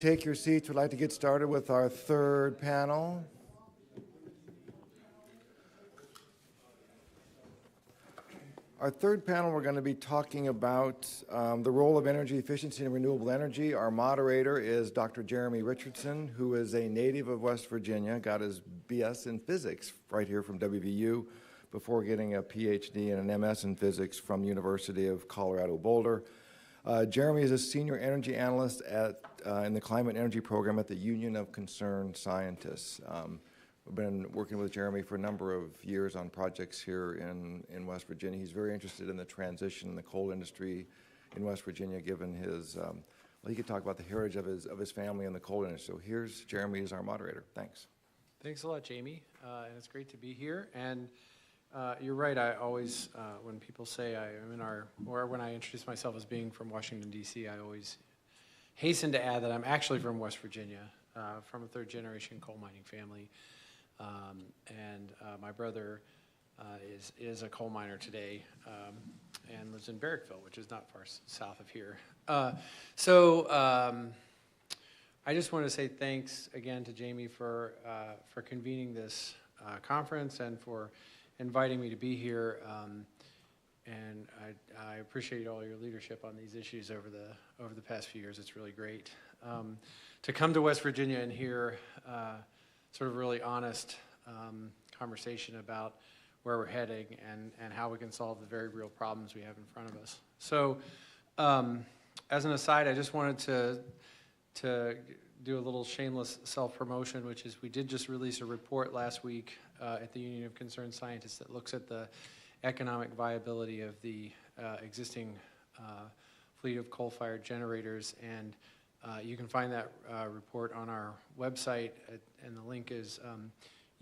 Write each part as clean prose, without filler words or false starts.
Take your seats. We'd like to get started with our third panel. Our third panel, we're going to be talking about the role of energy efficiency and renewable energy. Our moderator is Dr. Jeremy Richardson, who is a native of West Virginia, got his BS in physics right here from WVU before getting a PhD and an MS in physics from University of Colorado Boulder. Jeremy is a senior energy analyst in the climate energy program at the Union of Concerned Scientists. We've been working with Jeremy for a number of years on projects here in West Virginia. He's very interested in the transition in the coal industry in West Virginia, given his, well, he could talk about the heritage of his family in the coal industry. So here's Jeremy as our moderator. Thanks. Thanks a lot, Jamie. And it's great to be here. And you're right, I always, when people say I am or when I introduce myself as being from Washington, D.C., I always hasten to add that I'm actually from West Virginia, from a third-generation coal mining family. And my brother is a coal miner today and lives in Barrickville, which is not far south of here. I just want to say thanks again to Jamie for convening this conference and for inviting me to be here. And I appreciate all your leadership on these issues over the past few years. It's really great to come to West Virginia and hear sort of really honest conversation about where we're heading and how we can solve the very real problems we have in front of us. So as an aside, I just wanted to do a little shameless self-promotion, which is we did just release a report last week at the Union of Concerned Scientists that looks at the economic viability of the existing fleet of coal-fired generators, and you can find that report on our website, and the link is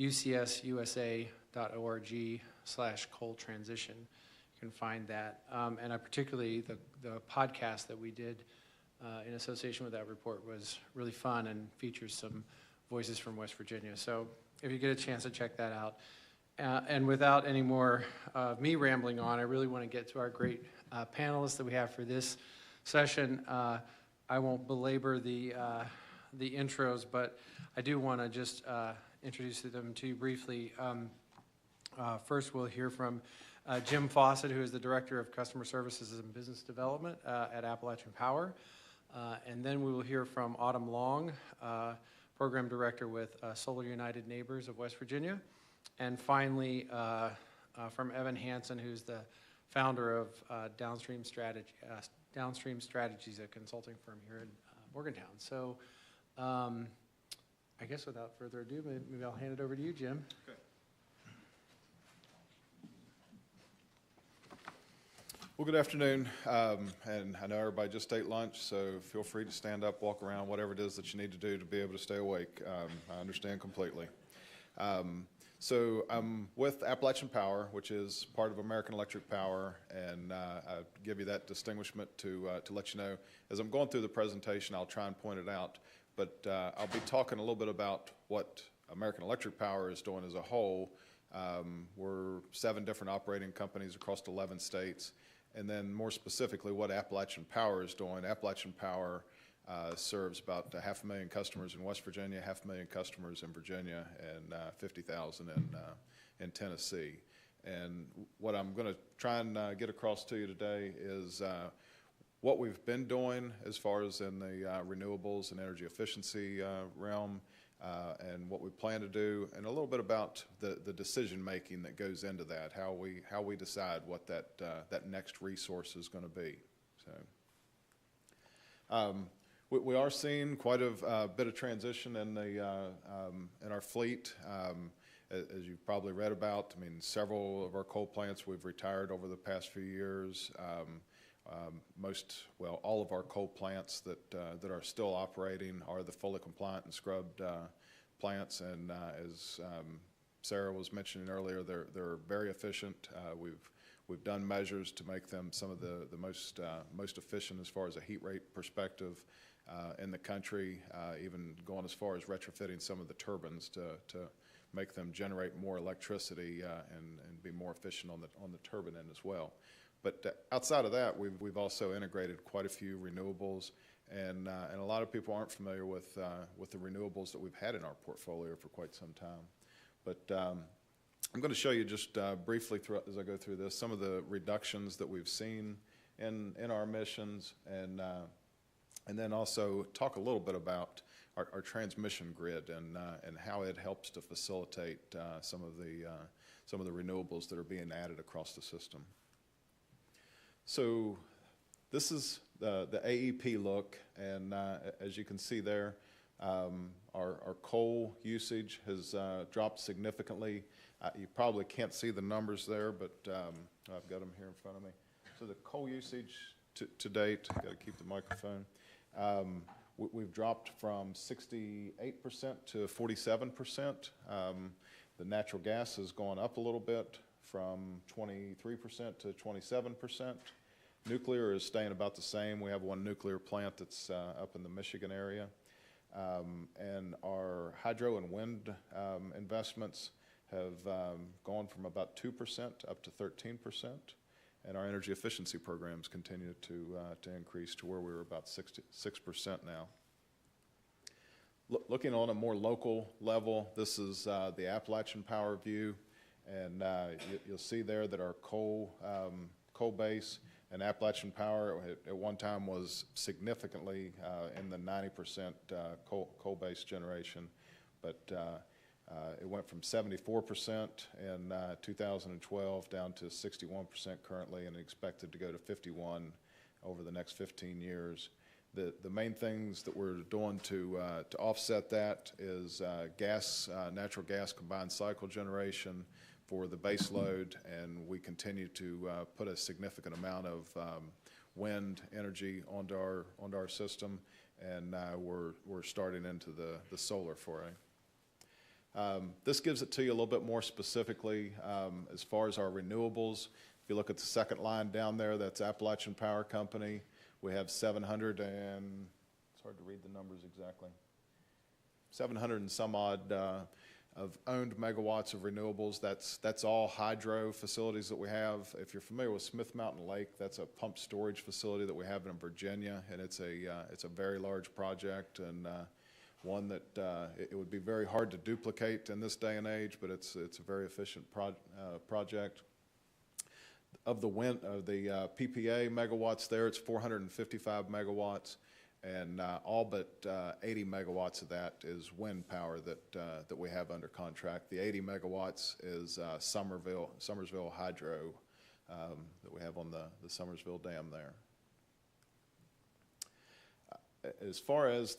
ucsusa.org/coal transition. You can find that, and particularly the podcast that we did in association with that report was really fun and features some voices from West Virginia. So if you get a chance to check that out. And without any more of me rambling on, I really want to get to our great panelists that we have for this session. I won't belabor the intros, but I do want to just introduce them to you briefly. First, we'll hear from Jim Fawcett, who is the Director of Customer Services and Business Development at Appalachian Power. And then we will hear from Autumn Long, Program Director with Solar United Neighbors of West Virginia. And finally, from Evan Hansen, who's the founder of Downstream Strategies, a consulting firm here in Morgantown. So I guess without further ado, maybe I'll hand it over to you, Jim. Okay. Well, good afternoon, and I know everybody just ate lunch, so feel free to stand up, walk around, whatever it is that you need to do to be able to stay awake. I understand completely. So I'm with Appalachian Power, which is part of American Electric Power, and I give you that distinguishment to let you know. As I'm going through the presentation, I'll try and point it out, but I'll be talking a little bit about what American Electric Power is doing as a whole. We're 7 different operating companies across 11 states, and then more specifically what Appalachian Power is doing. Appalachian Power serves about 500,000 customers in West Virginia, 500,000 customers in Virginia, and 50,000 in Tennessee. And what I'm going to try and get across to you today is what we've been doing as far as in the renewables and energy efficiency realm, and what we plan to do, and a little bit about the decision making that goes into that, how we decide what that next resource is going to be. So. We are seeing quite a bit of transition in our fleet, as you've probably read about. I mean, several of our coal plants we've retired over the past few years. All of our coal plants that are still operating are the fully compliant and scrubbed plants, and as Sarah was mentioning earlier, they're very efficient. We've done measures to make them some of the most efficient as far as a heat rate perspective in the country, even going as far as retrofitting some of the turbines to make them generate more electricity and be more efficient on the turbine end as well. But outside of that, we've also integrated quite a few renewables and a lot of people aren't familiar with the renewables that we've had in our portfolio for quite some time. But I'm going to show you just briefly as I go through this some of the reductions that we've seen in our emissions, and then also talk a little bit about our transmission grid and how it helps to facilitate some of the renewables that are being added across the system. So this is the AEP look, and as you can see there, our coal usage has dropped significantly. You probably can't see the numbers there, but I've got them here in front of me. So the coal usage to date, got to keep the microphone, we've dropped from 68% to 47%. The natural gas has gone up a little bit from 23% to 27%. Nuclear is staying about the same. We have one nuclear plant that's up in the Michigan area. And our hydro and wind investments have gone from about 2% up to 13%. And our energy efficiency programs continue to increase to where we were about 6% now. Looking on a more local level, this is the Appalachian Power view. And you'll see there that our coal base and Appalachian Power at one time was significantly in the 90% coal-based generation, but it went from 74% in 2012 down to 61% currently, and expected to go to 51% over the next 15 years. The main things that we're doing to offset that is natural gas combined cycle generation for the base load, and we continue to put a significant amount of wind energy onto our system, and we're starting into the solar foray. This gives it to you a little bit more specifically as far as our renewables. If you look at the second line down there, that's Appalachian Power Company. We have 700 and, it's hard to read the numbers exactly, 700 and some odd of owned megawatts of renewables. That's all hydro facilities that we have. If you're familiar with Smith Mountain Lake, that's a pump storage facility that we have in Virginia, and it's a very large project, and one that it would be very hard to duplicate in this day and age, but it's a very efficient project. Of the PPA megawatts there, it's 455 megawatts, and all but 80 megawatts of that is wind power that we have under contract. The 80 megawatts is Summersville Hydro that we have on the Summersville Dam there. As far as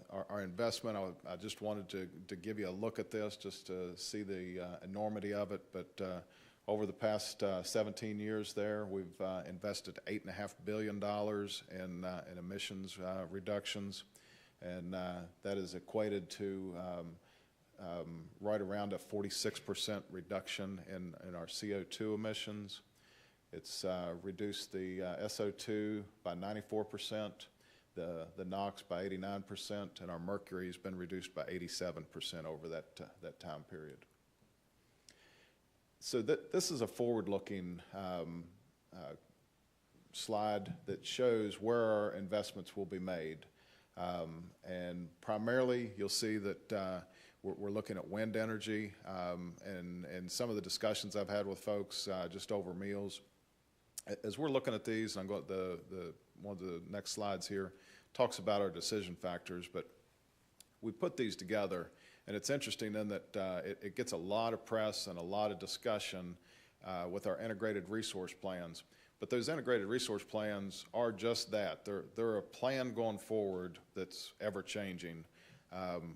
our investment, I just wanted to give you a look at this just to see the enormity of it, but over the past 17 years there, we've invested $8.5 billion in emissions reductions, and that is equated to right around a 46% reduction in our CO2 emissions. It's reduced the SO2 by 94%, the NOx by 89%, and our mercury has been reduced by 87% over that time period. So this is a forward-looking slide that shows where our investments will be made. And primarily, you'll see that we're looking at wind energy, and some of the discussions I've had with folks just over meals. As we're looking at these, and I'm going one of the next slides here talks about our decision factors, but we put these together. And it's interesting in that it gets a lot of press and a lot of discussion with our integrated resource plans. But those integrated resource plans are just that. They're a plan going forward that's ever changing.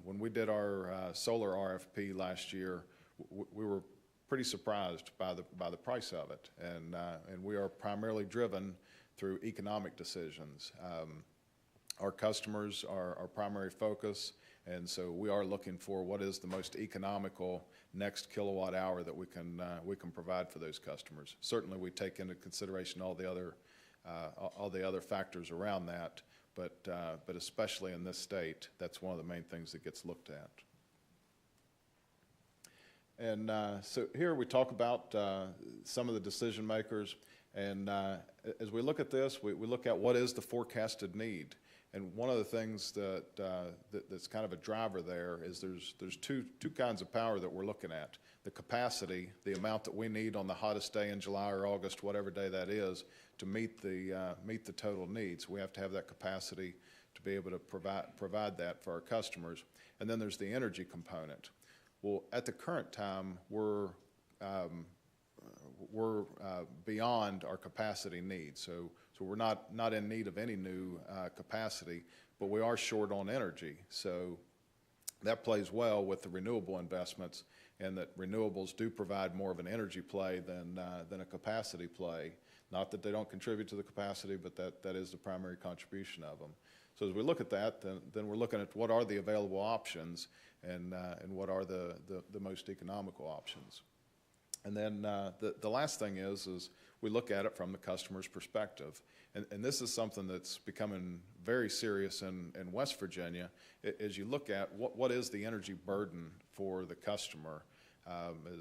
When we did our solar RFP last year, we were pretty surprised by the price of it. And we are primarily driven through economic decisions. Our customers are our primary focus. And so we are looking for what is the most economical next kilowatt hour that we can provide for those customers. Certainly, we take into consideration all the other factors around that, but especially in this state, that's one of the main things that gets looked at. And so here we talk about some of the decision makers, and as we look at this, we look at what is the forecasted need. And one of the things that's kind of a driver there is there's two kinds of power that we're looking at. The capacity, the amount that we need on the hottest day in July or August, whatever day that is, to meet the total needs. We have to have that capacity to be able to provide that for our customers. And then there's the energy component. Well, at the current time, we're beyond our capacity needs. So we're not in need of any new capacity, but we are short on energy. So that plays well with the renewable investments, and that renewables do provide more of an energy play than a capacity play. Not that they don't contribute to the capacity, but that is the primary contribution of them. So as we look at that, then we're looking at what are the available options and what are the most economical options. And then the last thing is we look at it from the customer's perspective. And this is something that's becoming very serious in West Virginia. As you look at what is the energy burden for the customer,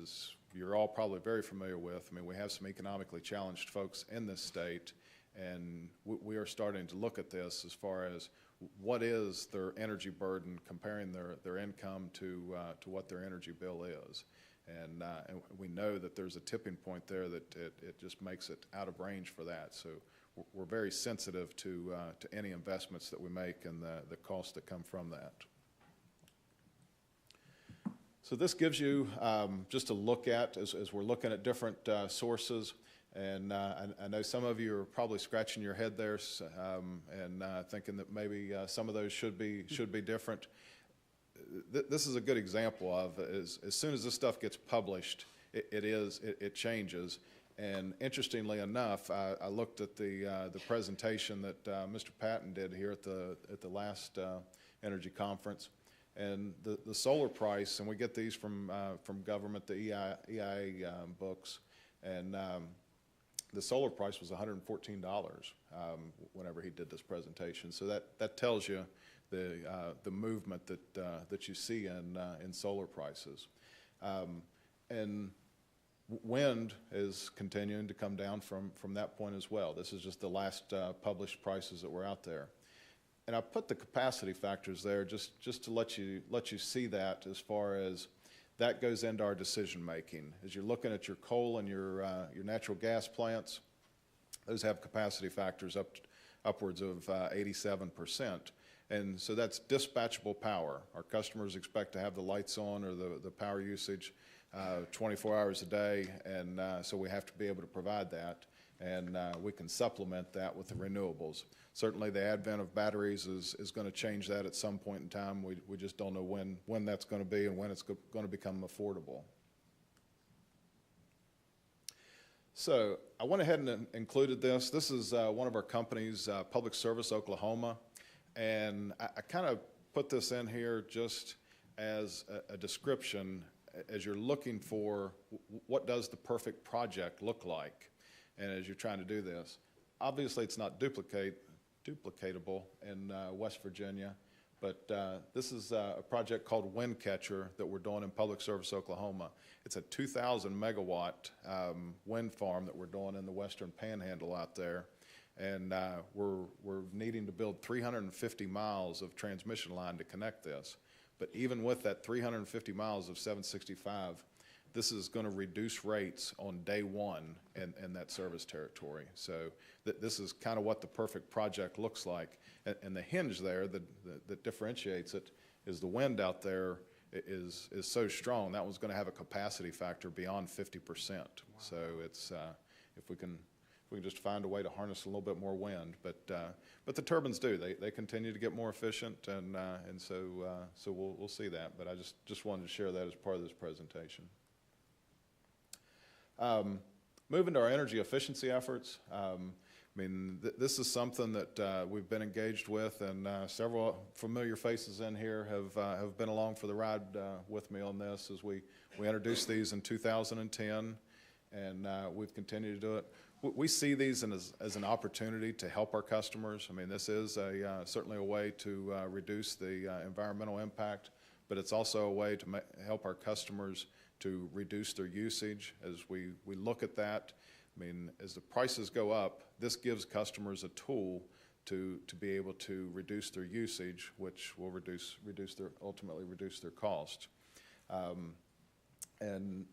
as you're all probably very familiar with. I mean, we have some economically challenged folks in this state, and we are starting to look at this as far as what is their energy burden, comparing their income to what their energy bill is. And we know that there's a tipping point there that it just makes it out of range for that. So we're very sensitive to any investments that we make and the costs that come from that. So this gives you just a look at, as we're looking at different sources. And I know some of you are probably scratching your head there and thinking that maybe some of those should be different. This is a good example of as soon as this stuff gets published, it changes. And interestingly enough, I looked at the presentation that Mr. Patton did here at the last energy conference, and the solar price, and we get these from government, the EIA books, and the solar price was $114 whenever he did this presentation. So that tells you the movement that you see in solar prices. And wind is continuing to come down from that point as well. This is just the last published prices that were out there. And I put the capacity factors there just to let you see that as far as that goes into our decision making. As you're looking at your coal and your natural gas plants, those have capacity factors upwards of 87%. And so that's dispatchable power. Our customers expect to have the lights on or the power usage 24 hours a day, and so we have to be able to provide that, and we can supplement that with the renewables. Certainly the advent of batteries is going to change that at some point in time. We just don't know when that's going to be and when it's going to become affordable. So I went ahead and included this. This is one of our companies, Public Service Oklahoma, and I kind of put this in here just as a description as you're looking for what does the perfect project look like, and as you're trying to do this. Obviously it's not duplicatable in West Virginia, but this is a project called Wind Catcher that we're doing in Public Service Oklahoma. It's a 2,000 megawatt wind farm that we're doing in the western panhandle out there, and we're needing to build 350 miles of transmission line to connect this. But even with that 350 miles of 765, this is going to reduce rates on day one in that service territory. So this is kind of what the perfect project looks like. And the hinge there that differentiates it is the wind out there is so strong. That one's going to have a capacity factor beyond 50%. Wow. So it's if we can just find a way to harness a little bit more wind, but the turbines do. They continue to get more efficient, and so we'll see that. But I just wanted to share that as part of this presentation. Moving to our energy efficiency efforts. I mean, this is something that we've been engaged with, and several familiar faces in here have been along for the ride with me on this as we introduced these in 2010, and we've continued to do it. We see these as an opportunity to help our customers. I mean, this is certainly a way to reduce the environmental impact, but it's also a way to help our customers to reduce their usage. As we look at that, I mean, as the prices go up, this gives customers a tool to be able to reduce their usage, which will ultimately reduce their cost. And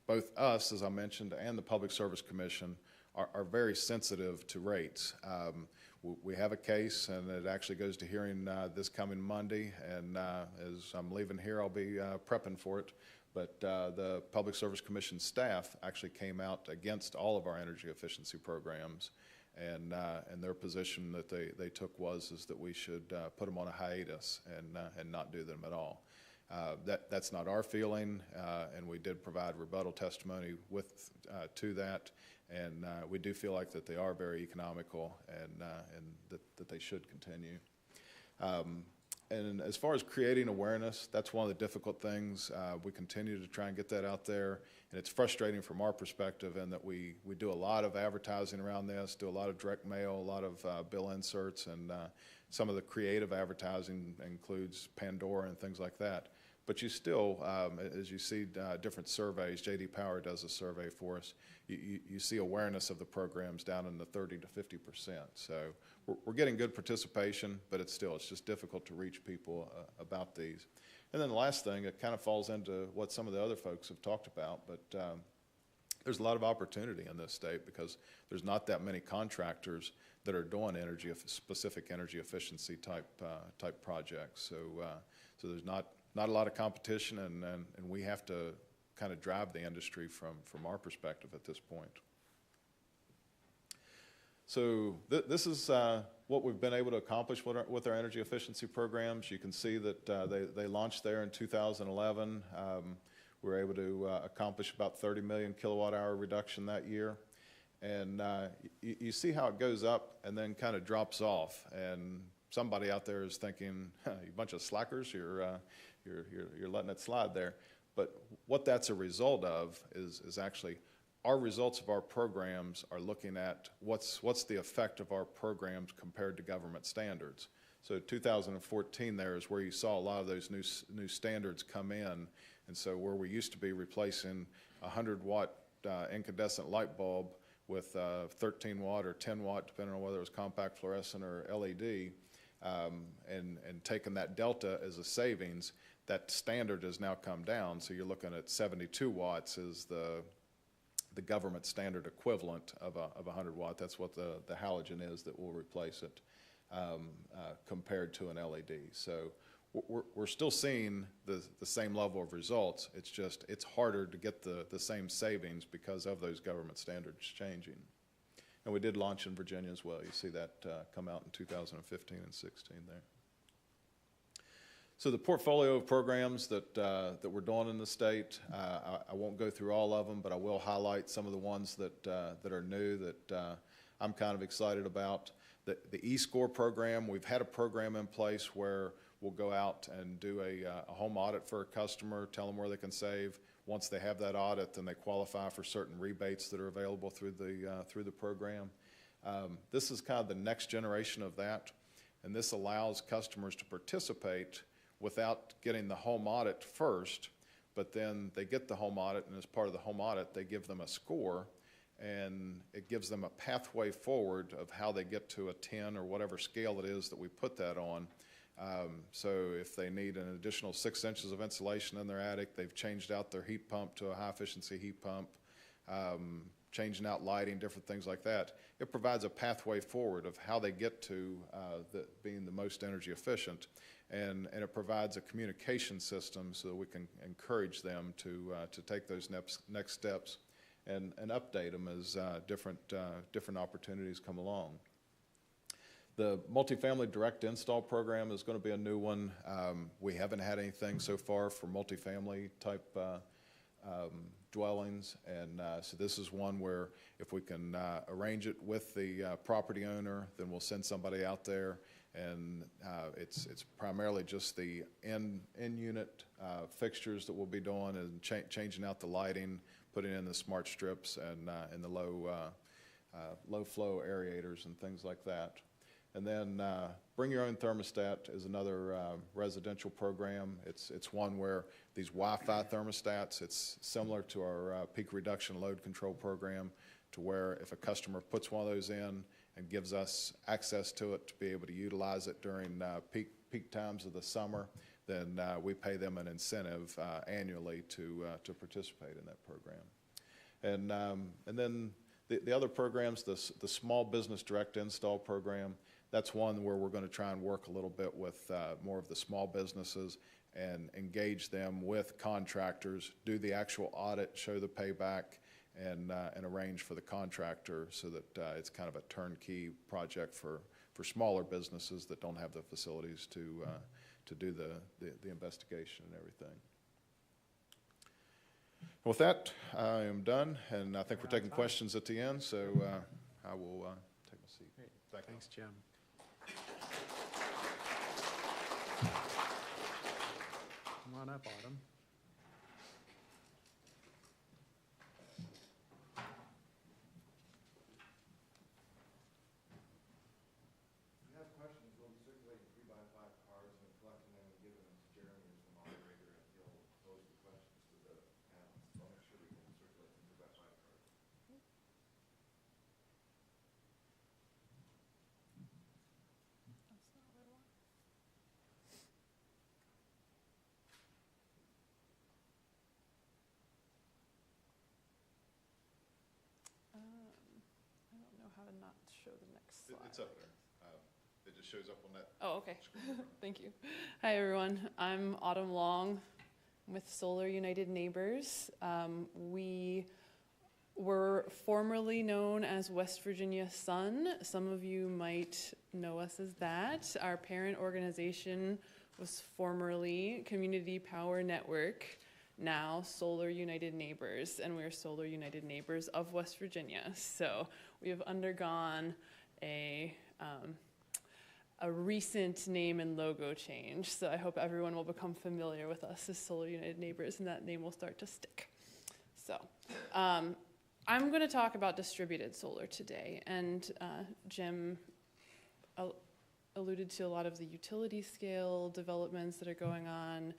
both us, as I mentioned, and the Public Service Commission are very sensitive to rates. We have a case, and it actually goes to hearing this coming Monday, and as I'm leaving here, I'll be prepping for it. But the Public Service Commission staff actually came out against all of our energy efficiency programs, and their position that they took is that we should put them on a hiatus and not do them at all. That's not our feeling, and we did provide rebuttal testimony to that, and we do feel like that they are very economical and that they should continue. And as far as creating awareness, that's one of the difficult things. We continue to try and get that out there, and it's frustrating from our perspective in that we do a lot of advertising around this, do a lot of direct mail, a lot of bill inserts, and some of the creative advertising includes Pandora and things like that. But you still, as you see different surveys, J.D. Power does a survey for us, you see awareness of the programs down in the 30 to 50%. So we're getting good participation, but it's just difficult to reach people about these. And then the last thing, it kind of falls into what some of the other folks have talked about, but there's a lot of opportunity in this state because there's not that many contractors that are doing specific energy efficiency type projects. So there's not a lot of competition, and we have to kind of drive the industry from our perspective at this point. So this is what we've been able to accomplish with our energy efficiency programs. You can see that they launched there in 2011. We were able to accomplish about 30 million kilowatt hour reduction that year. And you see how it goes up and then kind of drops off. And somebody out there is thinking, you bunch of slackers, you're letting it slide there. But what that's a result of is actually our results of our programs are looking at what's the effect of our programs compared to government standards. So 2014 there is where you saw a lot of those new standards come in. And so where we used to be replacing a 100-watt incandescent light bulb with 13-watt or 10-watt, depending on whether it was compact fluorescent or LED, and taking that delta as a savings, that standard has now come down. So you're looking at 72 watts as the government standard equivalent of a 100-watt. That's what the halogen is that will replace it compared to an LED. So we're still seeing the same level of results. It's harder to get the same savings because of those government standards changing. And we did launch in Virginia as well. You see that come out in 2015 and 16 there. So the portfolio of programs that we're doing in the state, I won't go through all of them, but I will highlight some of the ones that are new that I'm kind of excited about. The E-Score program, we've had a program in place where we'll go out and do a home audit for a customer, tell them where they can save. Once they have that audit, then they qualify for certain rebates that are available through the program. This is kind of the next generation of that, and this allows customers to participate without getting the home audit first, but then they get the home audit, and as part of the home audit, they give them a score, and it gives them a pathway forward of how they get to a 10 or whatever scale it is that we put that on. So if they need an additional 6 inches of insulation in their attic, they've changed out their heat pump to a high-efficiency heat pump, changing out lighting, different things like that. It provides a pathway forward of how they get to being the most energy efficient, and it provides a communication system so that we can encourage them to take those next steps and update them as different opportunities come along. The multifamily direct install program is going to be a new one. We haven't had anything so far for multifamily type dwellings, and so this is one where if we can arrange it with the property owner, then we'll send somebody out there, and it's primarily just the in-unit fixtures that we'll be doing and changing out the lighting, putting in the smart strips and the low flow aerators and things like that. And then Bring Your Own Thermostat is another residential program. It's one where these Wi-Fi thermostats, it's similar to our peak reduction load control program, to where if a customer puts one of those in and gives us access to it to be able to utilize it during peak times of the summer, then we pay them an incentive annually to participate in that program. And then the other programs, the Small Business Direct Install Program, that's one where we're going to try and work a little bit with more of the small businesses and engage them with contractors, do the actual audit, show the payback, and arrange for the contractor so that it's kind of a turnkey project for smaller businesses that don't have the facilities to do the investigation and everything. With that, I am done, and I think we're taking questions at the end, so I will take a seat. Great. Thanks, Jim. Come on up, Autumn. If you have questions, we'll be circulating 3x5 cards and collecting them and giving them to Jeremy as the moderator, and he'll pose the questions to the panel. So I'll make sure we can circulate the 3x5 cards. I don't know how to not show the next slide. It's up there. It just shows up on that. Oh, okay. Thank you. Hi, everyone. I'm Autumn Long with Solar United Neighbors. We were formerly known as West Virginia Sun. Some of you might know us as that. Our parent organization was formerly Community Power Network, now Solar United Neighbors, and we're Solar United Neighbors of West Virginia. So we have undergone a recent name and logo change. So I hope everyone will become familiar with us as Solar United Neighbors, and that name will start to stick. So I'm going to talk about distributed solar today, and Jim alluded to a lot of the utility scale developments that are going on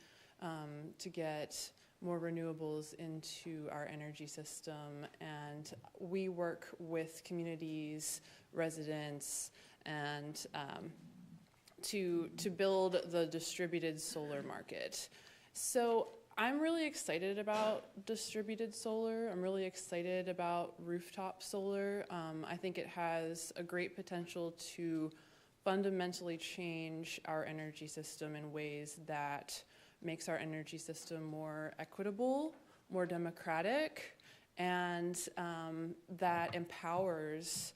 to get more renewables into our energy system. And we work with communities, residents, and to build the distributed solar market. So I'm really excited about distributed solar. I'm really excited about rooftop solar. I think it has a great potential to fundamentally change our energy system in ways that makes our energy system more equitable, more democratic, and that empowers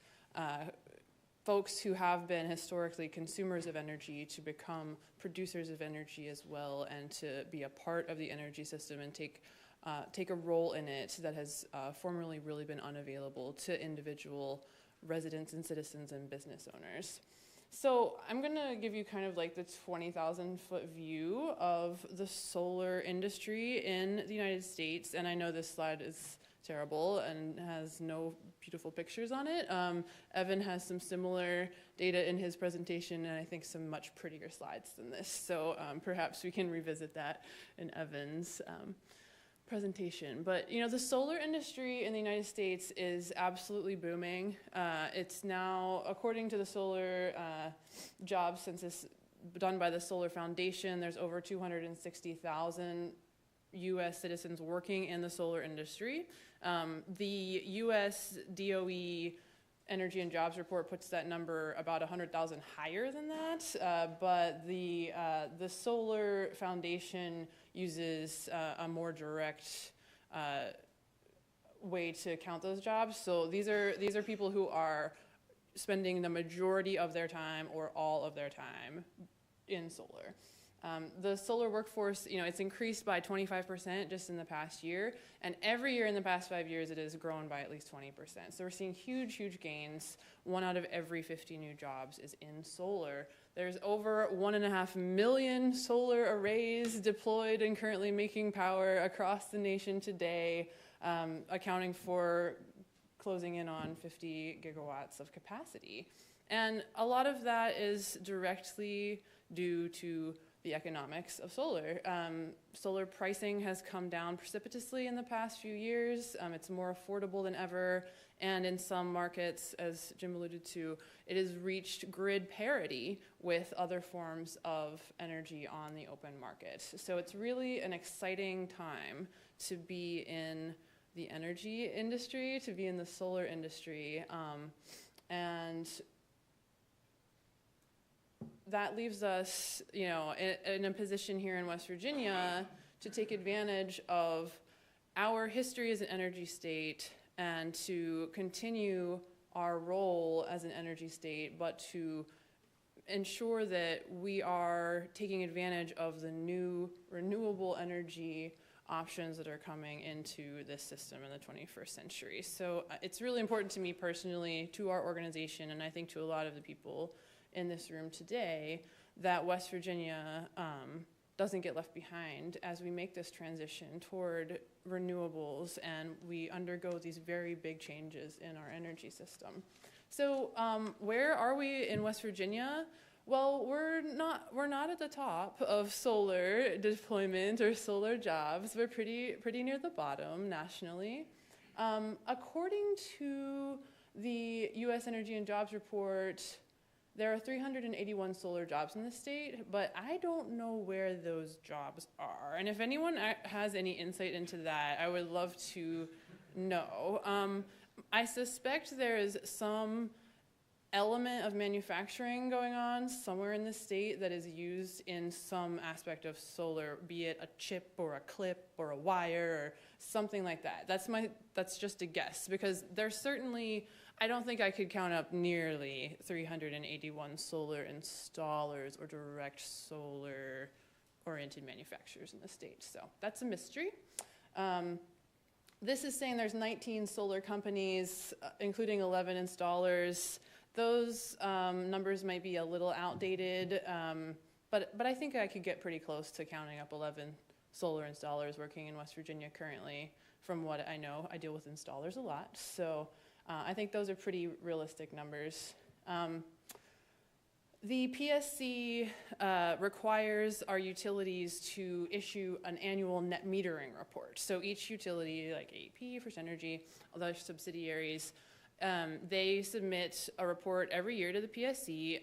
folks who have been historically consumers of energy to become producers of energy as well, and to be a part of the energy system and take a role in it that has formerly really been unavailable to individual residents and citizens and business owners. So I'm going to give you kind of like the 20,000-foot view of the solar industry in the United States. And I know this slide is terrible and has no beautiful pictures on it. Evan has some similar data in his presentation, and I think some much prettier slides than this. So perhaps we can revisit that in Evan's presentation. But you know, the solar industry in the United States is absolutely booming. It's now, according to the solar job census done by the Solar Foundation, there's over 260,000 U.S. citizens working in the solar industry. The U.S. DOE Energy and Jobs Report puts that number about 100,000 higher than that, but the Solar Foundation uses a more direct way to count those jobs. So these are people who are spending the majority of their time or all of their time in solar. The solar workforce, you know, it's increased by 25% just in the past year, and every year in the past 5 years it has grown by at least 20%. So we're seeing huge, huge gains. 1 out of every 50 new jobs is in solar. There's over 1.5 million solar arrays deployed and currently making power across the nation today, accounting for closing in on 50 gigawatts of capacity. And a lot of that is directly due to the economics of solar. Solar pricing has come down precipitously in the past few years. It's more affordable than ever, and in some markets, as Jim alluded to, it has reached grid parity with other forms of energy on the open market. So it's really an exciting time to be in the energy industry, to be in the solar industry, and that leaves us, in a position here in West Virginia to take advantage of our history as an energy state and to continue our role as an energy state, but to ensure that we are taking advantage of the new renewable energy options that are coming into this system in the 21st century. So it's really important to me personally, to our organization, and I think to a lot of the people in this room today, that West Virginia doesn't get left behind as we make this transition toward renewables and we undergo these very big changes in our energy system. So where are we in West Virginia? Well, we're not at the top of solar deployment or solar jobs. We're pretty near the bottom nationally. According to the U.S. Energy and Jobs Report, there are 381 solar jobs in the state, but I don't know where those jobs are. And if anyone has any insight into that, I would love to know. I suspect there is some element of manufacturing going on somewhere in the state that is used in some aspect of solar, be it a chip or a clip or a wire or something like that. That's just a guess, because there's certainly, I don't think I could count up nearly 381 solar installers or direct solar oriented manufacturers in the state. So that's a mystery. This is saying there's 19 solar companies, including 11 installers. Those numbers might be a little outdated, but I think I could get pretty close to counting up 11 solar installers working in West Virginia currently. From what I know, I deal with installers a lot, so I think those are pretty realistic numbers. The PSC requires our utilities to issue an annual net metering report. So each utility, like AEP, First Energy, other subsidiaries, they submit a report every year to the PSC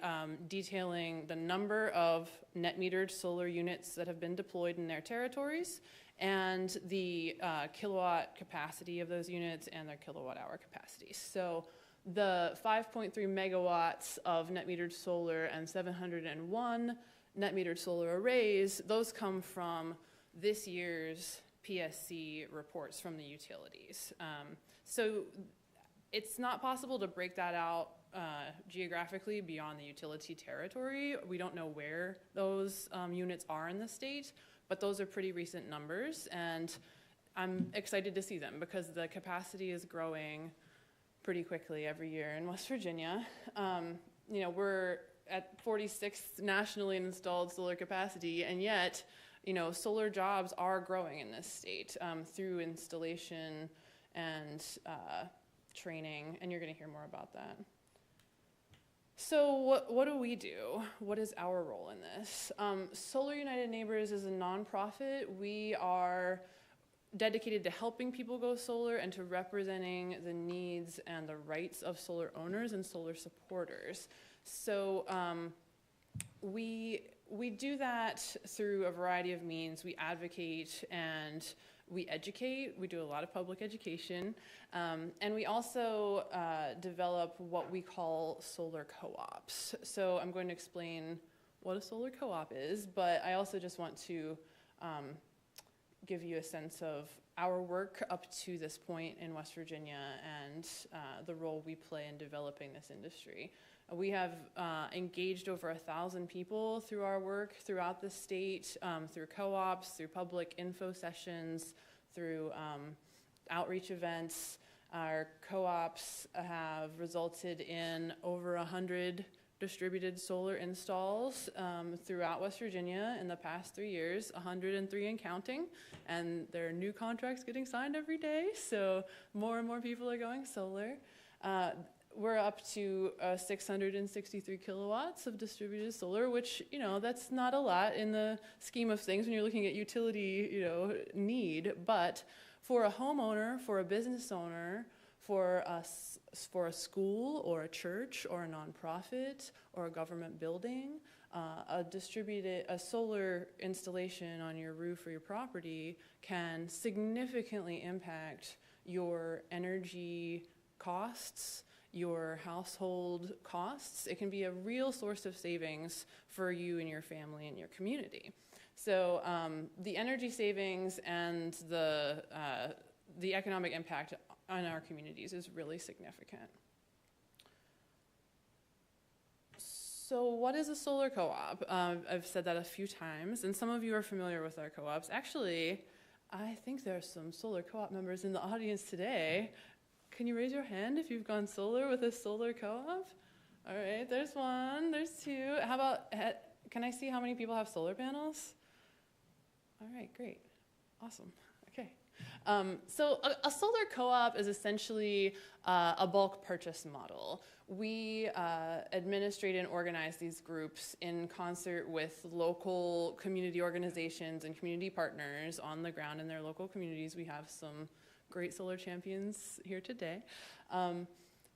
detailing the number of net metered solar units that have been deployed in their territories and the kilowatt capacity of those units and their kilowatt hour capacity. So the 5.3 megawatts of net metered solar and 701 net metered solar arrays, those come from this year's PSC reports from the utilities. So it's not possible to break that out geographically beyond the utility territory. We don't know where those units are in the state, but those are pretty recent numbers, and I'm excited to see them because the capacity is growing pretty quickly every year in West Virginia. We're at 46th nationally installed solar capacity, and yet, solar jobs are growing in this state through installation and training, and you're going to hear more about that. So what do we do? What is our role in this? Solar United Neighbors is a nonprofit. We are dedicated to helping people go solar and to representing the needs and the rights of solar owners and solar supporters. So we do that through a variety of means. We advocate and we educate. We do a lot of public education. And we also develop what we call solar co-ops. So I'm going to explain what a solar co-op is, but I also just want to give you a sense of our work up to this point in West Virginia and the role we play in developing this industry. We have engaged over 1,000 people through our work throughout the state, through co-ops, through public info sessions, through outreach events. Our co-ops have resulted in over 100 distributed solar installs throughout West Virginia in the past 3 years, 103 and counting, and there are new contracts getting signed every day, so more and more people are going solar. we're up to 663 kilowatts of distributed solar, which, you know, that's not a lot in the scheme of things when you're looking at utility, you know, need. But for a homeowner, for a business owner, for a school or a church or a nonprofit or a government building, a solar installation on your roof or your property can significantly impact your energy costs, your household costs. It can be a real source of savings for you and your family and your community. So the energy savings and the economic impact on our communities is really significant. So what is a solar co-op? I've said that a few times, and some of you are familiar with our co-ops. Actually, I think there are some solar co-op members in the audience today. Can you raise your hand if you've gone solar with a solar co-op? All right, there's one, there's two. How about, can I see how many people have solar panels? All right, great, awesome, okay. So a solar co-op is essentially a bulk purchase model. We administrate and organize these groups in concert with local community organizations and community partners on the ground in their local communities. We have some great solar champions here today.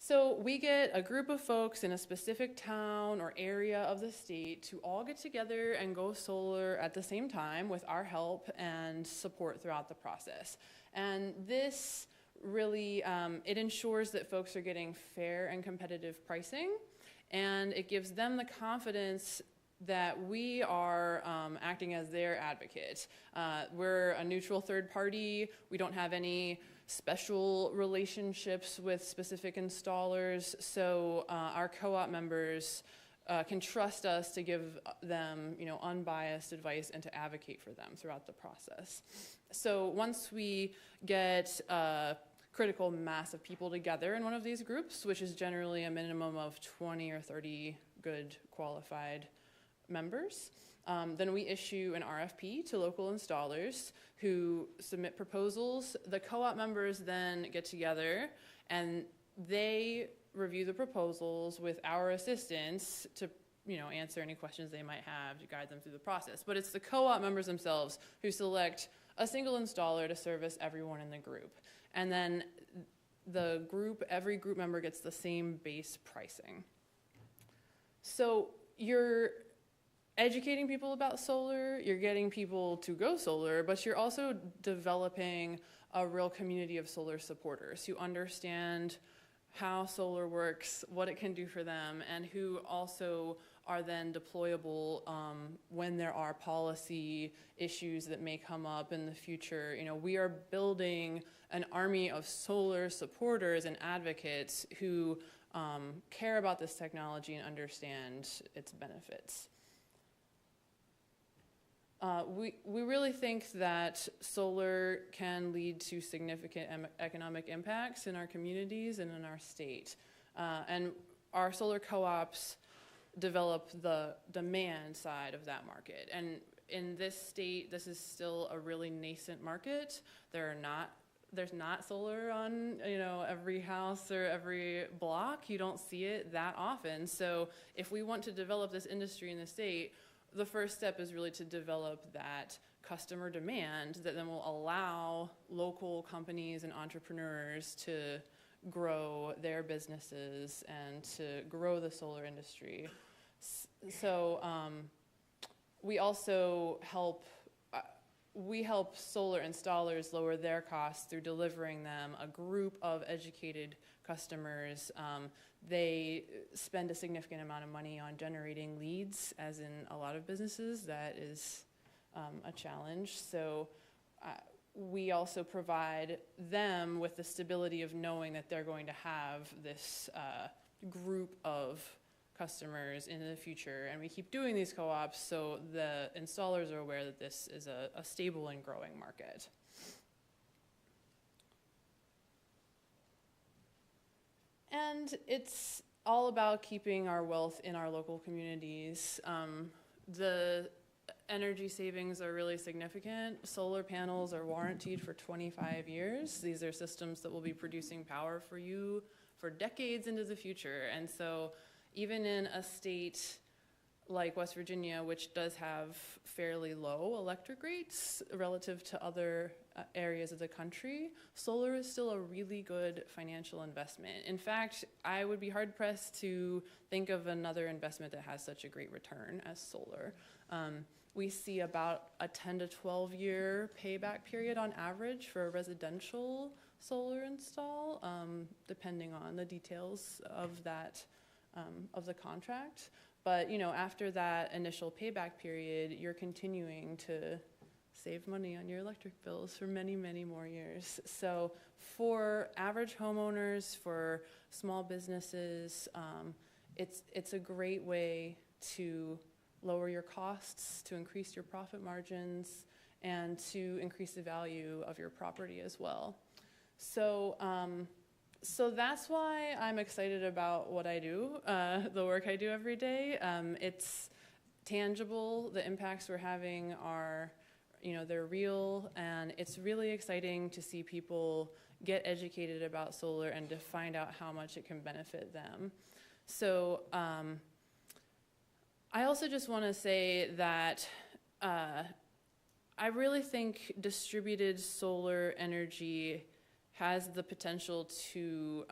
So we get a group of folks in a specific town or area of the state to all get together and go solar at the same time with our help and support throughout the process. And this really, it ensures that folks are getting fair and competitive pricing, and it gives them the confidence that we are acting as their advocate. We're a neutral third party. We don't have any special relationships with specific installers, so our co-op members can trust us to give them, you know, unbiased advice and to advocate for them throughout the process. So once we get a critical mass of people together in one of these groups, which is generally a minimum of 20 or 30 good qualified members, then we issue an RFP to local installers who submit proposals. The co-op members then get together and they review the proposals with our assistance to, you know, answer any questions they might have to guide them through the process. But it's the co-op members themselves who select a single installer to service everyone in the group. And then the group, every group member gets the same base pricing. So you're educating people about solar, you're getting people to go solar, but you're also developing a real community of solar supporters who understand how solar works, what it can do for them, and who also are then deployable when there are policy issues that may come up in the future. You know, we are building an army of solar supporters and advocates who care about this technology and understand its benefits. We really think that solar can lead to significant economic impacts in our communities and in our state. And our solar co-ops develop the demand side of that market. And in this state, this is still a really nascent market. There's not solar on, you know, every house or every block. You don't see it that often. So if we want to develop this industry in the state, the first step is really to develop that customer demand that then will allow local companies and entrepreneurs to grow their businesses and to grow the solar industry. So we also help solar installers lower their costs through delivering them a group of educated customers. They spend a significant amount of money on generating leads, as in a lot of businesses. That is a challenge. So we also provide them with the stability of knowing that they're going to have this group of customers in the future. And we keep doing these co-ops so the installers are aware that this is a stable and growing market. And it's all about keeping our wealth in our local communities. The energy savings are really significant. Solar panels are warrantied for 25 years. These are systems that will be producing power for you for decades into the future. And so even in a state like West Virginia, which does have fairly low electric rates relative to other areas of the country, solar is still a really good financial investment. In fact, I would be hard pressed to think of another investment that has such a great return as solar. We see about a 10 to 12 year payback period on average for a residential solar install, depending on the details of that, of the contract. But after that initial payback period, you're continuing to save money on your electric bills for many, many more years. So for average homeowners, for small businesses, it's a great way to lower your costs, to increase your profit margins, and to increase the value of your property as well. So that's why I'm excited about what I do, the work I do every day. It's tangible. The impacts we're having are, they're real, and it's really exciting to see people get educated about solar and to find out how much it can benefit them. So I also just want to say that I really think distributed solar energy has the potential to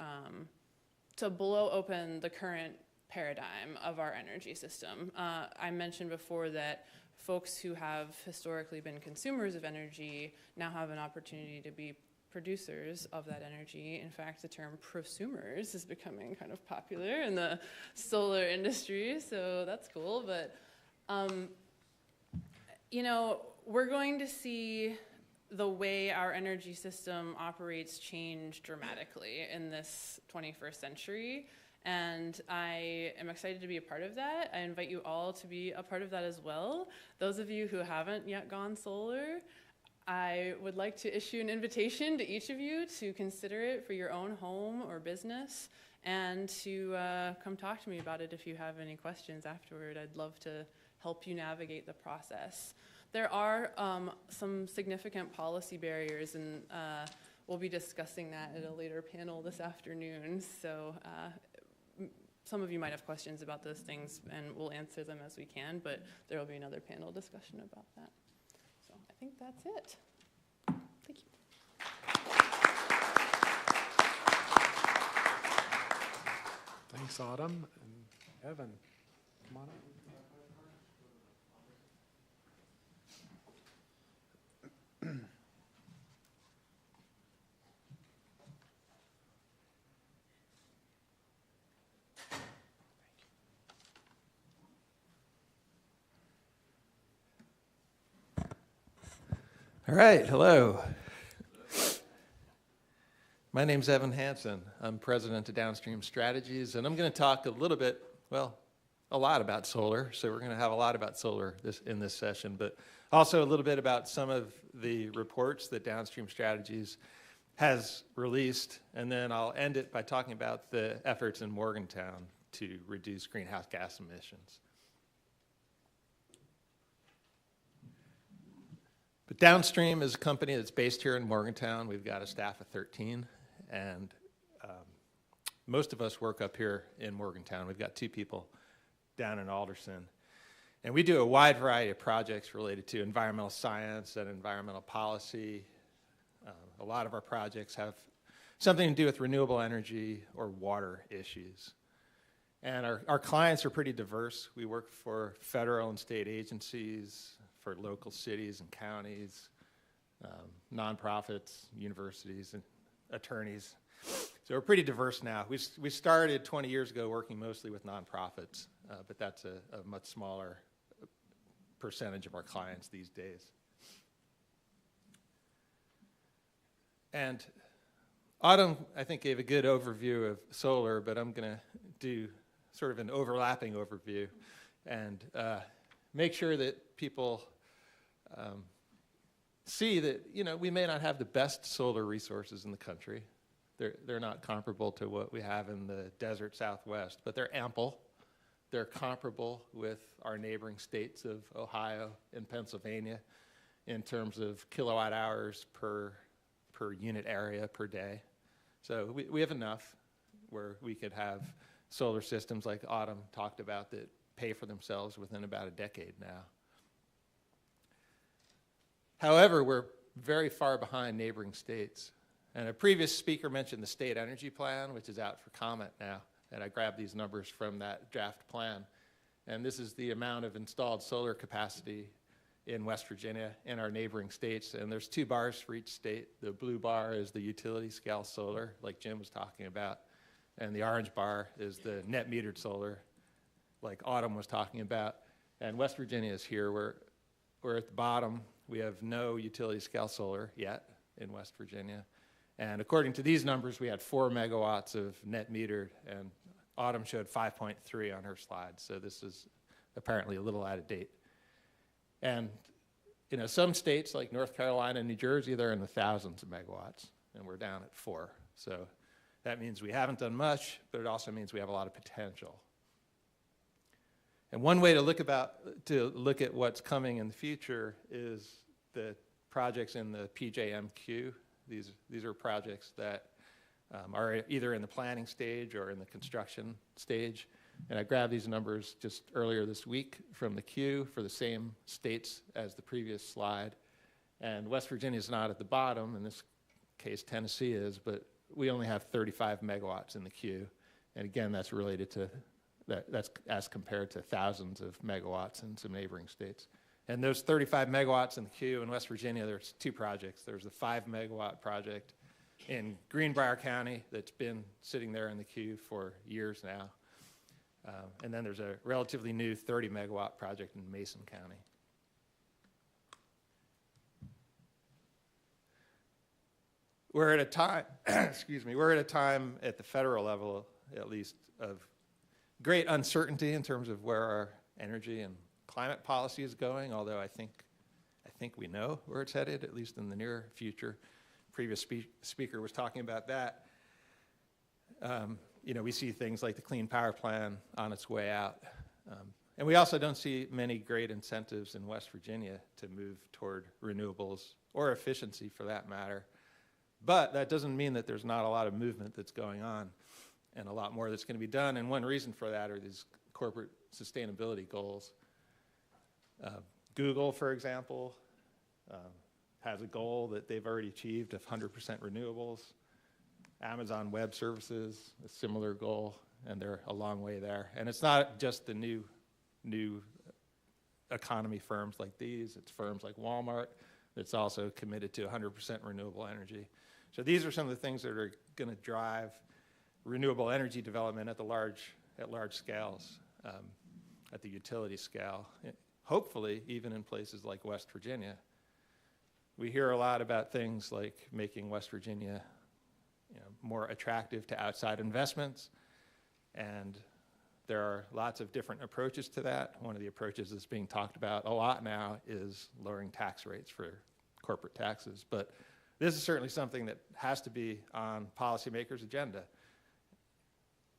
blow open the current paradigm of our energy system. I mentioned before that folks who have historically been consumers of energy now have an opportunity to be producers of that energy. In fact, the term prosumers is becoming kind of popular in the solar industry, so that's cool. But, we're going to see the way our energy system operates change dramatically in this 21st century. And I am excited to be a part of that. I invite you all to be a part of that as well. Those of you who haven't yet gone solar, I would like to issue an invitation to each of you to consider it for your own home or business, and to come talk to me about it if you have any questions afterward. I'd love to help you navigate the process. There are some significant policy barriers, and we'll be discussing that at a later panel this afternoon. So some of you might have questions about those things, and we'll answer them as we can, but there will be another panel discussion about that. So I think that's it. Thank you. Thanks, Autumn. And Evan, come on up. All right, hello. My name's Evan Hansen. I'm president of Downstream Strategies, and I'm going to talk a little bit, well, a lot about solar. So we're going to have a lot about solar in this session, but also a little bit about some of the reports that Downstream Strategies has released, and then I'll end it by talking about the efforts in Morgantown to reduce greenhouse gas emissions. But Downstream is a company that's based here in Morgantown. We've got a staff of 13, and most of us work up here in Morgantown. We've got 2 people down in Alderson. And we do a wide variety of projects related to environmental science and environmental policy. A lot of our projects have something to do with renewable energy or water issues. And our clients are pretty diverse. We work for federal and state agencies, for local cities and counties, nonprofits, universities, and attorneys. So we're pretty diverse now. We started 20 years ago working mostly with nonprofits, but that's a much smaller percentage of our clients these days. And Autumn, I think, gave a good overview of solar, but I'm going to do sort of an overlapping overview and make sure that people see that, we may not have the best solar resources in the country. They're not comparable to what we have in the desert Southwest, but they're ample. They're comparable with our neighboring states of Ohio and Pennsylvania in terms of kilowatt hours per unit area per day. So we have enough. where we could have solar systems like Autumn talked about that pay for themselves within about a decade now. However, we're very far behind neighboring states. And a previous speaker mentioned the state energy plan, which is out for comment now. And I grabbed these numbers from that draft plan. And this is the amount of installed solar capacity in West Virginia and our neighboring states. And there's 2 bars for each state. The blue bar is the utility scale solar, like Jim was talking about. And the orange bar is the net metered solar, like Autumn was talking about. And West Virginia is here. We're at the bottom. We have no utility scale solar yet in West Virginia. And according to these numbers, we had 4 megawatts of net metered, and Autumn showed 5.3 on her slide. So this is apparently a little out of date. And you know, some states like North Carolina and New Jersey, they're in the thousands of megawatts, and we're down at 4. So that means we haven't done much, but it also means we have a lot of potential. And one way to look at what's coming in the future is the projects in the PJM These are projects that are either in the planning stage or in the construction stage. And I grabbed these numbers just earlier this week from the queue for the same states as the previous slide. And West Virginia is not at the bottom. In this case, Tennessee is, but we only have 35 megawatts in the queue. And again, that's related to that's as compared to thousands of megawatts in some neighboring states. And those 35 megawatts in the queue in West Virginia, there's 2 projects. There's the 5 megawatt project in Greenbrier County that's been sitting there in the queue for years now. And then there's a relatively new 30 megawatt project in Mason County. We're at a time, we're at a time at the federal level, at least, of great uncertainty in terms of where our energy and climate policy is going, although I think we know where it's headed, at least in the near future. Previous speaker was talking about that. You know, we see things like the Clean Power Plan on its way out. And we also don't see many great incentives in West Virginia to move toward renewables or efficiency for that matter. But that doesn't mean that there's not a lot of movement that's going on and a lot more that's going to be done. And one reason for that are these corporate sustainability goals. Google, for example, has a goal that they've already achieved of 100% renewables. Amazon Web Services, a similar goal, and they're a long way there. And it's not just the new economy firms like these, it's firms like Walmart that's also committed to 100% renewable energy. So these are some of the things that are going to drive renewable energy development at large scales, at the utility scale. Hopefully, even in places like West Virginia. We hear a lot about things like making West Virginia, you know, more attractive to outside investments, and there are lots of different approaches to that. One of the approaches that's being talked about a lot now is lowering tax rates for corporate taxes, but this is certainly something that has to be on policymakers' agenda,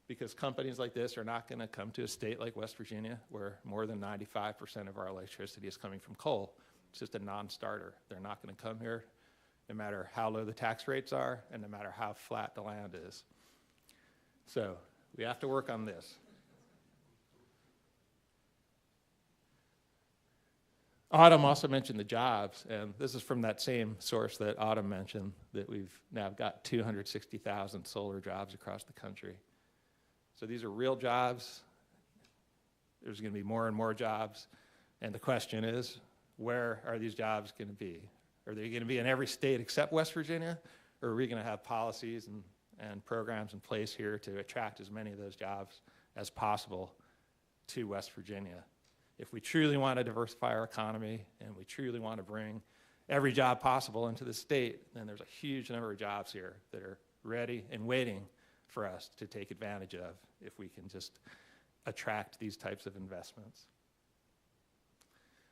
because companies like this are not going to come to a state like West Virginia where more than 95% of our electricity is coming from coal. It's just a non-starter. They're not going to come here no matter how low the tax rates are and no matter how flat the land is. So we have to work on this. Autumn also mentioned the jobs, and this is from that same source that Autumn mentioned, that we've now got 260,000 solar jobs across the country. So these are real jobs. There's going to be more and more jobs. And the question is, where are these jobs going to be? Are they going to be in every state except West Virginia? Or are we going to have policies and programs in place here to attract as many of those jobs as possible to West Virginia? If we truly want to diversify our economy and we truly want to bring every job possible into the state, then there's a huge number of jobs here that are ready and waiting for us to take advantage of if we can just attract these types of investments.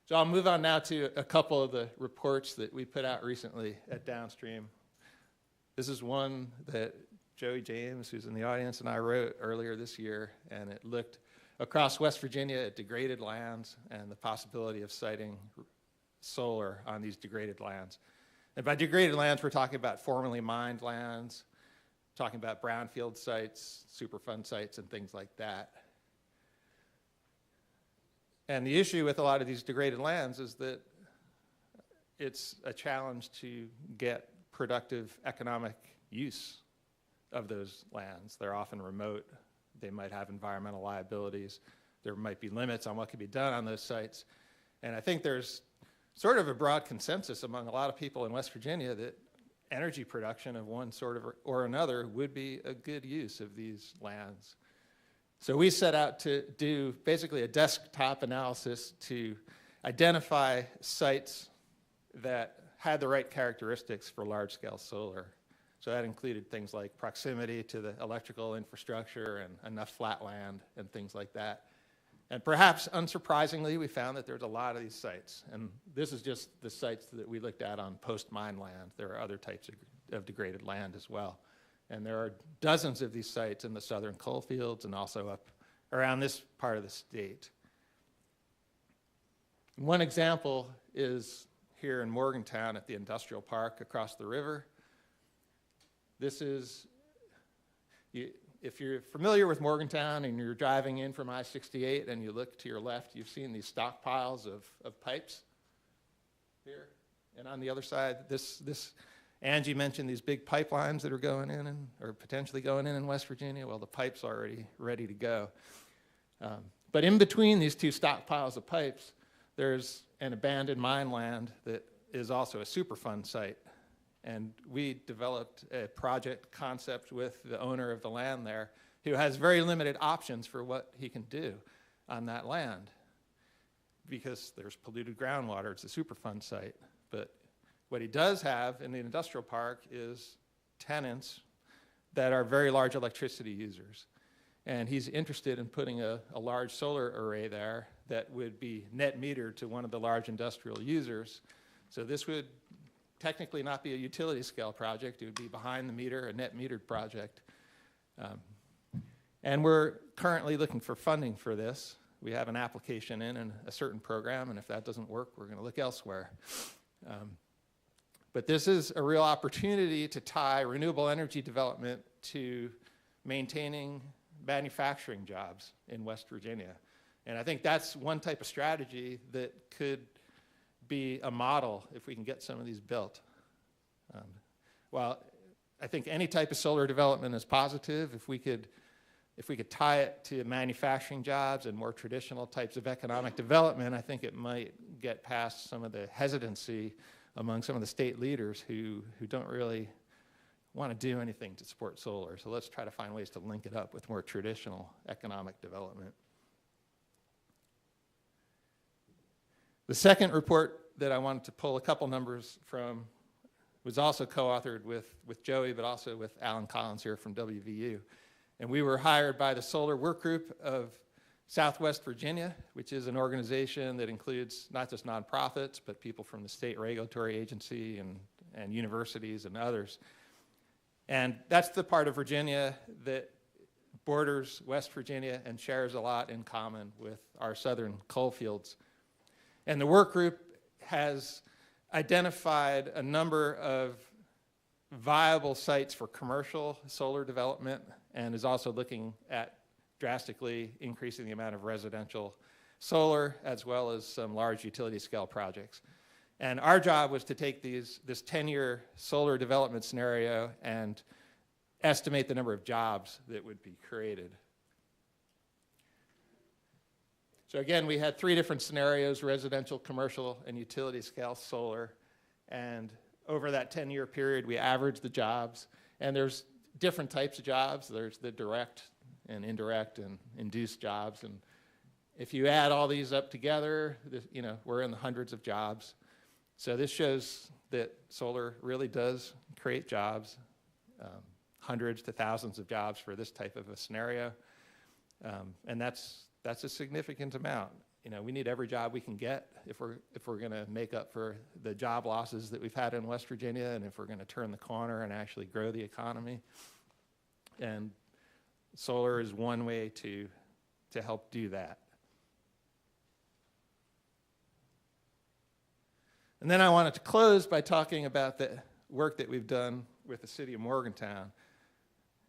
So I'll move on now to a couple of the reports that we put out recently at Downstream. This is one that Joey James, who's in the audience, and I wrote earlier this year, and it looked across West Virginia at degraded lands and the possibility of siting solar on these degraded lands. And by degraded lands, we're talking about formerly mined lands, talking about brownfield sites, Superfund sites, and things like that. And the issue with a lot of these degraded lands is that it's a challenge to get productive economic use of those lands. They're often remote. They might have environmental liabilities. There might be limits on what can be done on those sites. And I think there's sort of a broad consensus among a lot of people in West Virginia that energy production of one sort of or another would be a good use of these lands. So we set out to do basically a desktop analysis to identify sites that had the right characteristics for large-scale solar. So that included things like proximity to the electrical infrastructure and enough flat land and things like that. And perhaps unsurprisingly, we found that there's a lot of these sites. And this is just the sites that we looked at on post-mine land. There are other types of degraded land as well. And there are dozens of these sites in the southern coal fields and also up around this part of the state. One example is here in Morgantown at the industrial park across the river. This is, if you're familiar with Morgantown and you're driving in from I-68 and you look to your left, you've seen these stockpiles of pipes here. And on the other side, Angie mentioned these big pipelines that are going in or potentially going in West Virginia. Well, the pipe's already ready to go. But in between these two stockpiles of pipes, there's an abandoned mine land that is also a Superfund site. And we developed a project concept with the owner of the land there who has very limited options for what he can do on that land because there's polluted groundwater. It's a Superfund site. But what he does have in the industrial park is tenants that are very large electricity users. And he's interested in putting a large solar array there that would be net metered to one of the large industrial users. So this would technically not be a utility scale project. It would be behind the meter, a net metered project. And we're currently looking for funding for this. We have an application in a certain program, and if that doesn't work, we're going to look elsewhere. But this is a real opportunity to tie renewable energy development to maintaining manufacturing jobs in West Virginia. And I think that's one type of strategy that could be a model if we can get some of these built. Well, I think any type of solar development is positive. If we could tie it to manufacturing jobs and more traditional types of economic development, I think it might get past some of the hesitancy among some of the state leaders who don't really want to do anything to support solar. So let's try to find ways to link it up with more traditional economic development. The second report that I wanted to pull a couple numbers from was also co-authored with Joey, but also with Alan Collins here from WVU. And we were hired by the Solar Workgroup of Southwest Virginia, which is an organization that includes not just nonprofits, but people from the state regulatory agency and universities and others. And that's the part of Virginia that borders West Virginia and shares a lot in common with our southern coal fields. And the work group has identified a number of viable sites for commercial solar development and is also looking at drastically increasing the amount of residential solar as well as some large utility scale projects. And our job was to take this 10-year solar development scenario and estimate the number of jobs that would be created. So again, we had 3 different scenarios: residential, commercial, and utility scale solar. And over that 10-year period, we averaged the jobs. And there's different types of jobs. There's the direct and indirect and induced jobs. And if you add all these up together, we're in the hundreds of jobs. So this shows that solar really does create jobs, hundreds to thousands of jobs for this type of a scenario. And that's a significant amount. We need every job we can get if we're going to make up for the job losses that we've had in West Virginia, and if we're going to turn the corner and actually grow the economy. And solar is one way to help do that. And then I wanted to close by talking about the work that we've done with the city of Morgantown.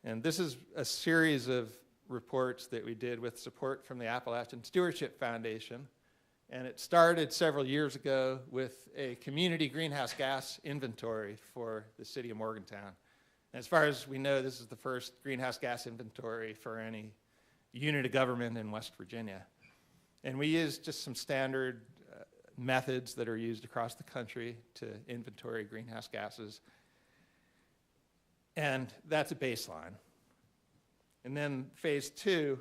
And this is a series of reports that we did with support from the Appalachian Stewardship Foundation. And it started several years ago with a community greenhouse gas inventory for the city of Morgantown. And as far as we know, this is the first greenhouse gas inventory for any unit of government in West Virginia. And we used just some standard methods that are used across the country to inventory greenhouse gases. And that's a baseline. And then phase 2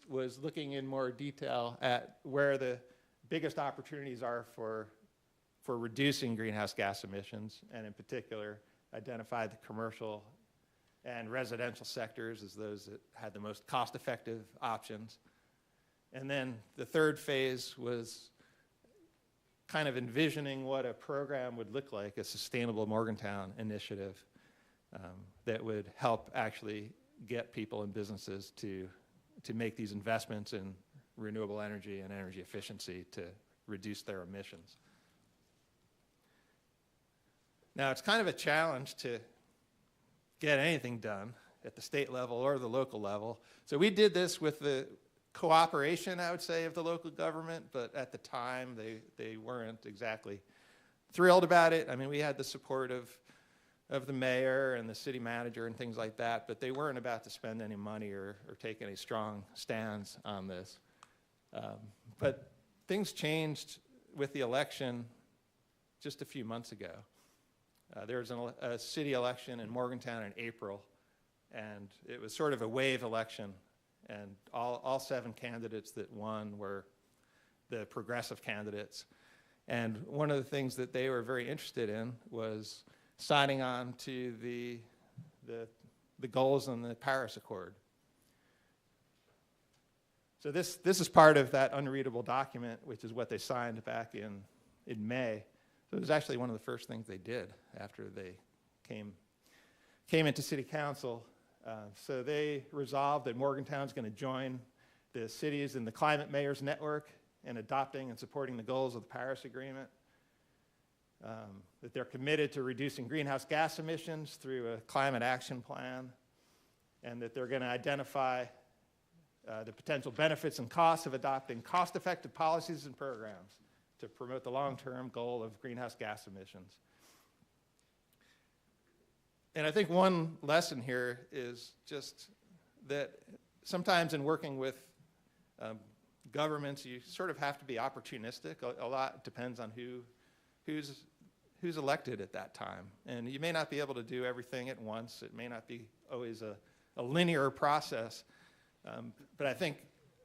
was looking in more detail at where the biggest opportunities are for reducing greenhouse gas emissions, and in particular, identified the commercial and residential sectors as those that had the most cost-effective options. And then the third phase was kind of envisioning what a program would look like, a sustainable Morgantown initiative that would help actually get people and businesses to make these investments in renewable energy and energy efficiency to reduce their emissions. Now, it's kind of a challenge to get anything done at the state level or the local level. So we did this with the cooperation, I would say, of the local government, but at the time, they weren't exactly thrilled about it. I mean, we had the support of the mayor and the city manager and things like that, but they weren't about to spend any money or take any strong stands on this. But things changed with the election just a few months ago. There was a city election in Morgantown in April, and it was sort of a wave election, and all 7 candidates that won were the progressive candidates. And one of the things that they were very interested in was signing on to the goals in the Paris Accord. So this is part of that unreadable document, which is what they signed back in May. So it was actually one of the first things they did after they came into city council. So they resolved that Morgantown's going to join the cities in the Climate Mayors Network in adopting and supporting the goals of the Paris Agreement. That they're committed to reducing greenhouse gas emissions through a climate action plan, and that they're going to identify the potential benefits and costs of adopting cost-effective policies and programs to promote the long-term goal of greenhouse gas emissions. And I think one lesson here is just that sometimes in working with governments, you sort of have to be opportunistic. A lot depends on who's elected at that time. And you may not be able to do everything at once. It may not be always a linear process. But I think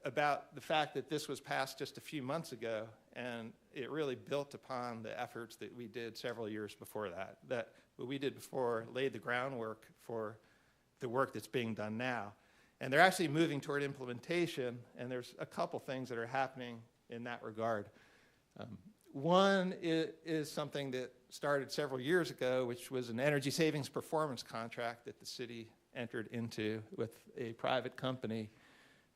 about the fact that this was passed just a few months ago, and it really built upon the efforts that we did several years before that. That what we did before laid the groundwork for the work that's being done now. And they're actually moving toward implementation, and there's a couple things that are happening in that regard. One is something that started several years ago, which was an energy savings performance contract that the city entered into with a private company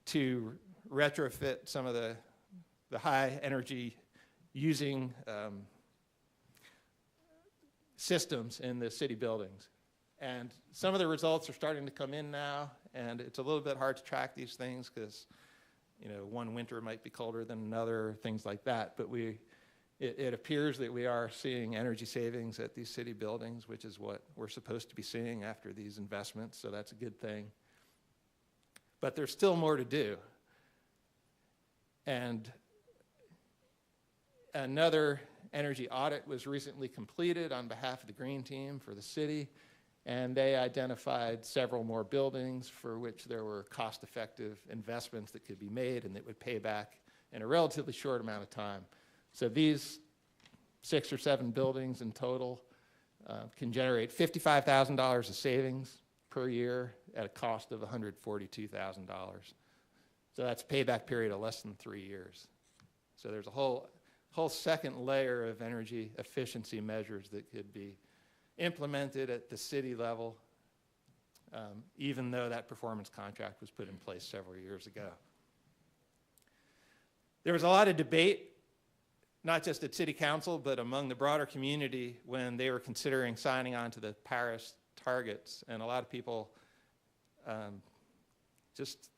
to retrofit some of the high energy using systems in the city buildings. And some of the results are starting to come in now, and it's a little bit hard to track these things because, one winter might be colder than another, things like that. But it appears that we are seeing energy savings at these city buildings, which is what we're supposed to be seeing after these investments, so that's a good thing. But there's still more to do. And another energy audit was recently completed on behalf of the Green Team for the city, and they identified several more buildings for which there were cost-effective investments that could be made and that would pay back in a relatively short amount of time. So these 6 or 7 buildings in total can generate $55,000 of savings per year at a cost of $142,000. So that's a payback period of less than 3 years. So there's a whole second layer of energy efficiency measures that could be implemented at the city level, even though that performance contract was put in place several years ago. There was a lot of debate, not just at city council, but among the broader community when they were considering signing on to the Paris targets. And a lot of people just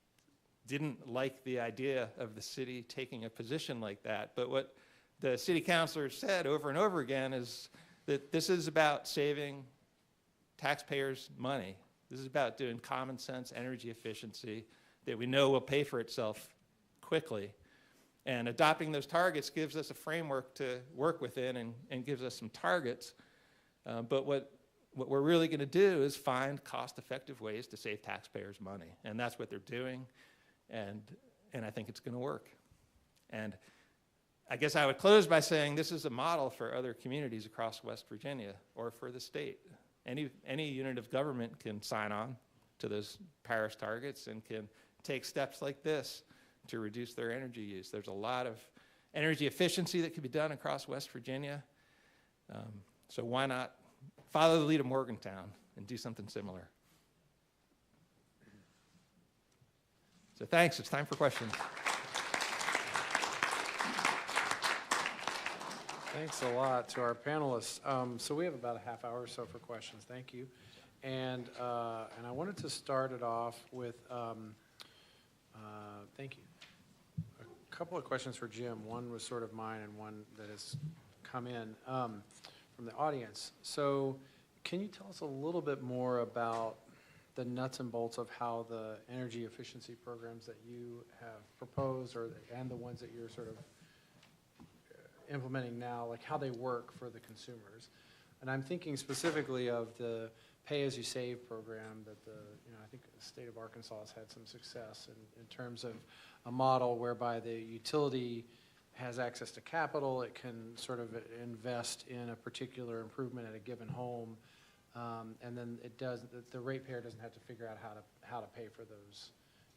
didn't like the idea of the city taking a position like that. But what the city councilors said over and over again is that this is about saving taxpayers money. This is about doing common sense energy efficiency that we know will pay for itself quickly. And adopting those targets gives us a framework to work within and gives us some targets. But what we're really going to do is find cost-effective ways to save taxpayers money. And that's what they're doing. And I think it's going to work. And I guess I would close by saying this is a model for other communities across West Virginia or for the state. Any unit of government can sign on to those Paris targets and can take steps like this to reduce their energy use. There's a lot of energy efficiency that can be done across West Virginia. So why not follow the lead of Morgantown and do something similar? So thanks. It's time for questions. Thanks a lot to our panelists. So we have about a half hour or so for questions. Thank you. And I wanted to start it off with, thank you. A couple of questions for Jim. One was sort of mine and one that has come in from the audience. So can you tell us a little bit more about the nuts and bolts of how the energy efficiency programs that you have proposed and the ones that you're sort of implementing now, like how they work for the consumers? And I'm thinking specifically of the pay-as-you-save program that I think the state of Arkansas has had some success in terms of a model whereby the utility has access to capital. It can sort of invest in a particular improvement at a given home, and then the ratepayer doesn't have to figure out how to pay for those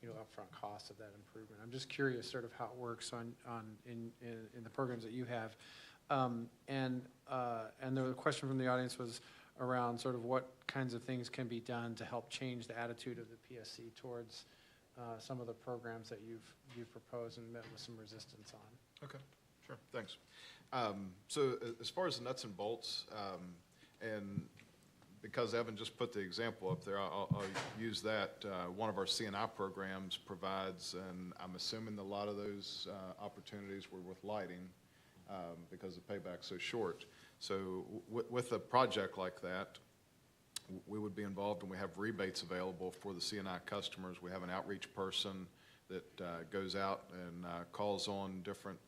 upfront costs of that improvement. I'm just curious sort of how it works in the programs that you have. And the question from the audience was around sort of what kinds of things can be done to help change the attitude of the PSC towards some of the programs that you've proposed and met with some resistance on. Okay, sure, thanks. So as far as the nuts and bolts, and because Evan just put the example up there, I'll use that. One of our C&I programs provides, and I'm assuming a lot of those opportunities were with lighting because the payback's so short. So with a project like that, we would be involved, and we have rebates available for the C&I customers. We have an outreach person that goes out and calls on different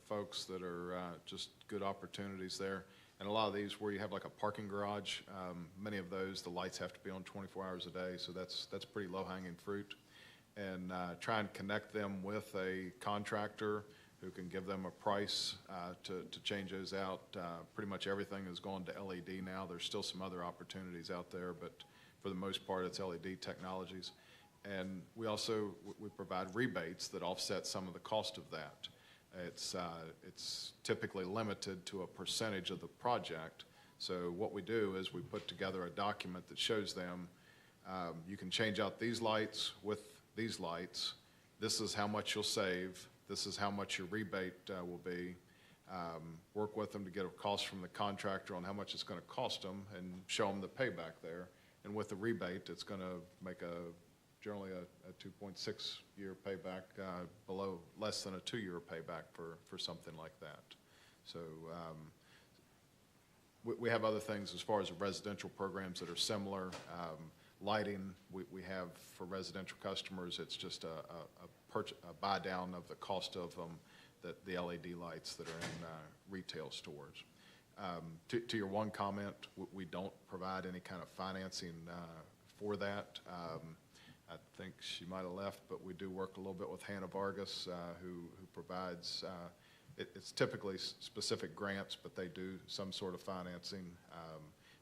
folks that are just good opportunities there. And a lot of these where you have like a parking garage, many of those, the lights have to be on 24 hours a day, so that's pretty low-hanging fruit. And try and connect them with a contractor who can give them a price to change those out. Pretty much everything has gone to LED now. There's still some other opportunities out there, but for the most part, it's LED technologies. And we also we provide rebates that offset some of the cost of that. It's typically limited to a percentage of the project. So what we do is we put together a document that shows them you can change out these lights with these lights. This is how much you'll save. This is how much your rebate will be. Work with them to get a cost from the contractor on how much it's going to cost them and show them the payback there. And with the rebate, it's going to make generally a 2.6-year payback, below less than a 2-year payback for something like that. So we have other things as far as residential programs that are similar. Lighting, we have for residential customers, it's just a buy down of the cost of them, that the LED lights that are in retail stores. To your one comment, we don't provide any kind of financing for that. I think she might have left, but we do work a little bit with Hannah Vargas, who provides, it's typically specific grants, but they do some sort of financing.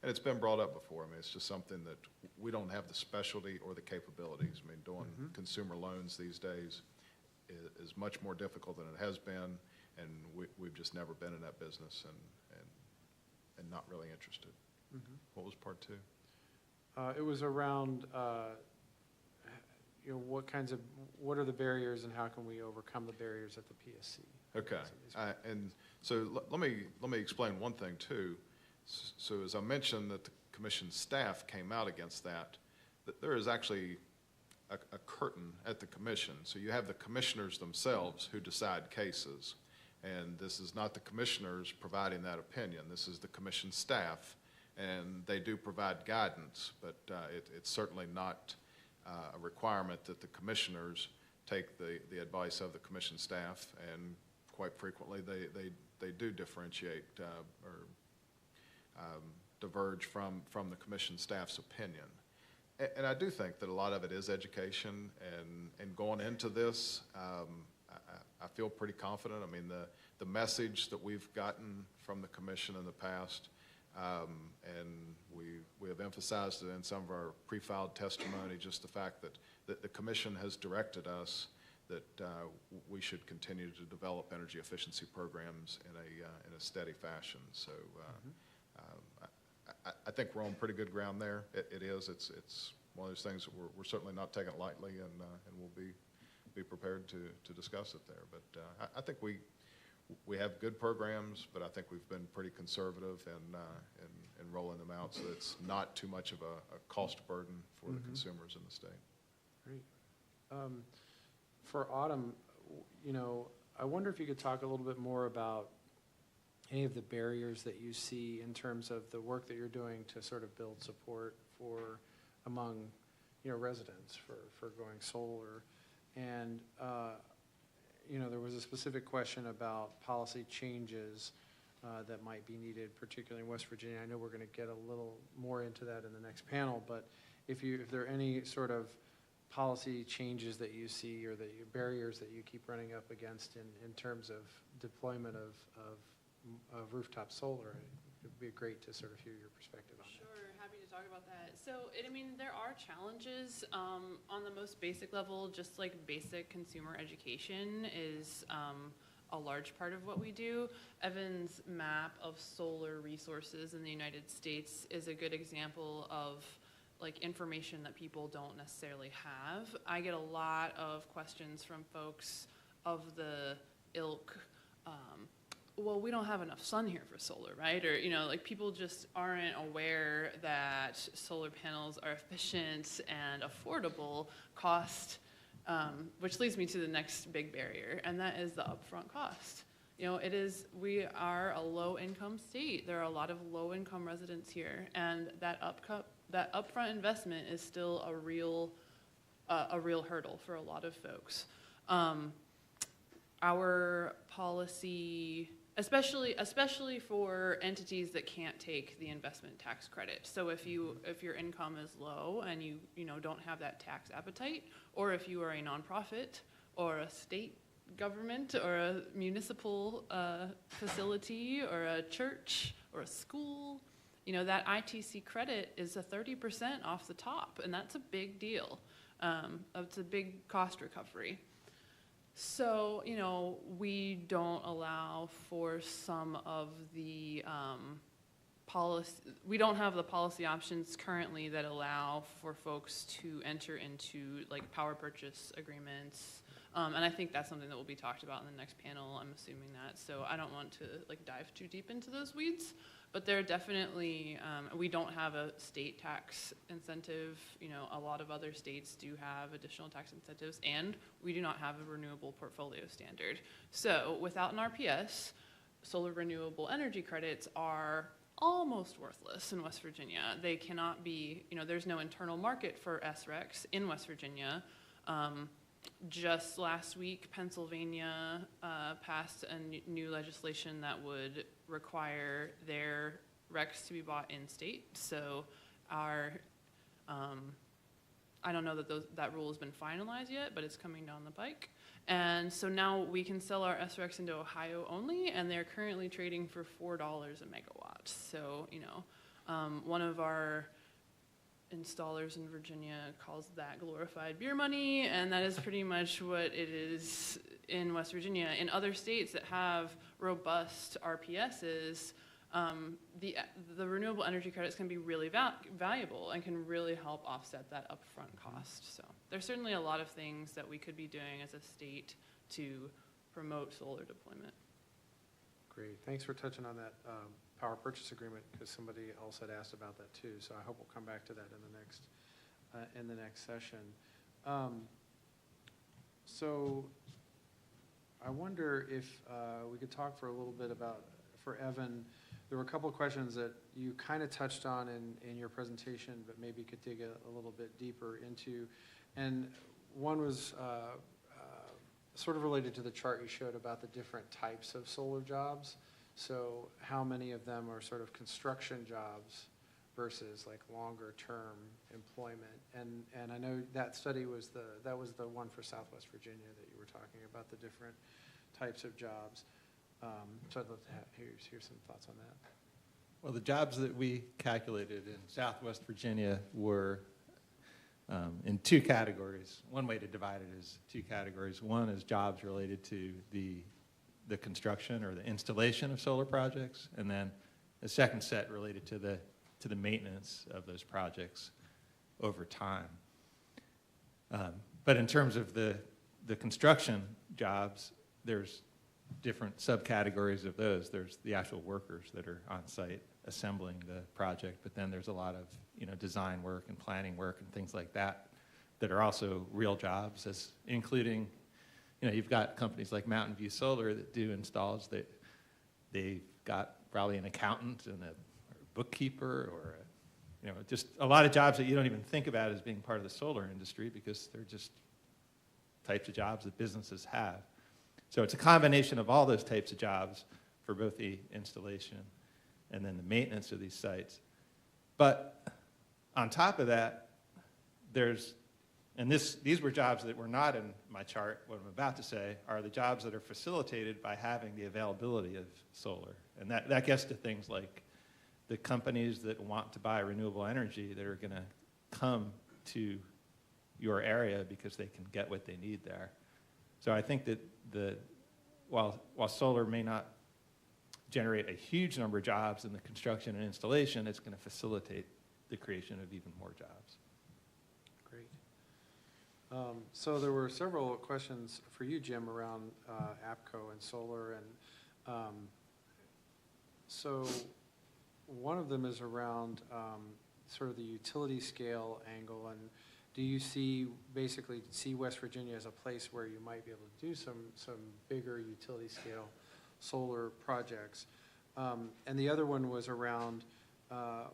And it's been brought up before. I mean, it's just something that we don't have the specialty or the capabilities. I mean, doing consumer loans these days is much more difficult than it has been, and we've just never been in that business and not really interested. What was part two? It was around what are the barriers and how can we overcome the barriers at the PSC? Okay, and so let me explain one thing too. So as I mentioned that the commission staff came out against that, there is actually a curtain at the commission. So you have the commissioners themselves who decide cases. And this is not the commissioners providing that opinion. This is the commission staff. And they do provide guidance, but it's certainly not a requirement that the commissioners take the advice of the commission staff. And quite frequently, they do differentiate or diverge from the commission staff's opinion. And I do think that a lot of it is education, and going into this, I feel pretty confident. I mean, the message that we've gotten from the commission in the past, and we have emphasized it in some of our pre-filed testimony, just the fact that the commission has directed us that we should continue to develop energy efficiency programs in a steady fashion. So I think we're on pretty good ground there. It is. It's one of those things that we're certainly not taking it lightly, and we'll be prepared to discuss it there. But I think we have good programs, but I think we've been pretty conservative in rolling them out, so it's not too much of a cost burden for the consumers in the state. Great. For Autumn, I wonder if you could talk a little bit more about any of the barriers that you see in terms of the work that you're doing to sort of build support among residents for going solar. And there was a specific question about policy changes that might be needed, particularly in West Virginia. I know we're going to get a little more into that in the next panel, but if there are any sort of policy changes that you see or barriers that you keep running up against in terms of deployment of rooftop solar, it would be great to sort of hear your perspective on that. Sure, happy to talk about that. So, there are challenges on the most basic level. Just like basic consumer education is a large part of what we do. Evan's map of solar resources in the United States is a good example of like information that people don't necessarily have. I get a lot of questions from folks of the ilk, well, we don't have enough sun here for solar, right? Or, people just aren't aware that solar panels are efficient and affordable cost, which leads me to the next big barrier, and that is the upfront cost. We are a low-income state. There are a lot of low-income residents here, and that upfront investment is still a real hurdle for a lot of folks. Our policy, especially for entities that can't take the investment tax credit. So if your income is low and you don't have that tax appetite, or if you are a nonprofit or a state government or a municipal facility or a church or a school, that ITC credit is a 30% off the top, and that's a big deal. It's a big cost recovery. So, we don't allow for some of the we don't have the policy options currently that allow for folks to enter into like power purchase agreements. And I think that's something that will be talked about in the next panel, I'm assuming that. So I don't want to dive too deep into those weeds, but there are definitely, we don't have a state tax incentive. A lot of other states do have additional tax incentives, and we do not have a renewable portfolio standard. So without an RPS, solar renewable energy credits are almost worthless in West Virginia. They cannot be, there's no internal market for SRECs in West Virginia. Just last week, Pennsylvania passed a new legislation that would require their RECs to be bought in state. So I don't know that that rule has been finalized yet, but it's coming down the pike. And so now we can sell our SRECs into Ohio only, and they're currently trading for $4 a megawatt. So, one of our installers in Virginia calls that glorified beer money, and that is pretty much what it is in West Virginia. In other states that have robust RPSs, the renewable energy credits can be really valuable and can really help offset that upfront cost. So there's certainly a lot of things that we could be doing as a state to promote solar deployment. Great. Thanks for touching on that power purchase agreement, because somebody else had asked about that too. So I hope we'll come back to that in the next in the next session. So I wonder if we could talk for a little bit about, for Evan, there were a couple of questions that you kind of touched on in your presentation, but maybe could dig a little bit deeper into. And one was sort of related to the chart you showed about the different types of solar jobs. So how many of them are sort of construction jobs versus like longer term employment? And I know that study was that was the one for Southwest Virginia that you were talking about, the different types of jobs. So I'd love to hear some thoughts on that. Well, the jobs that we calculated in Southwest Virginia were in two categories. One way to divide it is two categories. One is jobs related to the construction or the installation of solar projects, and then the second set related to the maintenance of those projects over time. But in terms of the construction jobs, there's different subcategories of those. There's the actual workers that are on site assembling the project, but then there's a lot of design work and planning work and things like that that are also real jobs, as including you've got companies like Mountain View Solar that do installs that they've got probably an accountant and a bookkeeper or just a lot of jobs that you don't even think about as being part of the solar industry because they're just types of jobs that businesses have. So it's a combination of all those types of jobs for both the installation and then the maintenance of these sites. But on top of that, these were jobs that were not in my chart. What I'm about to say are the jobs that are facilitated by having the availability of solar. And that gets to things like the companies that want to buy renewable energy that are going to come to your area because they can get what they need there. So I think that while solar may not generate a huge number of jobs in the construction and installation, it's going to facilitate the creation of even more jobs. Great. So there were several questions for you, Jim, around APCO and solar. And so one of them is around sort of the utility scale angle. And do you basically see West Virginia as a place where you might be able to do some bigger utility scale solar projects? And the other one was around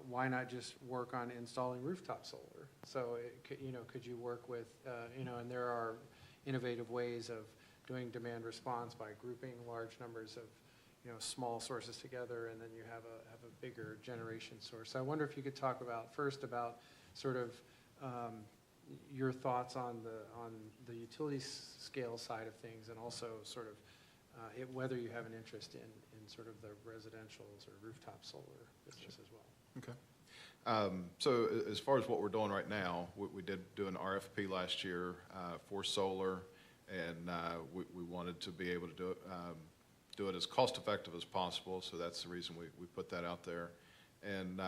why not just work on installing rooftop solar? So could you work with and there are innovative ways of doing demand response by grouping large numbers of small sources together, and then you have a bigger generation source. So I wonder if you could talk first about sort of your thoughts on the utility scale side of things, and also sort of whether you have an interest in sort of the residentials or rooftop solar business as well. Okay. So as far as what we're doing right now, we did do an RFP last year for solar, and we wanted to be able to do it as cost effective as possible. So that's the reason we put that out there. And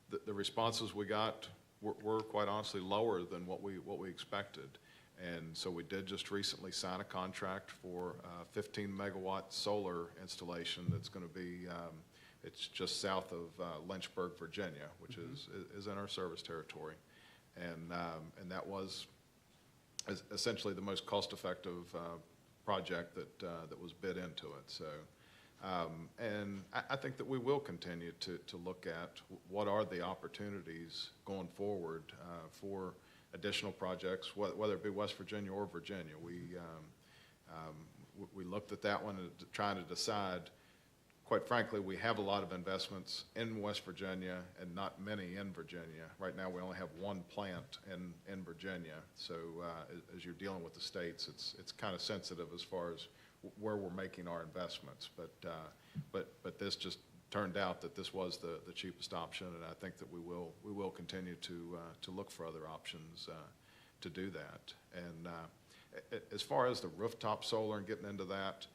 the responses we got were quite honestly lower than what we expected. And so we did just recently sign a contract for a 15 megawatt solar installation that's going to be, it's just south of Lynchburg, Virginia, which is in our service territory. And that was essentially the most cost-effective project that was bid into it. So, and I think that we will continue to look at what are the opportunities going forward for additional projects, whether it be West Virginia or Virginia. We looked at that one and trying to decide. Quite frankly, we have a lot of investments in West Virginia and not many in Virginia. Right now, we only have one plant in Virginia. So as you're dealing with the states, it's kind of sensitive as far as where we're making our investments. But this just turned out that this was the cheapest option, and I think that we will continue to look for other options to do that. And as far as the rooftop solar and getting into that,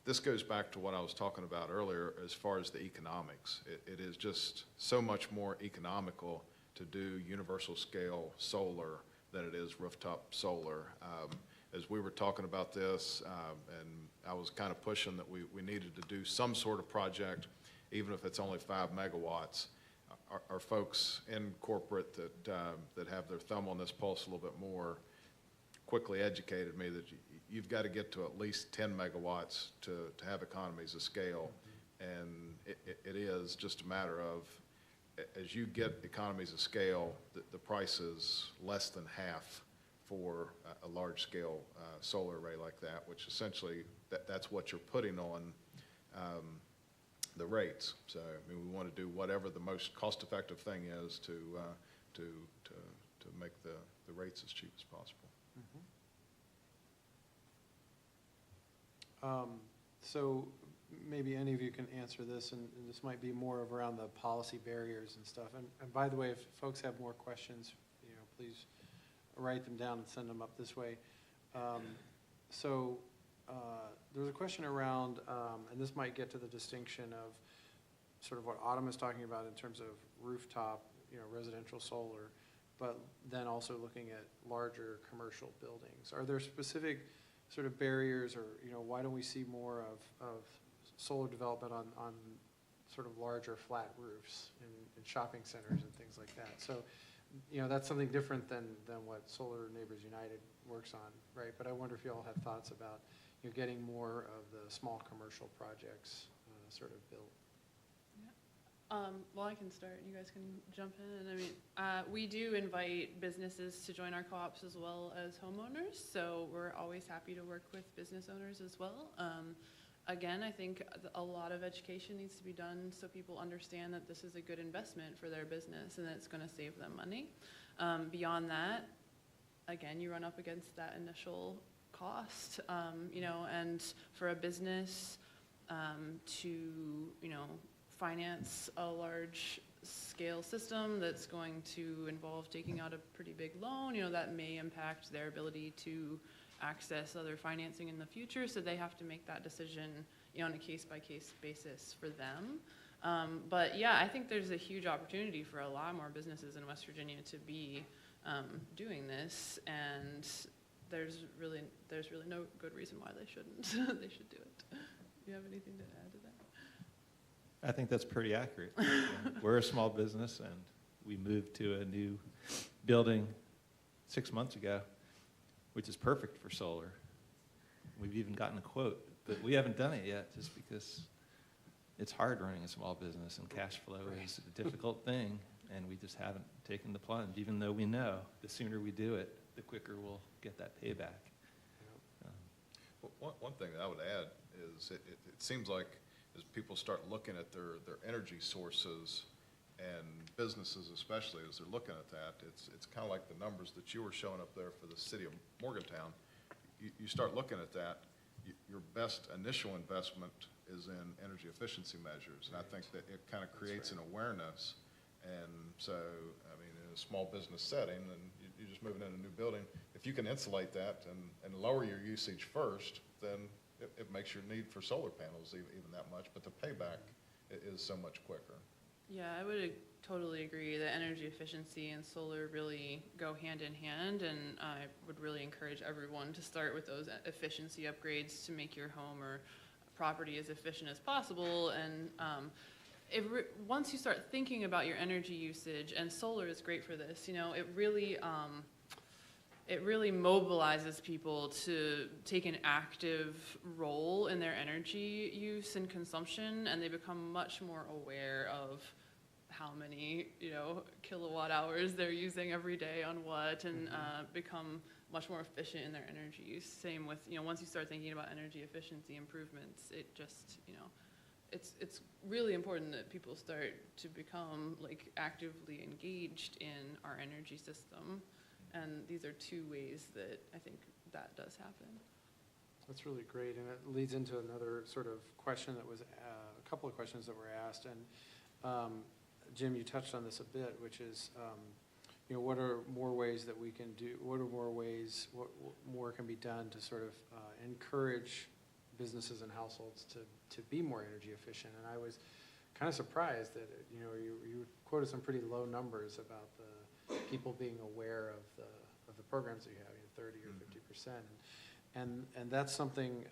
this goes back to what I was talking about earlier as far as the economics. It is just so much more economical to do universal scale solar than it is rooftop solar. As we were talking about this, and I was kind of pushing that we needed to do some sort of project, even if it's only 5 megawatts. our folks in corporate that have their thumb on this pulse a little bit more quickly educated me that you've got to get to at least 10 megawatts to have economies of scale. And it is just a matter of, as you get economies of scale, the price is less than half for a large-scale solar array like that, which essentially that's what you're putting on the rates. So I mean, we want to do whatever the most cost-effective thing is to make the rates as cheap as possible. So maybe any of you can answer this, and this might be more of around the policy barriers and stuff. And by the way, if folks have more questions, please write them down and send them up this way. There was a question around, and this might get to the distinction of sort of what Autumn is talking about in terms of rooftop, residential solar, but then also looking at larger commercial buildings. Are there specific sort of barriers, or why don't we see more of solar development on sort of larger flat roofs in shopping centers and things like that? So, that's something different than what Solar Neighbors United works on, right? But I wonder if you all have thoughts about getting more of the small commercial projects sort of built. Well, I can start. You guys can jump in. I mean, we do invite businesses to join our co-ops as well as homeowners, so we're always happy to work with business owners as well. Again, I think a lot of education needs to be done so people understand that this is a good investment for their business and that it's going to save them money. Beyond that, again, you run up against that initial cost, and for a business to, finance a large scale system that's going to involve taking out a pretty big loan, that may impact their ability to access other financing in the future, so they have to make that decision, on a case-by-case basis for them. But yeah, I think there's a huge opportunity for a lot more businesses in West Virginia to be doing this, and there's really no good reason why they shouldn't. They should do it. Do you have anything to add to that? I think that's pretty accurate. We're a small business, and we moved to a new building 6 months ago, which is perfect for solar. We've even gotten a quote, but we haven't done it yet just because it's hard running a small business, and cash flow is a difficult thing, and we just haven't taken the plunge, even though we know the sooner we do it, the quicker we'll get that payback. One thing that I would add is it seems like as people start looking at their energy sources, and businesses especially, as they're looking at that, it's kind of like the numbers that you were showing up there for the city of Morgantown. You start looking at that, your best initial investment is in energy efficiency measures, and I think that it kind of creates an awareness. And so, I mean, in a small business setting, and you're just moving in a new building, if you can insulate that and lower your usage first, then it makes your need for solar panels even that much, but the payback is so much quicker. Yeah, I would totally agree that energy efficiency and solar really go hand in hand, and I would really encourage everyone to start with those efficiency upgrades to make your home or property as efficient as possible. And once you start thinking about your energy usage, and solar is great for this, it really mobilizes people to take an active role in their energy use and consumption, and they become much more aware of how many, kilowatt hours they're using every day on what, and become much more efficient in their energy use. Same with, once you start thinking about energy efficiency improvements, it just, it's really important that people start to become actively engaged in our energy system. And these are two ways that I think that does happen. That's really great, and it leads into another sort of question that was, a couple of questions that were asked. And Jim, you touched on this a bit, which is, what are more ways that we can do, what more can be done to sort of encourage businesses and households to be more energy efficient? And I was kind of surprised that, you quoted some pretty low numbers about the people being aware of the programs that you have, 30 or 50%. And that's something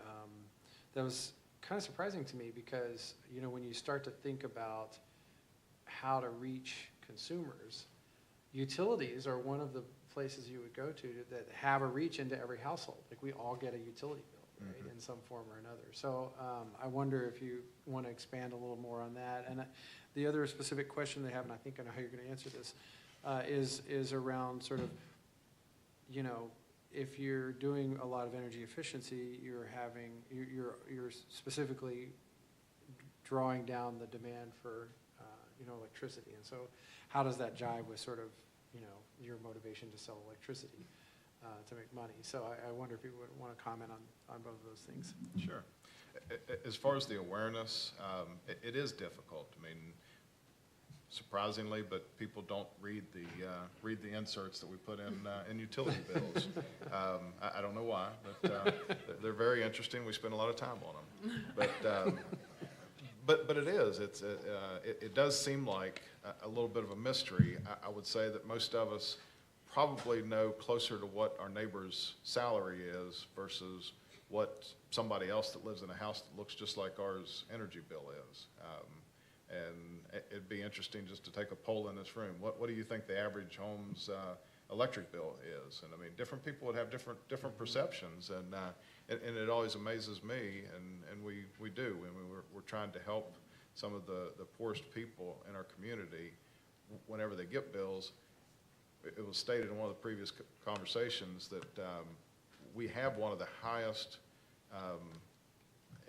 that was kind of surprising to me, because, when you start to think about how to reach consumers, utilities are one of the places you would go to that have a reach into every household. Like, we all get a utility bill, right, in some form or another. So I wonder if you want to expand a little more on that. And the other specific question they have, and I think I know how you're going to answer this, is around sort of, you know, if you're doing a lot of energy efficiency, you're specifically drawing down the demand for, you know, electricity. And so how does that jive with sort of, you know, your motivation to sell electricity to make money? So I wonder if you would want to comment on both of those things. Sure. As far as the awareness, it is difficult. I mean, surprisingly, but people don't read the inserts that we put in utility bills. I don't know why, but they're very interesting. We spend a lot of time on them. But it is. It does seem like a little bit of a mystery. I would say that most of us probably know closer to what our neighbor's salary is versus what somebody else that lives in a house that looks just like ours energy bill is. And it'd be interesting just to take a poll in this room. What do you think the average home's electric bill is? And I mean, different people would have different perceptions, and it always amazes me, and we do. I mean, we're trying to help some of the poorest people in our community whenever they get bills. It was stated in one of the previous conversations that we have one of the highest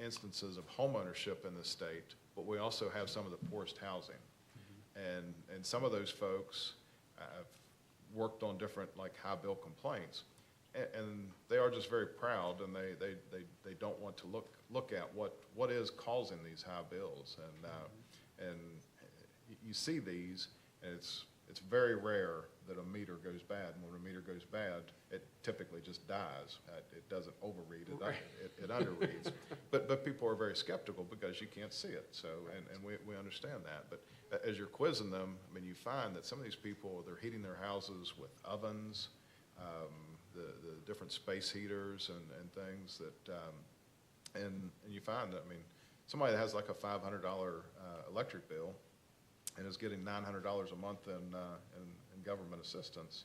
instances of homeownership in the state, but we also have some of the poorest housing. And some of those folks have worked on different, like, high bill complaints, and they are just very proud, and they don't want to look at what is causing these high bills. And you see these, and it's very rare that a meter goes bad. And when a meter goes bad, it typically just dies. It doesn't overread, it underreads. But people are very skeptical because you can't see it. So, and we understand that. But as you're quizzing them, I mean, you find that some of these people, they're heating their houses with ovens, the different space heaters and things that, and you find that, I mean, somebody that has like a $500 electric bill and is getting $900 a month in government assistance,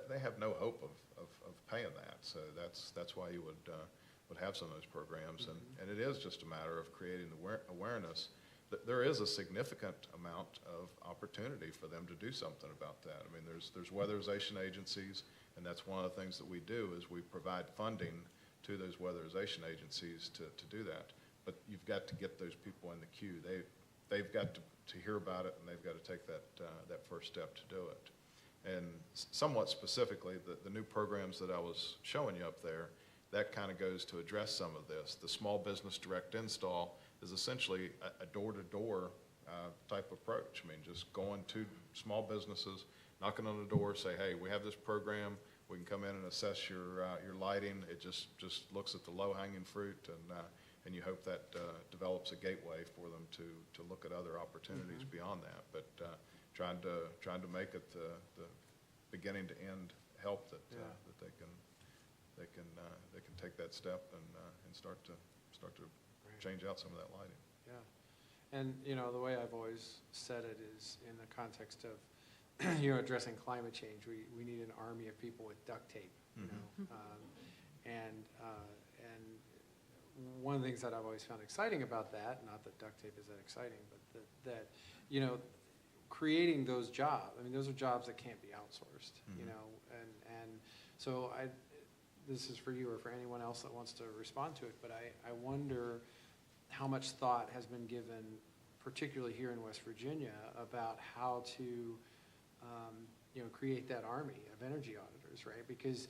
they have no hope of paying that. So that's why you would have some of those programs. And it is just a matter of creating awareness that there is a significant amount of opportunity for them to do something about that. I mean, there's weatherization agencies, and that's one of the things that we do is we provide funding to those weatherization agencies to do that. But you've got to get those people in the queue. They've got to hear about it, and they've got to take that first step to do it. And somewhat specifically, the new programs that I was showing you up there, that kind of goes to address some of this. The small business direct install is essentially a door-to-door type approach. I mean, just going to small businesses, knocking on the door, say, hey, we have this program. We can come in and assess your lighting. It just looks at the low-hanging fruit, and you hope that develops a gateway for them to look at other opportunities beyond that. But trying to make it the beginning to end help that they can take that step and start to change out some of that lighting. Yeah, and you know, the way I've always said it is in the context of addressing climate change. We need an army of people with duct tape, you know, and one of the things that I've always found exciting about that, not that duct tape is that exciting, but that you know, creating those jobs. I mean, those are jobs that can't be outsourced, you know, and so this is for you or for anyone else that wants to respond to it, but I wonder how much thought has been given, particularly here in West Virginia, about how to create that army of energy auditors, right? Because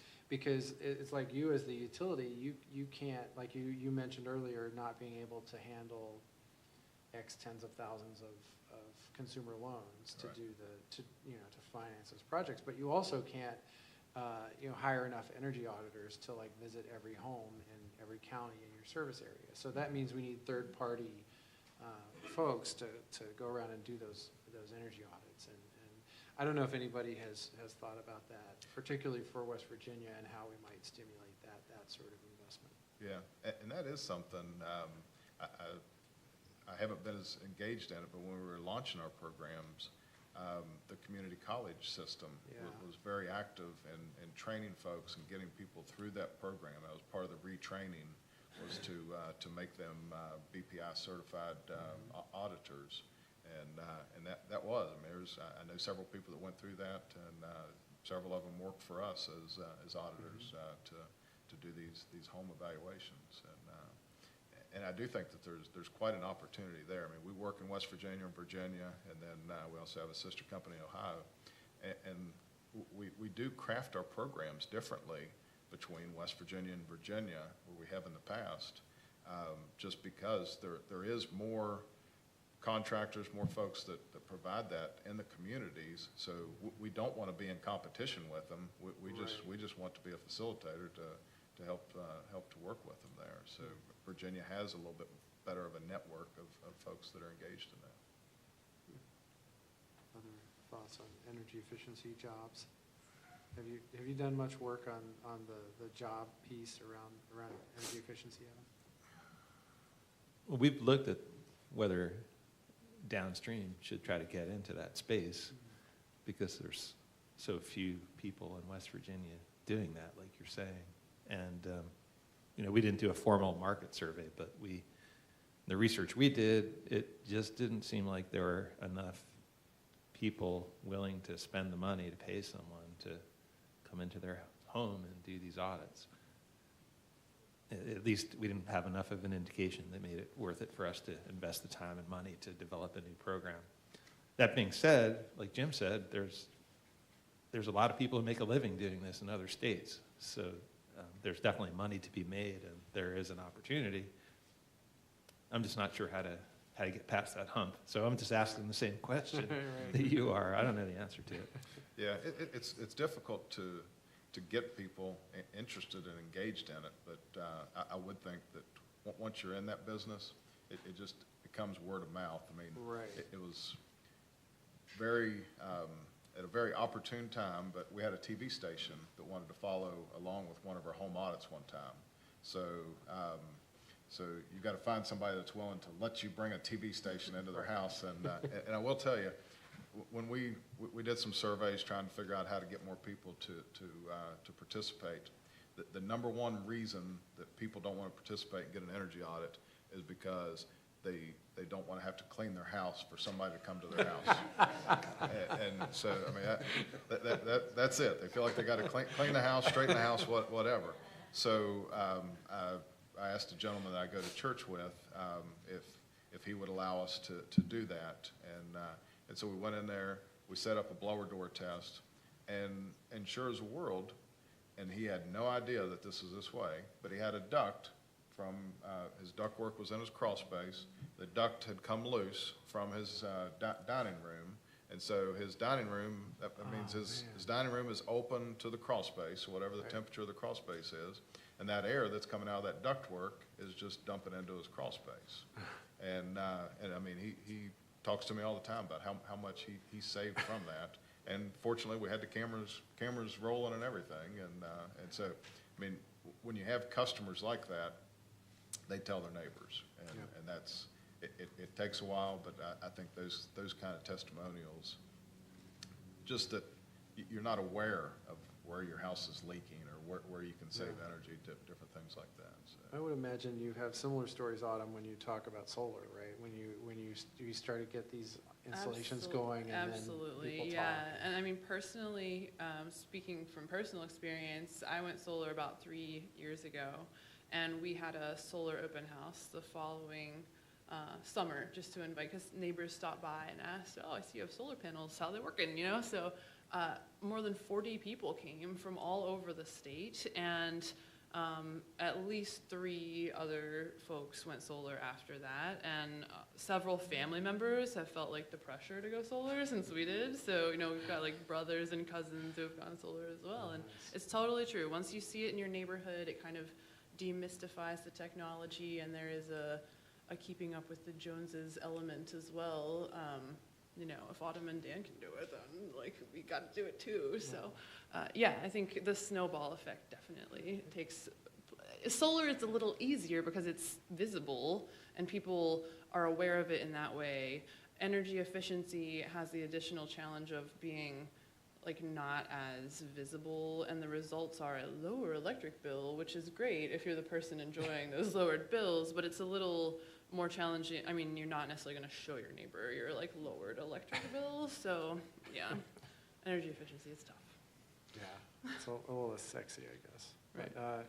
it's like you as the utility, you can't, like you mentioned earlier, not being able to handle X tens of thousands of consumer loans to do to finance those projects, but you also can't hire enough energy auditors to like visit every home in every county in your service area. So that means we need third-party folks to go around and do those energy audits. And I don't know if anybody has thought about that, particularly for West Virginia, and how we might stimulate that sort of investment. Yeah, and that is something. I haven't been as engaged in it, but when we were launching our programs, the community college system was very active in training folks and getting people through that program. That was part of the retraining, was to make them BPI certified auditors, and that was. I mean, I know several people that went through that, and several of them worked for us as auditors to do these home evaluations, and I do think that there's quite an opportunity there. I mean, we work in West Virginia and Virginia, and then we also have a sister company in Ohio, and we do craft our programs differently between West Virginia and Virginia, where we have in the past, just because there is more contractors, more folks that provide that in the communities. So we don't want to be in competition with them. We just want to be a facilitator to help to work with them there. So Virginia has a little bit better of a network of folks that are engaged in that. Other thoughts on energy efficiency jobs? Have you done much work on the job piece around energy efficiency, Adam? Well, we've looked at whether downstream should try to get into that space, because there's so few people in West Virginia doing that, like you're saying. And we didn't do a formal market survey, but the research we did, it just didn't seem like there were enough people willing to spend the money to pay someone to come into their home and do these audits. At least we didn't have enough of an indication that made it worth it for us to invest the time and money to develop a new program. That being said, like Jim said, there's a lot of people who make a living doing this in other states. So there's definitely money to be made, and there is an opportunity. I'm just not sure how to get past that hump. So I'm just asking the same question that you are. I don't know the answer to it. Yeah, it's difficult to get people interested and engaged in it, but I would think that once you're in that business, it just becomes word of mouth. I mean, it was very at a very opportune time, but we had a TV station that wanted to follow along with one of our home audits one time. So you've got to find somebody that's willing to let you bring a TV station into their house. And I will tell you, when we did some surveys trying to figure out how to get more people to participate, the number one reason that people don't want to participate and get an energy audit is because they don't want to have to clean their house for somebody to come to their house. and so, I mean, that's it. They feel like they got to clean the house, straighten the house, whatever. So I asked a gentleman that I go to church with if he would allow us to do that. And so we went in there, we set up a blower door test, and sure as a world, and he had no idea that this was this way, but he had a duct from, his ductwork was in his crawl space. The duct had come loose from his dining room, and so his dining room, that means his dining room is open to the crawl space, whatever the temperature of the crawl space is, and that air that's coming out of that ductwork is just dumping into his crawl space. And I mean, he talks to me all the time about how much he saved from that. And fortunately, we had the cameras rolling and everything. And so, I mean, when you have customers like that, they tell their neighbors, and that's it takes a while, but I think those kind of testimonials, just that you're not aware of where your house is leaking or where you can save energy, different things like that. So. I would imagine you have similar stories, Autumn, when you talk about solar, right? When you start to get these installations going, and then people talk. And I mean, personally, speaking from personal experience, I went solar about 3 years ago, and we had a solar open house the following summer, just to invite, because neighbors stopped by and asked, "Oh, I see you have solar panels. How are they working?" You know, so more than 40 people came from all over the state, and at least 3 other folks went solar after that, and several family members have felt like the pressure to go solar since we did. So, you know, we've got like brothers and cousins who have gone solar as well, and it's totally true. Once you see it in your neighborhood, it kind of demystifies the technology, and there is a keeping up with the Joneses element as well. You know, if Autumn and Dan can do it, then like we got to do it too. So, yeah, I think the snowball effect definitely takes. Solar is a little easier because it's visible and people are aware of it in that way. Energy efficiency has the additional challenge of being like not as visible, and the results are a lower electric bill, which is great if you're the person enjoying those lowered bills, but it's a little more challenging. I mean, you're not necessarily going to show your neighbor your like lowered electric bill, so yeah, energy efficiency is tough. Yeah, it's a little less sexy, I guess. Right. But,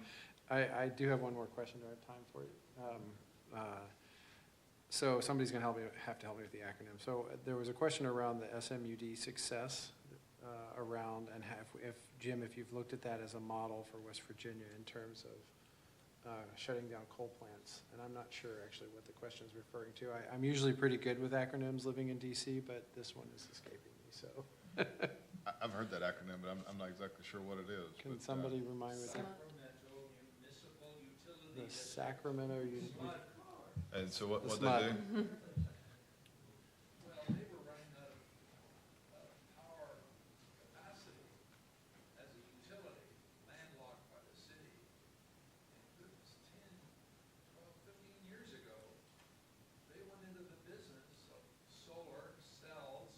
I do have one more question. Do I have time for it? So somebody's going to have to help me with the acronym. So there was a question around the SMUD success around, and if Jim, if you've looked at that as a model for West Virginia in terms of shutting down coal plants. And I'm not sure actually what the question is referring to. I'm usually pretty good with acronyms living in DC, but this one is escaping me, so. I've heard that acronym, but I'm not exactly sure what it is. Can but, somebody remind me? Sacramento Municipal Utility. The Sacramento. And so what The they SMUD. do? Well, they were running out of power capacity as a utility, landlocked by the city. And it was 10, 12, 15 years ago, they went into the business of solar cells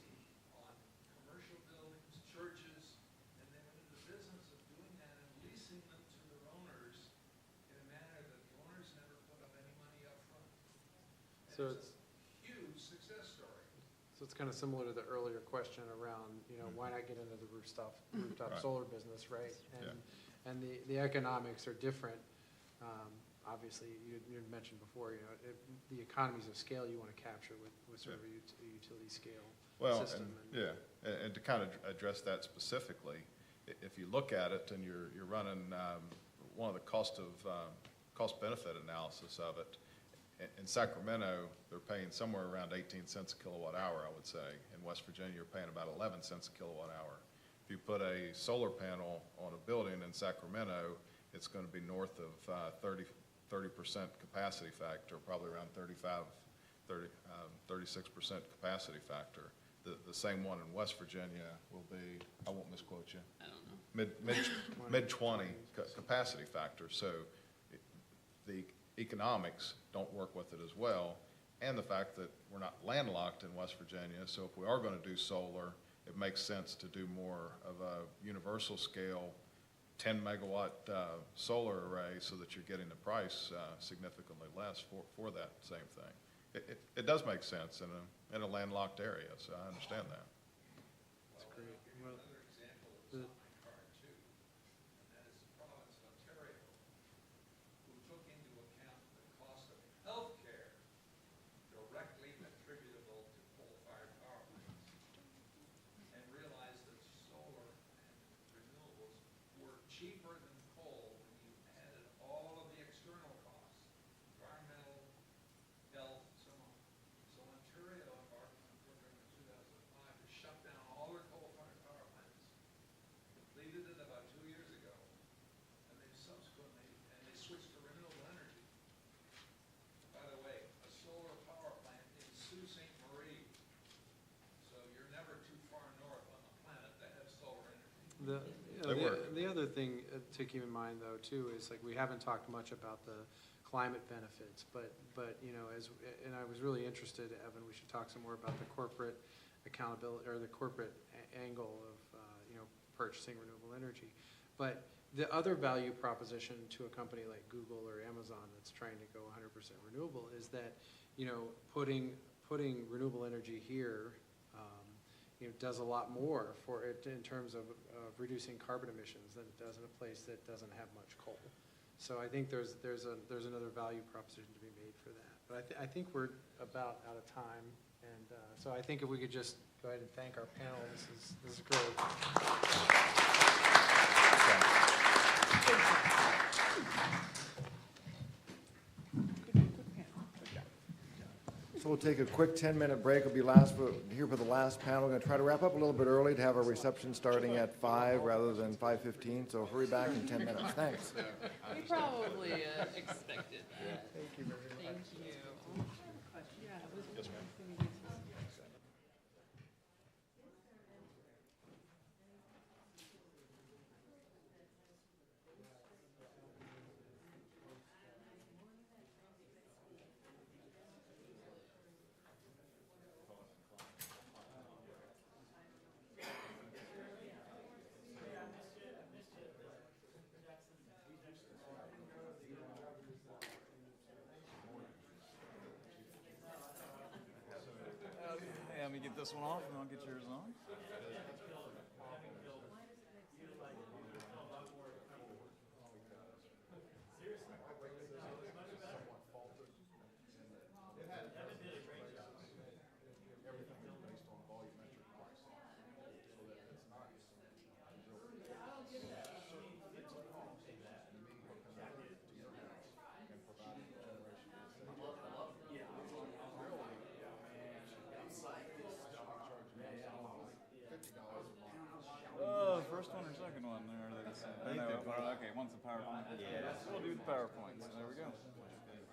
on commercial buildings, churches, and they went into the business of doing that and leasing them to their owners in a manner that the owners never put up any money up front. So It's a huge success story. So it's kind of similar to the earlier question around, why not get into the rooftop Right. solar business, right? Yeah. And the economics are different. Obviously, you mentioned before, the economies of scale you want to capture with sort of a utility scale Well, system. and to kind of address that specifically, if you look at it and you're running one of the cost benefit analysis of it, in Sacramento, they're paying somewhere around 18 cents a kilowatt hour, I would say. In West Virginia, you're paying about 11 cents a kilowatt hour. If you put a solar panel on a building in Sacramento, it's going to be north of 30% capacity factor, probably around 36% capacity factor. The same one in West Virginia will be, I won't misquote you, I don't know. mid-20 capacity factor. So the economics don't work with it as well, and the fact that we're not landlocked in West Virginia, so if we are going to do solar, it makes sense to do more of a universal scale 10 megawatt solar array so that you're getting the price significantly less for that same thing. It does make sense in a landlocked area, so I understand that. That's great. Well, Another example is on my card too, and that is the province of Ontario, who took into account the cost of healthcare directly attributable to coal-fired power plants, and realized that solar and renewables were cheaper than coal when you added all of the external costs, environmental, health, so on. So Ontario embarked on a program in 2005 to shut down all their coal-fired power plants. Completed it about 2 years ago, and they switched to renewable energy. By the way, a solar power plant in Sault Ste. Marie, so you're never too far north on the planet to have solar energy. The other thing to keep in mind though too is like we haven't talked much about the climate benefits, but and I was really interested, Evan, we should talk some more about the corporate accountability or the corporate angle of purchasing renewable energy. But the other value proposition to a company like Google or Amazon that's trying to go 100% renewable is that putting renewable energy here does a lot more for it in terms of reducing carbon emissions than it does in a place that doesn't have much coal. So I think there's another value proposition to be made for that. But I think we're about out of time, and so I think if we could just go ahead and thank our panel. This is great. So we'll take a quick 10-minute break. We'll be here for the last panel. We're going to try to wrap up a little bit early to have our reception starting at 5 rather than 5:15. So hurry back in 10 minutes. Thanks. We probably expected that. Thank you very much. Thank you. Yeah, it was Yes, ma'am. this one off and I'll get yours on. Oh, first one or second one? There, they say. Okay, one's the PowerPoint. Yeah. We'll do the PowerPoint. So there we go. There you go.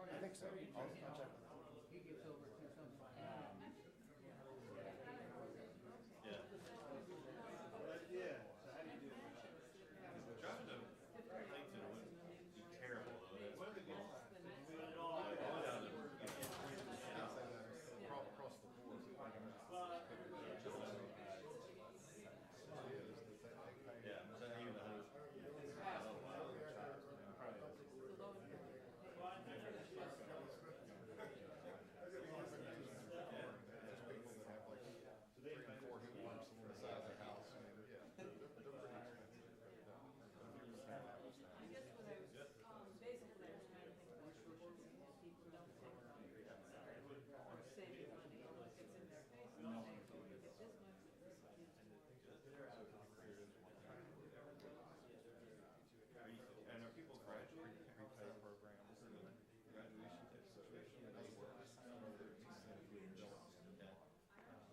I think so. I'll check. And are people graduating repay programs and graduation situation?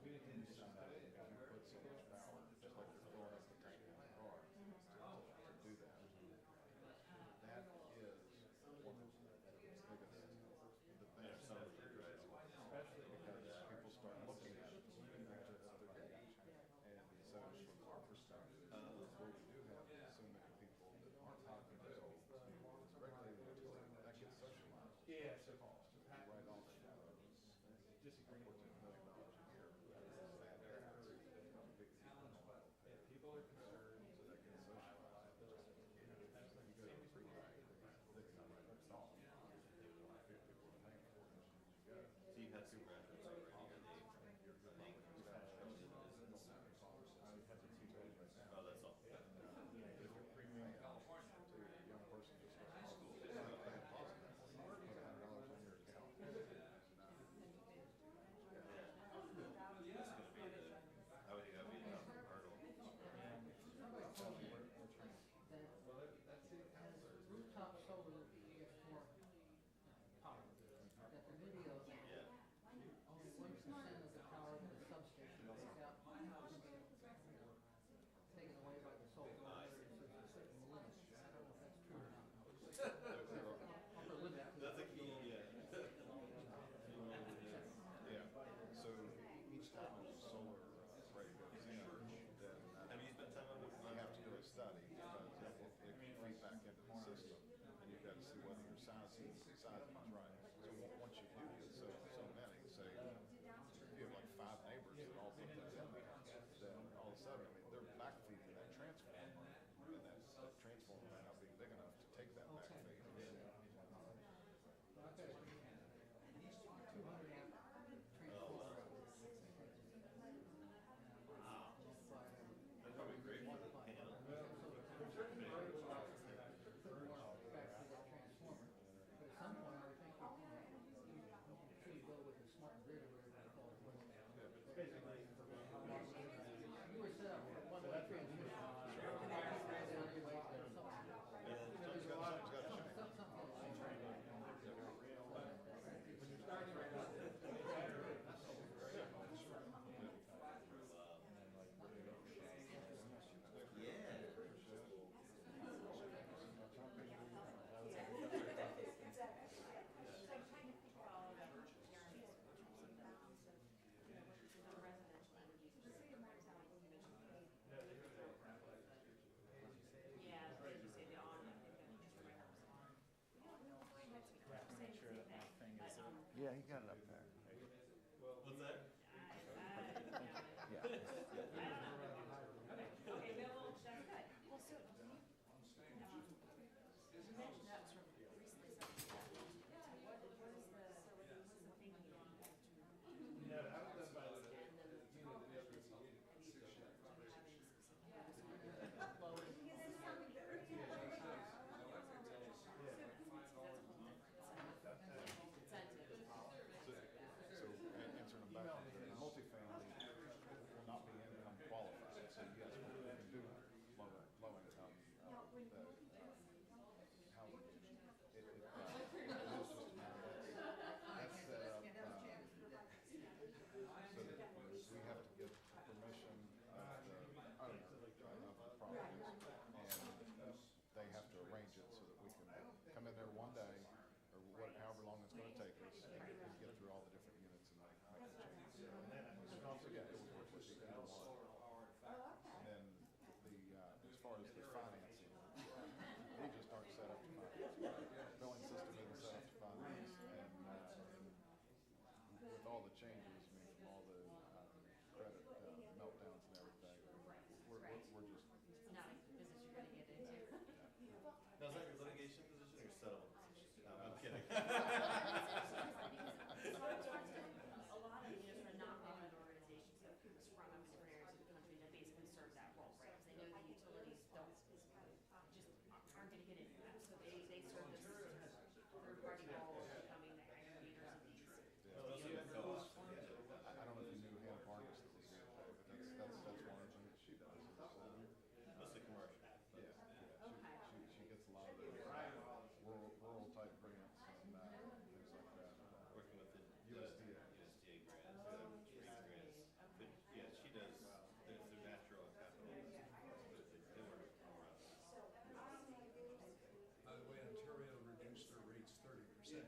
We can do some of that if you put so much power, just like you're filling up the tank in the car, to do that. That is one of the biggest, the things some of the graduates, because people start looking at it, and so from our perspective, where we do have so many people that aren't paying their bills, it's regulated utility, that gets socialized. Yeah, so cost, right off the disagree with $14 million a year. People are concerned, so that gets socialized. You go to a free ride, that's not right at all. People are paying for it. So you have some graduates already. Oh, that's all. If you're premium California to a young person just starts school, it's not paying positive. Put $100 on your account. That's going to be I would think that would be a hurdle. Rooftop solar gets more power. That the video Yeah, he got it up there. What's that? Yeah. Okay, no, well, that's good. Well, so, you mentioned that was from recently, so, what is what's the thinking on that? Yeah, that was done by the So answering them back, the multifamily will not be income qualified, so yes, we can do low income. Housing. It is just that's set up, so that we have to get permission of the owner of the properties, and they have to arrange it so that we can come in there one day, or however long it's gonna take us, and get through all the different units and make the changes. So yeah, it would work with the other one. And then as far as the financing, we just aren't set up to finance. Billing system isn't set up to finance, and with all the changes, I mean, from all the credit meltdowns and everything, we're just. It's not a business you're gonna get into. Now, is that your litigation position or your settlement position? No, I'm kidding. A lot of, sort of nonprofit organizations have sprung up in different areas of the country that basically serve that role, right? Because they know the utilities just aren't gonna get into that, so they serve this sort of third-party role of becoming the aggregators of these. I don't know if you knew Hannah Vargas that was here today, but that's one of the things that she does. Mostly commercial. Yeah, she gets a lot of those rural type grants and things like that. Working with the USDA. USDA grants, street grants. But yeah, she does, they're natural capital. They work all around. By the way, Ontario reduced their rates 30%. Good.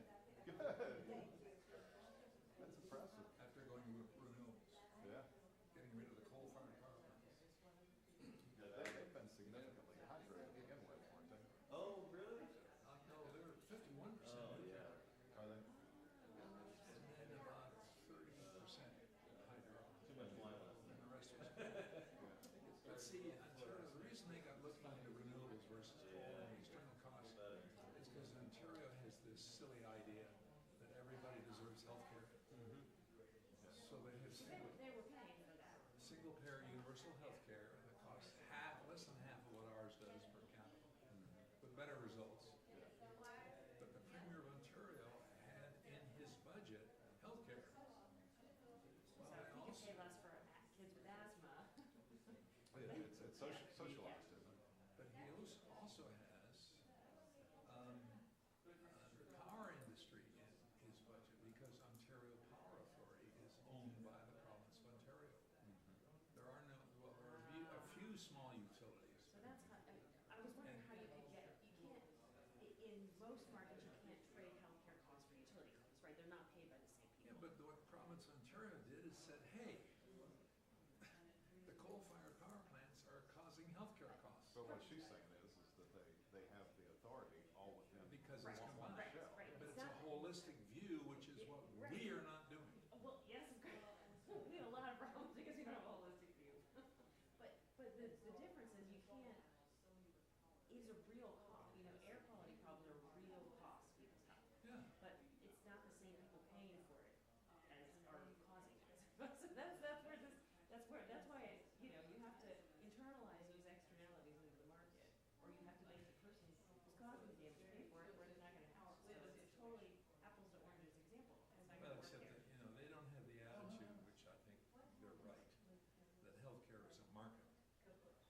That's impressive. After going with renewables, Yeah. getting rid of the coal-fired power plants. They've been significantly hydro to begin with, aren't they? Oh, really? No, they're 51%. Oh, yeah. Are they? And then about 30% hydro. Too much wine last And night. the rest was. But see, Ontario, the reason they got looking into renewables versus coal and the external costs is because Ontario has this silly idea that everybody deserves health care. So they have They were paying for that. single payer universal health care that costs less than half of what ours does per capita, with better results. But the Premier of Ontario had in his budget health care. So if you can pay less for kids with asthma. It's socialized, isn't it? But he also has the power industry in his budget because Ontario Power Authority is owned by the province of Ontario. There are a few small utilities. So that's how, I was wondering how you could get, you can't, in most markets, you can't trade healthcare costs for utility costs, right? They're not paid by the same Yeah, people. but what the province of Ontario did is said, hey, the coal-fired power plants are causing healthcare costs. But what she's saying is that they have the authority all within. Because Right, it's combined. right, right. But it's a holistic view, which is what we are not doing. Well, yes, of course. We have a lot of problems because we don't have a holistic view. But the difference is you can't, is a real cost, air quality problems are real costs to people's health. Yeah. But it's not the same people paying for it as are causing it. So that's why you have to internalize those externalities into the market, or you have to make the person who's causing the damage pay for it, or it's not going to help. So it's a totally apples to oranges example. It's not Well, going to except work that, here. they don't have the attitude, which I think they're right, that healthcare is a market.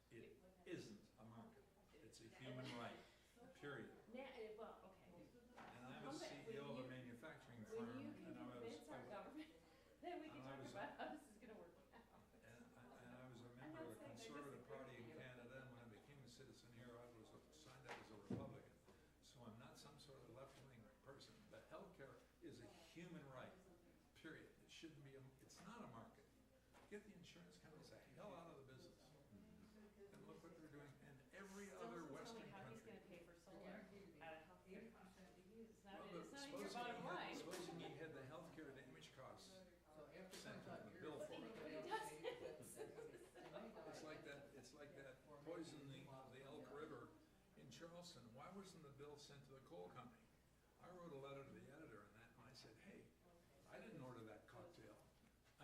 It isn't a market. It's a human right, period. Well, okay. And I'm a CEO of a manufacturing When firm, you can and I was, convince our government, then we can and I talk was- about how this is going to work out. and I was a member of the Conservative Party in Canada, and when I became a citizen here, I was signed up as a Republican. So I'm not some sort of left-wing person, but healthcare is a human right, period. It shouldn't be, it's not a market. Get the insurance companies the hell out of the business. And look what they're doing in every other Western How he's country. going to pay for solar out of healthcare costs. It's not Well, but in your bottom line. supposing he had the health Charleston, why wasn't the bill sent to the coal company? I wrote a letter to the editor on that, and I said, hey, I didn't order that cocktail.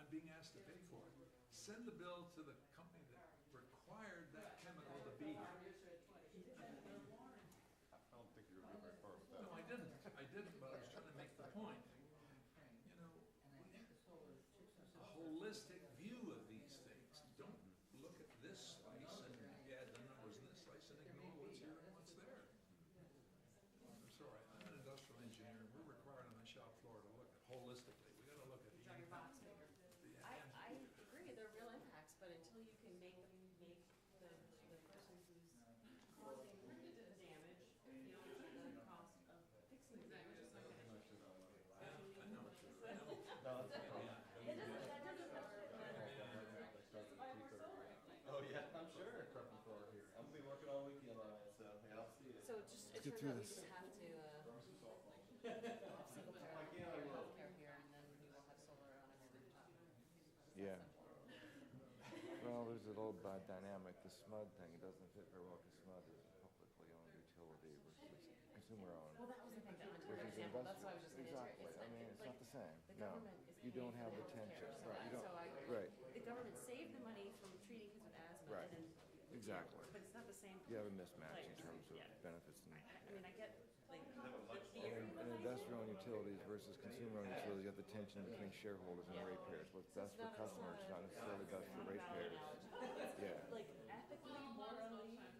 I'm being asked to pay for it. Send the bill to the company that required that chemical to be here. I don't think you're gonna get very far with that. No, I didn't, but I was trying to make the point. You know, a holistic view of these things. Don't look at this slice and add the numbers in this slice and ignore what's here and what's there. I'm sorry, I'm an industrial engineer, and we're required on the shop floor to look at holistically. We gotta look at the Draw your box bigger. the- I agree, they're real impacts, but until you can make the person who's causing the damage, you know, the cost of fixing the damage is not gonna. I know. That's why we're solar. Oh, yeah, I'm sure. I'm gonna be working all weekend on it, so yeah, I'll see it. So it just, it get turns through out we this. just have to, have single parent healthcare here, and then we will have solar on every rooftop. Yeah. Well, there's a little bad dynamic. The SMUD thing, it doesn't fit very well because SMUD is a publicly owned utility versus consumer owned. Well, that was the thing, that Which Ontario is example, that's what I was just gonna answer. Exactly. I mean, it's not the same. The No. government is You don't paying have for the tension. healthcare, Right. You don't. so I, Right. the government saved the money from treating kids with asthma, Right. and then, Exactly. but it's not the same. You have a mismatch in place. terms of Yeah. benefits and I mean, I get, like, the theory and behind it. investor-owned utilities versus consumer-owned utilities, you have the tension between shareholders and ratepayers. What's best for customers is not necessarily best for ratepayers. Yeah. Like ethically, morally, you know,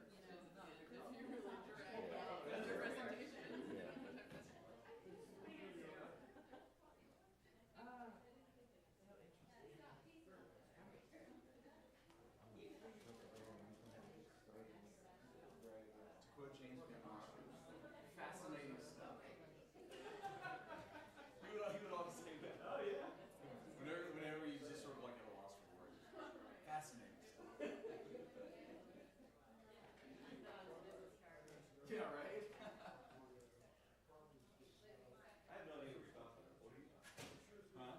Yeah. Fascinating stuff. He would always say that. Oh, yeah. Whenever you just sort of like at a loss for words. Fascinating stuff. Yeah, right? I have no idea what you're talking about. What are you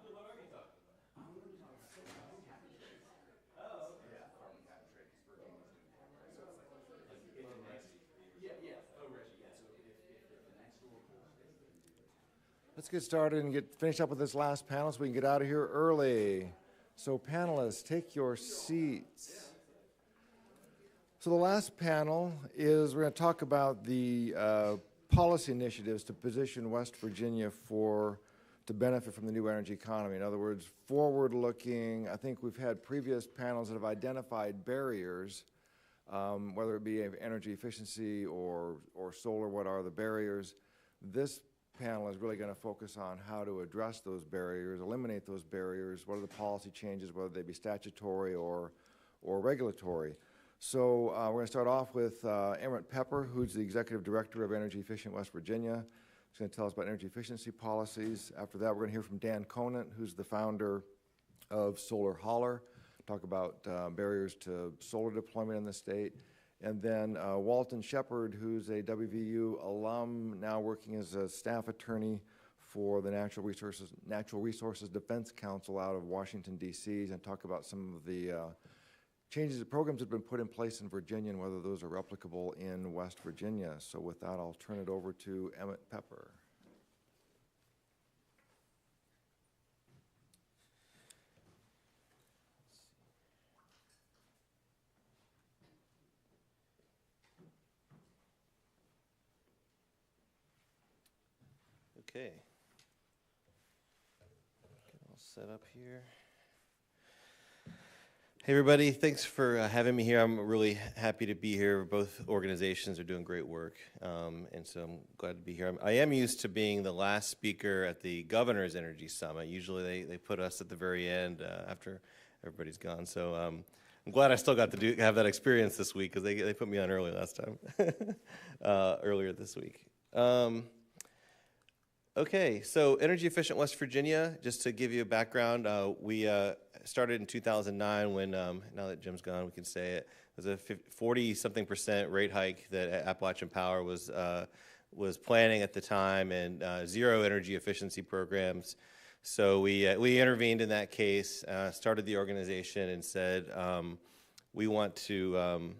talking about? Huh? What are you talking about? I'm going to talk about carbon capture trade. Oh, okay. Yeah, carbon capture trade, because Virginia's doing that, right? So it's like if the next, yeah. Oh, Reggie, yeah. So if the next door. Let's get started and finish up with this last panel so we can get out of here early. So panelists, take your seats. So the last panel is we're going to talk about the policy initiatives to position West Virginia to benefit from the new energy economy. In other words, forward-looking. I think we've had previous panels that have identified barriers, whether it be energy efficiency or solar. What are the barriers? This panel is really going to focus on how to address those barriers, eliminate those barriers. What are the policy changes, whether they be statutory or regulatory? So we're going to start off with Emmett Pepper, who's the Executive Director of Energy Efficient West Virginia. He's going to tell us about energy efficiency policies. After that, we're going to hear from Dan Conant, who's the founder of Solar Holler, talk about barriers to solar deployment in the state. And then Walton Shepard, who's a WVU alum, now working as a staff attorney for the Natural Resources Defense Council out of Washington, D.C., and talk about some of the changes, the programs that have been put in place in Virginia and whether those are replicable in West Virginia. So with that, I'll turn it over to Emmett Pepper. Okay. Get all set up here. Hey everybody, thanks for having me here. I'm really happy to be here. Both organizations are doing great work, and so I'm glad to be here. I am used to being the last speaker at the Governor's Energy Summit. Usually they put us at the very end after everybody's gone. So I'm glad I still got to have that experience this week because they put me on early last time, earlier this week. Okay, so Energy Efficient West Virginia, just to give you a background, we started in 2009 when, now that Jim's gone, we can say it, was a 40-something% rate hike that Appalachian Power was planning at the time, and zero energy efficiency programs. So we intervened in that case, started the organization and said we want to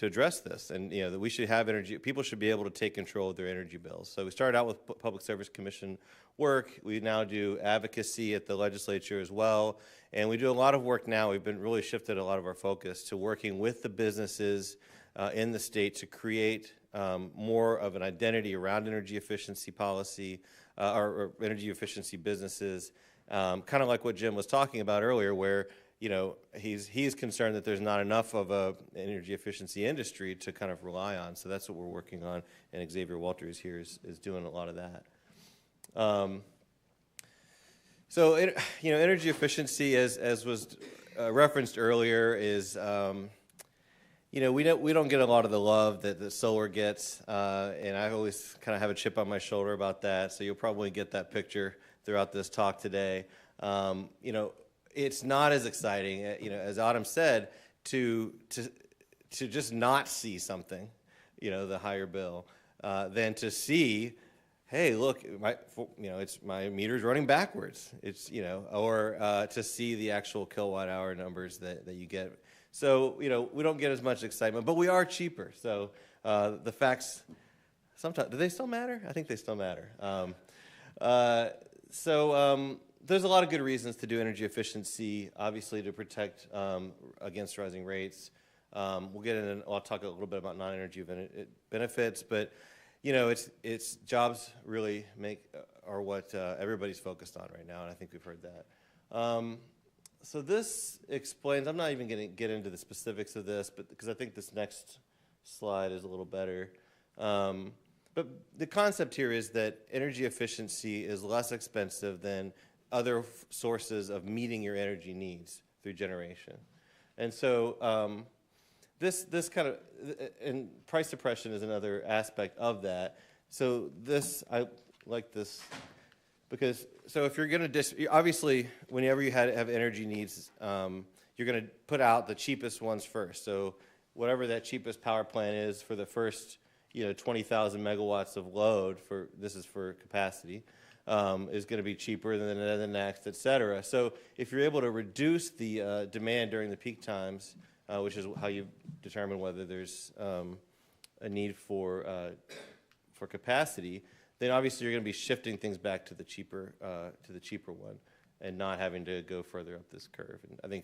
address this, and that we should have energy. People should be able to take control of their energy bills. So we started out with Public Service Commission work. We now do advocacy at the legislature as well, and we do a lot of work now. We've been really shifted a lot of our focus to working with the businesses in the state to create more of an identity around energy efficiency policy or energy efficiency businesses, kind of like what Jim was talking about earlier, where he's concerned that there's not enough of a energy efficiency industry to kind of rely on. So that's what we're working on, and Xavier Walters here is doing a lot of that. So energy efficiency, as was referenced earlier, is we don't get a lot of the love that the solar gets, and I always kind of have a chip on my shoulder about that. So you'll probably get that picture throughout this talk today. It's not as exciting, as Autumn said, to just not see something, the higher bill, than to see, hey, look, my meter's running backwards. It's or to see the actual kilowatt hour numbers that you get. So we don't get as much excitement, but we are cheaper. So the facts sometimes, do they still matter? I think they still matter. There's a lot of good reasons to do energy efficiency, obviously to protect against rising rates. We'll get in, I'll talk a little bit about non-energy benefits, but it's jobs really are what everybody's focused on right now, and I think we've heard that. So this explains, I'm not even going to get into the specifics of this, but because I think this next slide is a little better. But the concept here is that energy efficiency is less expensive than other sources of meeting your energy needs through generation. And so this kind of, and price suppression is another aspect of that. So I like this, because, so if you're going to, obviously, whenever you have energy needs, you're going to put out the cheapest ones first. So whatever that cheapest power plant is for the first, 20,000 megawatts of load, this is for capacity, is going to be cheaper than the next, et cetera. So if you're able to reduce the demand during the peak times, which is how you determine whether there's a need for capacity, then obviously you're going to be shifting things back to the cheaper one, and not having to go further up this curve. And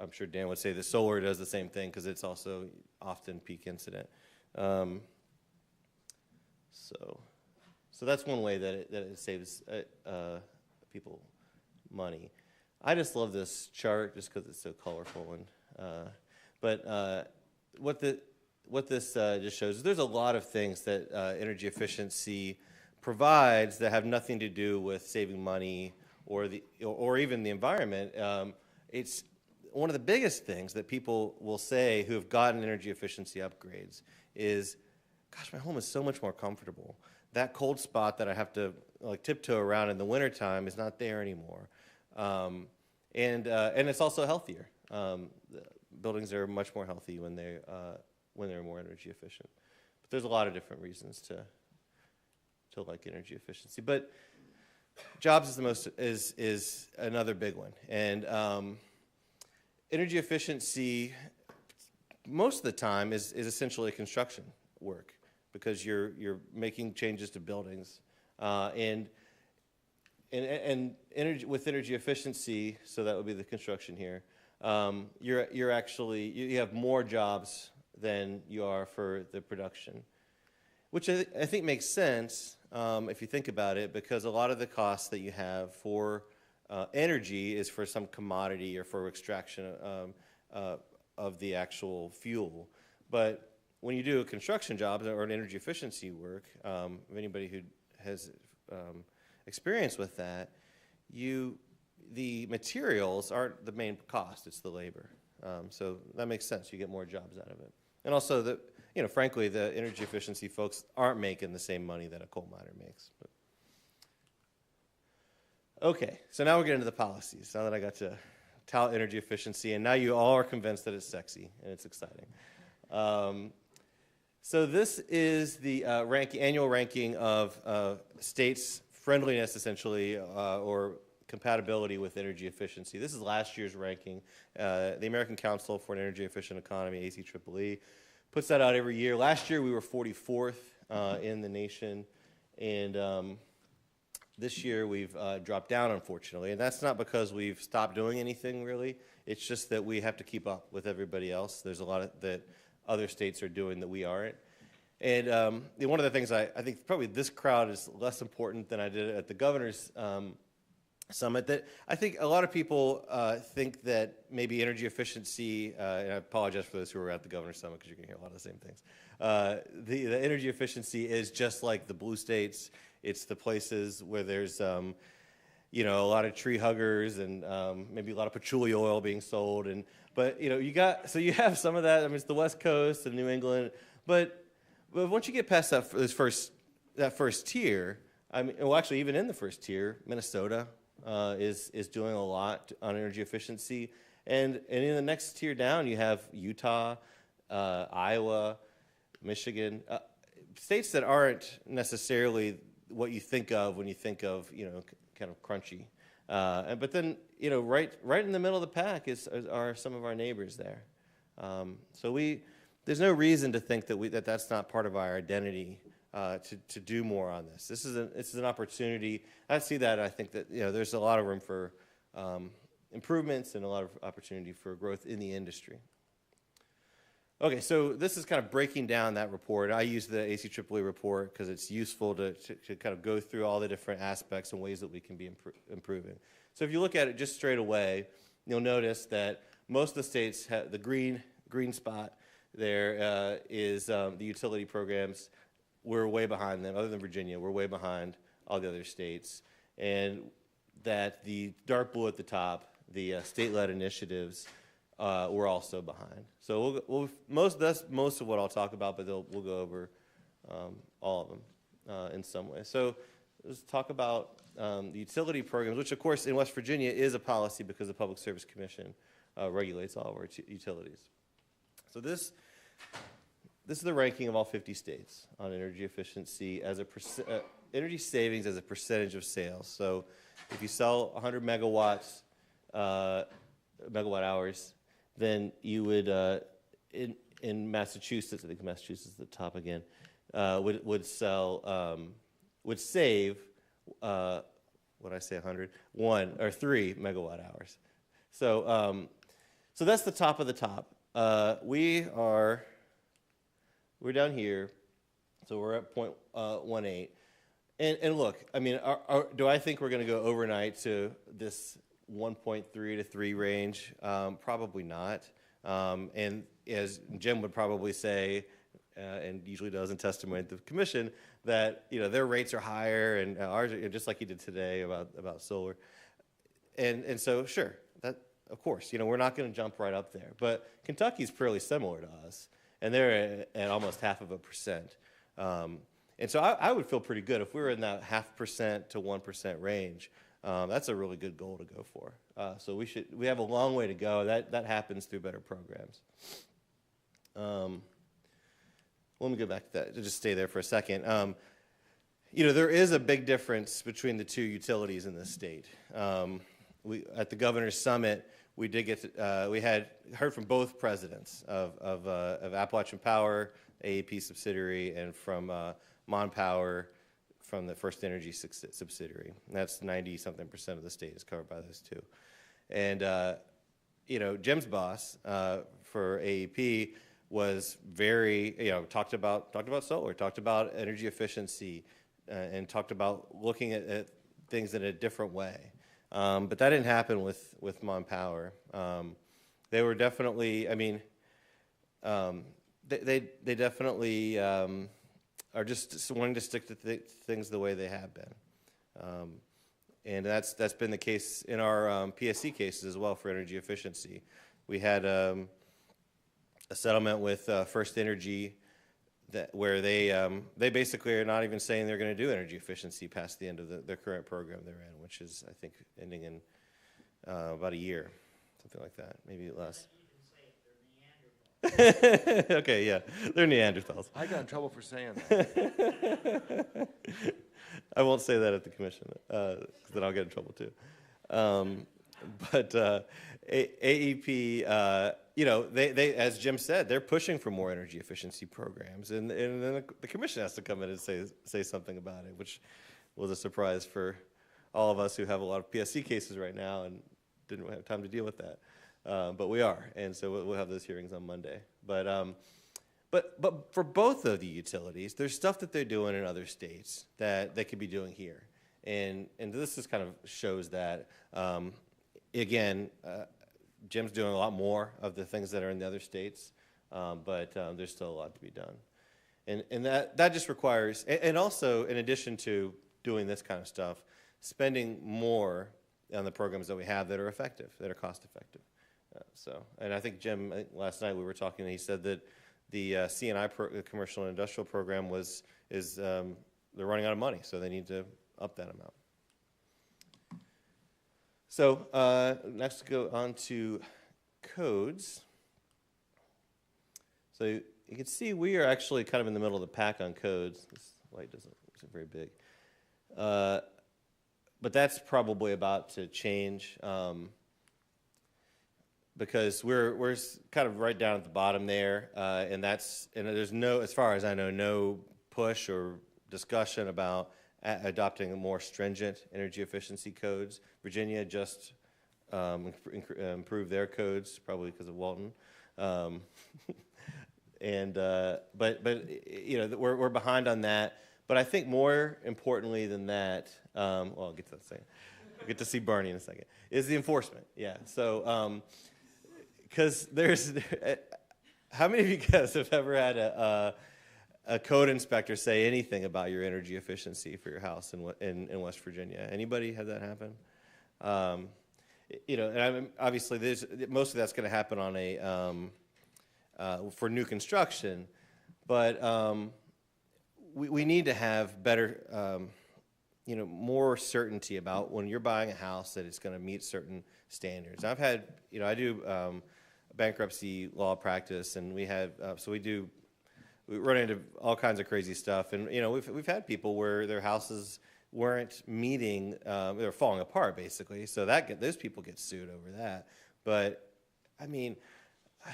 I'm sure Dan would say that solar does the same thing, because it's also often peak incident. So that's one way that it saves people money. I just love this chart just because it's so colorful. But what this just shows is there's a lot of things that energy efficiency provides that have nothing to do with saving money or even the environment. It's one of the biggest things that people will say who have gotten energy efficiency upgrades is, gosh, my home is so much more comfortable. That cold spot that I have to tiptoe around in the wintertime is not there anymore. And it's also healthier. Buildings are much more healthy when they're more energy efficient. But there's a lot of different reasons to like energy efficiency. But jobs is another big one. And energy efficiency most of the time is essentially construction work, because you're making changes to buildings, and energy, with energy efficiency, so that would be the construction here. You have more jobs than you are for the production, which I think makes sense if you think about it, because a lot of the costs that you have for energy is for some commodity or for extraction of the actual fuel, but when you do a construction job or an energy efficiency work, anybody who has experience with that, the materials aren't the main cost; it's the labor. So that makes sense. You get more jobs out of it, and also frankly, the energy efficiency folks aren't making the same money that a coal miner makes. But. Okay, so now we're getting to the policies. Now that I got to tout energy efficiency, and now you all are convinced that it's sexy and it's exciting. So this is the annual ranking of states' friendliness, essentially, or compatibility with energy efficiency. This is last year's ranking. The American Council for an Energy Efficient Economy, ACEEE, puts that out every year. Last year we were 44th in the nation, and this year we've dropped down, unfortunately. And that's not because we've stopped doing anything, really. It's just that we have to keep up with everybody else. There's a lot that other states are doing that we aren't. And one of the things I think probably this crowd is less important than I did at the governor's summit, that I think a lot of people think that maybe energy efficiency, and I apologize for those who were at the governor's summit because you're going to hear a lot of the same things. The energy efficiency is just like the blue states. It's the places where there's a lot of tree huggers and maybe a lot of patchouli oil being sold. But you have some of that. I mean, it's the West Coast and New England. But once you get past that first tier, I mean, well, actually, even in the first tier, Minnesota is doing a lot on energy efficiency, and in the next tier down, you have Utah, Iowa, Michigan, states that aren't necessarily what you think of when you think of kind of crunchy. But then right in the middle of the pack are some of our neighbors there. So there's no reason to think that that's not part of our identity to do more on this. This is an opportunity. I see that. I think that there's a lot of room for improvements and a lot of opportunity for growth in the industry. Okay, so this is kind of breaking down that report. I use the ACEEE report because it's useful to kind of go through all the different aspects and ways that we can be improving. So if you look at it just straight away, you'll notice that most of the states have the green spot there is the utility programs. We're way behind them. Other than Virginia, we're way behind all the other states. And that the dark blue at the top, the state-led initiatives, we're also behind. So that's most of what I'll talk about, but we'll go over all of them in some way. So let's talk about the utility programs, which of course in West Virginia is a policy because the Public Service Commission regulates all of our utilities. So this is the ranking of all 50 states on energy efficiency as energy savings as a percentage of sales. So if you sell 100 megawatt hours, then you would, in Massachusetts, I think Massachusetts is the top again, would save, what did I say, 100? 1 or 3 megawatt hours. So that's the top of the top. We're down here, so we're at 0.18. And look, I mean, do I think we're going to go overnight to this 1.3 to 3 range? Probably not. And as Jim would probably say, and usually does in testimony at the commission, that their rates are higher and ours are, just like he did today about solar. And so sure, that of course, we're not going to jump right up there. But Kentucky's fairly similar to us, and they're at almost 0.5%. And so I would feel pretty good if we were in that 0.5% to 1% range. That's a really good goal to go for. So we have a long way to go. That happens through better programs. Let me go back to that. Just stay there for a second. There is a big difference between the two utilities in this state. At the governor's summit, we had heard from both presidents of Appalachian Power, AEP subsidiary, and from Power, from the First Energy subsidiary. And that's 90-something% of the state is covered by those two. And Jim's boss for AEP was very, talked about solar, talked about energy efficiency, and talked about looking at things in a different way. But that didn't happen with Power. They were definitely, they definitely are just wanting to stick to things the way they have been. And that's been the case in our PSC cases as well for energy efficiency. We had a settlement with First Energy where they basically are not even saying they're going to do energy efficiency past the end of their current program they're in, which is, I think, ending in about a year, something like that, maybe less. Okay, yeah, they're Neanderthals. I got in trouble for saying that. I won't say that at the commission, because then I'll get in trouble too. but AEP, they, as Jim said, they're pushing for more energy efficiency programs, and then the commission has to come in and say something about it, which was a surprise for all of us who have a lot of PSC cases right now and didn't have time to deal with that. But we are, and so we'll have those hearings on Monday. But for both of the utilities, there's stuff that they're doing in other states that they could be doing here. And this just kind of shows that, again, Jim's doing a lot more of the things that are in the other states, but there's still a lot to be done. And that just requires, and also in addition to doing this kind of stuff, spending more on the programs that we have that are effective, that are cost effective. And I think Jim, last night we were talking, and he said that the C&I commercial and industrial program is they're running out of money, so they need to up that amount. So next go on to codes. So you can see we are actually kind of in the middle of the pack on codes. This light isn't very big. But that's probably about to change because we're kind of right down at the bottom there, and there's no, as far as I know, no push or discussion about adopting more stringent energy efficiency codes. Virginia just improved their codes, probably because of Walton. But we're behind on that. But I think more importantly than that, well, I'll get to that in a second. We'll get to see Barney in a second, is the enforcement. Yeah, so, because how many of you guys have ever had a code inspector say anything about your energy efficiency for your house in West Virginia? Anybody had that happen? And obviously most of that's going to happen on for new construction, but we need to have better, more certainty about when you're buying a house that it's going to meet certain standards. I've had, I do bankruptcy law practice, and we run into all kinds of crazy stuff, and we've had people where their houses weren't meeting, they were falling apart basically. So those people get sued over that. But I mean,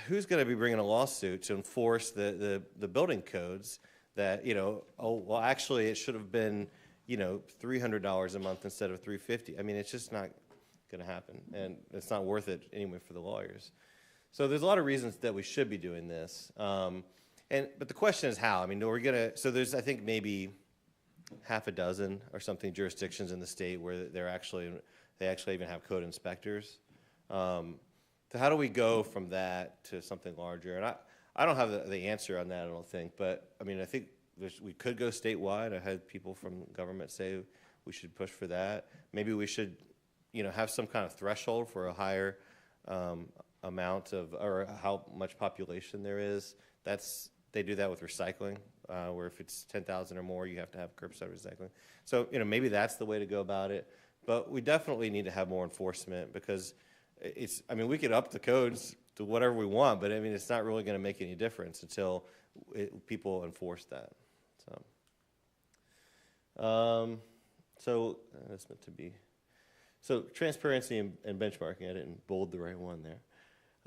who's going to be bringing a lawsuit to enforce the building codes that actually it should have been $300 a month instead of $350? I mean, it's just not going to happen, and it's not worth it anyway for the lawyers. So there's a lot of reasons that we should be doing this. But the question is how. I mean, so there's, I think, maybe half a dozen or something jurisdictions in the state where they actually even have code inspectors. So how do we go from that to something larger? And I don't have the answer on that, I don't think. But I mean, I think we could go statewide. I had people from government say we should push for that. Maybe we should, have some kind of threshold for a higher amount of, or how much population there is. They do that with recycling, where if it's 10,000 or more, you have to have curbside recycling. So, maybe that's the way to go about it. But we definitely need to have more enforcement because we could up the codes to whatever we want, but it's not really going to make any difference until people enforce that. So that's meant to be. So transparency and benchmarking, I didn't bold the right one there.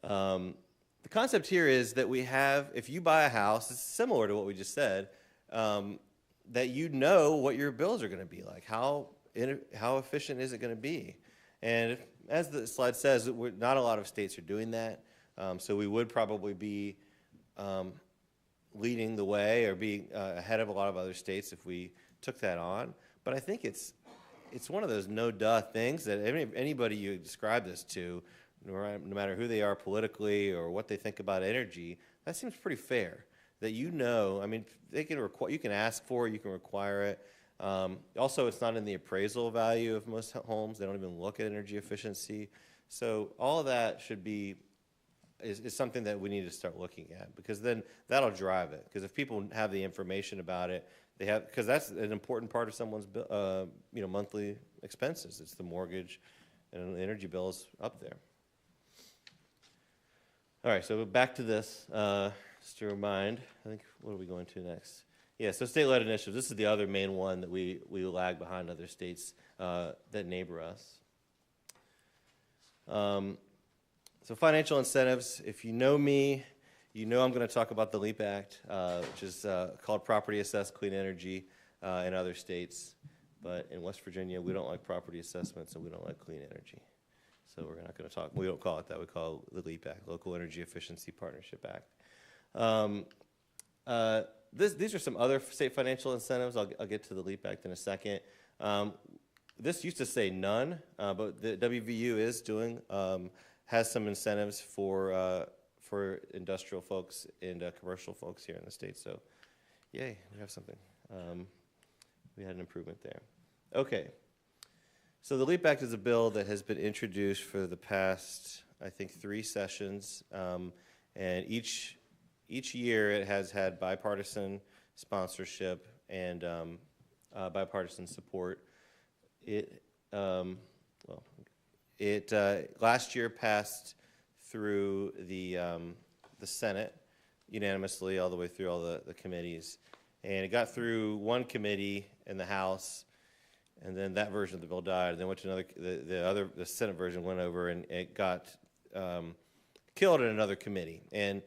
The concept here is that if you buy a house, it's similar to what we just said, that what your bills are going to be like. How efficient is it going to be? And as the slide says, not a lot of states are doing that. So we would probably be leading the way or be ahead of a lot of other states if we took that on. But I think it's one of those no-duh things that anybody you describe this to, no matter who they are politically or what they think about energy, that seems pretty fair. That you can ask for it, you can require it. Also, it's not in the appraisal value of most homes. They don't even look at energy efficiency. So all of that is something that we need to start looking at, because then that'll drive it. Because if people have the information about it, because that's an important part of someone's monthly expenses. It's the mortgage and the energy bills up there. All right, so back to this, just to remind, I think, what are we going to next? Yeah, so state-led initiatives. This is the other main one that we lag behind other states that neighbor us. So financial incentives, if you know me, you know I'm going to talk about the LEAP Act, which is called Property Assessed Clean Energy in other states. But in West Virginia, we don't like property assessments and we don't like clean energy. So we're not going to talk, we don't call it that, we call it the LEAP Act, Local Energy Efficiency Partnership Act. These are some other state financial incentives. I'll get to the LEAP Act in a second. This used to say none, but the WVU is doing, has some incentives for industrial folks and commercial folks here in the state. So, yay, we have something. We had an improvement there. Okay. So the LEAP Act is a bill that has been introduced for the past, I think, 3 sessions, and each year it has had bipartisan sponsorship and bipartisan support. Last year passed through the Senate unanimously all the way through all the committees, and it got through one committee in the House, and then that version of the bill died, and then went to another. The Senate version went over, and it got killed in another committee. And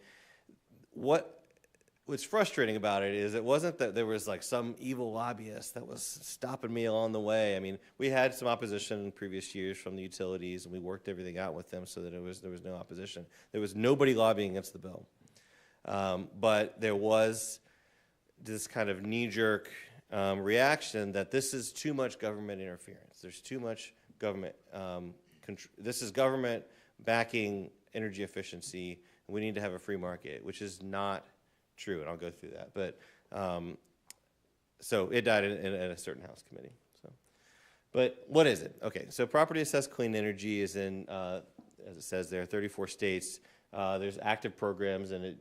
what's frustrating about it is it wasn't that there was like some evil lobbyist that was stopping me along the way. I mean, we had some opposition in previous years from the utilities, and we worked everything out with them so that there was no opposition. There was nobody lobbying against the bill, but there was this kind of knee-jerk reaction that this is too much government interference. There's too much government. This is government backing energy efficiency. And we need to have a free market, which is not true, and I'll go through that. But so it died in a certain House committee. So, but what is it? Okay, so property assessed clean energy is in, as it says there, 34 states. There's active programs in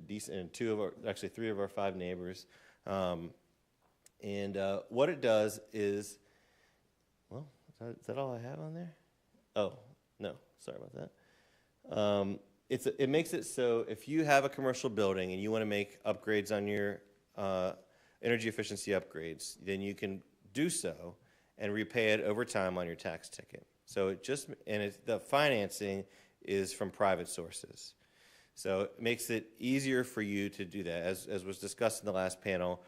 3 of our 5 neighbors. And what it does is, well, is that all I have on there? Oh, no, sorry about that. It makes it so if you have a commercial building and you want to make upgrades on your energy efficiency upgrades, then you can do so and repay it over time on your tax ticket. So the financing is from private sources. So it makes it easier for you to do that. As was discussed in the last panel,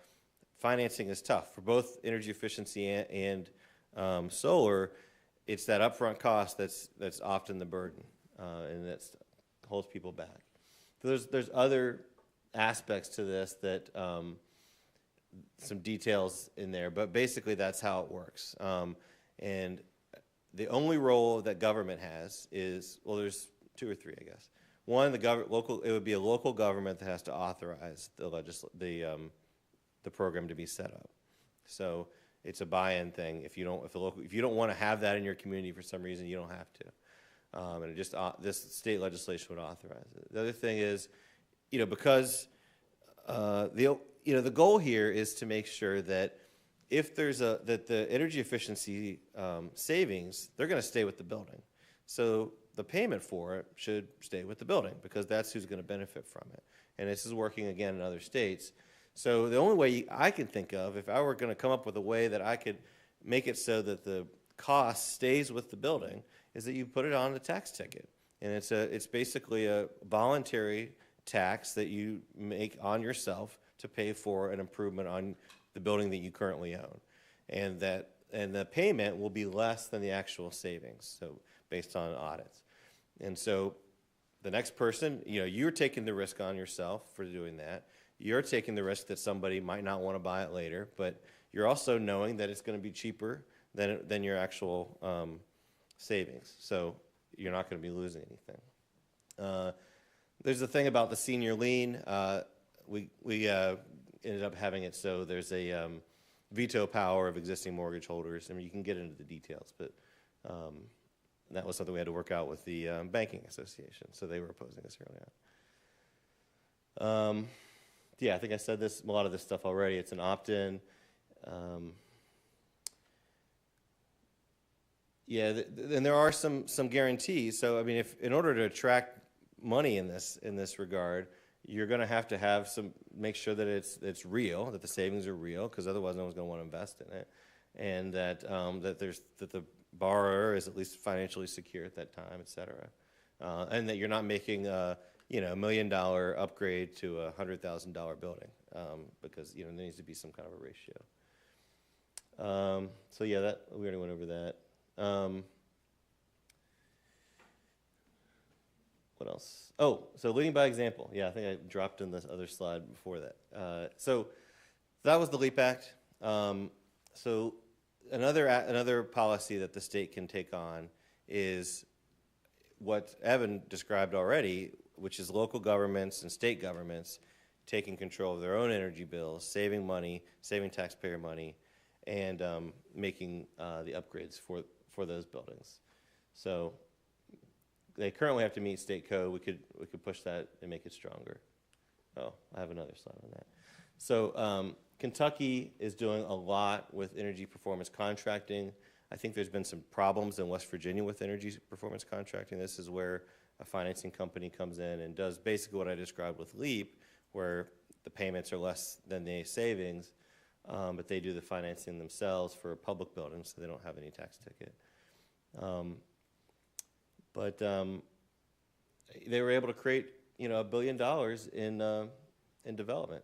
financing is tough. For both energy efficiency and solar, it's that upfront cost that's often the burden, and that holds people back. So there's other aspects to this that some details in there, but basically that's how it works. And the only role that government has is, well, there's 2 or 3, I guess. One, it would be a local government that has to authorize the program to be set up. So it's a buy-in thing. If you don't want to have that in your community for some reason, you don't have to. And this state legislation would authorize it. The other thing is, because the goal here is to make sure that if that the energy efficiency savings, they're going to stay with the building. So the payment for it should stay with the building because that's who's going to benefit from it. And this is working again in other states. So the only way I can think of, if I were going to come up with a way that I could make it so that the cost stays with the building, is that you put it on the tax ticket. And it's basically a voluntary tax that you make on yourself to pay for an improvement on the building that you currently own. And the payment will be less than the actual savings, so based on audits. And so the next person, you're taking the risk on yourself for doing that. You're taking the risk that somebody might not want to buy it later, but you're also knowing that it's going to be cheaper than your actual savings. So you're not going to be losing anything. There's the thing about the senior lien. We ended up having it so there's a veto power of existing mortgage holders. I mean, you can get into the details, but that was something we had to work out with the banking association. So they were opposing this early on. Yeah, I think I said a lot of this stuff already. It's an opt-in. And there are some guarantees. So I mean, in order to attract money in this regard, you're going to have make sure that it's real, that the savings are real, because otherwise no one's going to want to invest in it, and that the borrower is at least financially secure at that time, et cetera. And that you're not making a $1 million upgrade to a $100,000 building, because there needs to be some kind of a ratio. So yeah, we already went over that. What else? Oh, so leading by example. Yeah, I think I dropped in this other slide before that. So that was the LEAP Act. So another policy that the state can take on is what Evan described already, which is local governments and state governments taking control of their own energy bills, saving money, saving taxpayer money, and making the upgrades for those buildings. So they currently have to meet state code. We could push that and make it stronger. Oh, I have another slide on that. So Kentucky is doing a lot with energy performance contracting. I think there's been some problems in West Virginia with energy performance contracting. This is where a financing company comes in and does basically what I described with LEAP, where the payments are less than the savings, but they do the financing themselves for public buildings, so they don't have any tax ticket. But they were able to create, $1 billion in development.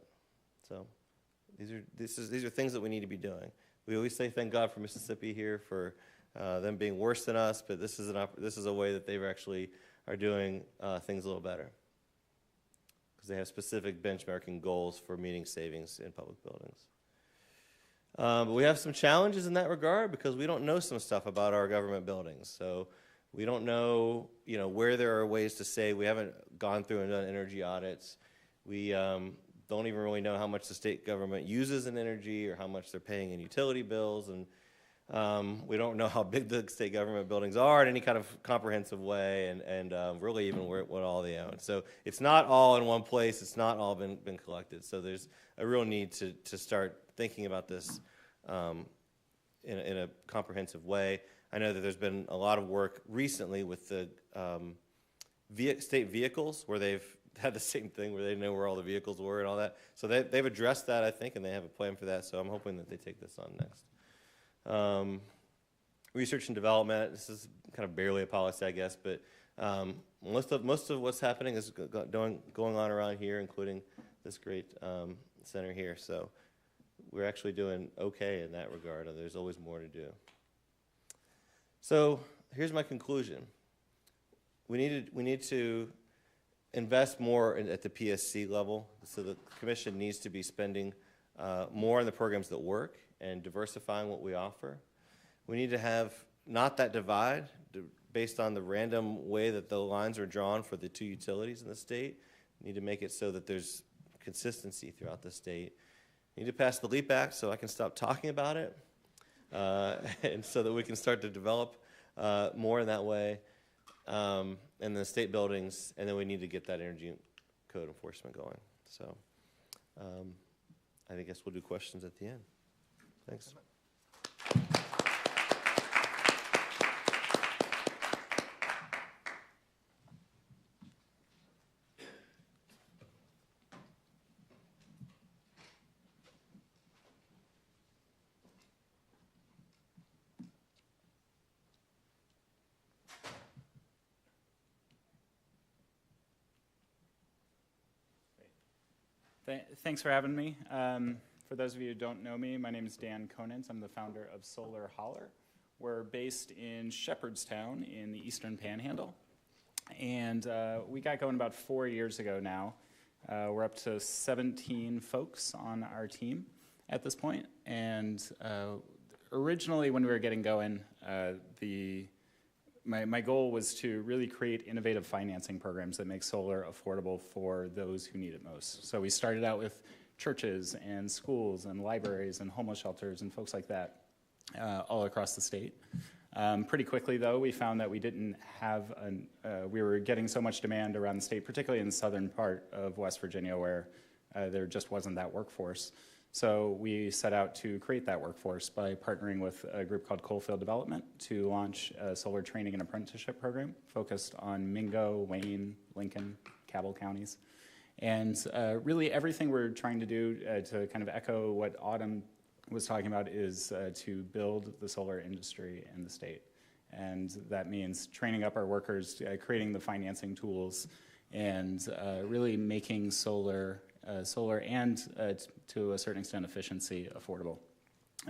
So these are things that we need to be doing. We always say thank God for Mississippi here for them being worse than us, but this is a way that they actually are doing things a little better, because they have specific benchmarking goals for meeting savings in public buildings. But we have some challenges in that regard because we don't know some stuff about our government buildings. So we don't know, where there are ways to save. We haven't gone through and done energy audits. We don't even really know how much the state government uses in energy or how much they're paying in utility bills. And we don't know how big the state government buildings are in any kind of comprehensive way, and really even what all they own. So it's not all in one place. It's not all been collected. So there's a real need to start thinking about this in a comprehensive way. I know that there's been a lot of work recently with the state vehicles, where they've had the same thing, where they know where all the vehicles were and all that. So they've addressed that, I think, and they have a plan for that. So I'm hoping that they take this on next. Research and development, this is kind of barely a policy, I guess, but most of what's happening is going on around here, including this great center here. So we're actually doing okay in that regard, and there's always more to do. So here's my conclusion. We need to invest more at the PSC level. So the commission needs to be spending more on the programs that work and diversifying what we offer. We need to have not that divide based on the random way that the lines are drawn for the two utilities in the state. We need to make it so that there's consistency throughout the state. We need to pass the LEAP Act so I can stop talking about it, and so that we can start to develop more in that way, and the state buildings, and then we need to get that energy code enforcement going. So I guess we'll do questions at the end. Thanks. Thanks for having me. For those of you who don't know me, my name is Dan Conant. I'm the founder of Solar Holler. We're based in Shepherdstown in the Eastern Panhandle. And we got going about 4 years ago now. We're up to 17 folks on our team at this point. And originally when we were getting going, my goal was to really create innovative financing programs that make solar affordable for those who need it most. So we started out with churches and schools and libraries and homeless shelters and folks like that all across the state. Pretty quickly, though, we found that we didn't have we were getting so much demand around the state, particularly in the southern part of West Virginia, where there just wasn't that workforce. So we set out to create that workforce by partnering with a group called Coalfield Development to launch a solar training and apprenticeship program focused on Mingo, Wayne, Lincoln, Cabell counties. And really everything we're trying to do to kind of echo what Autumn was talking about is to build the solar industry in the state. And that means training up our workers, creating the financing tools, and really making solar and to a certain extent efficiency affordable.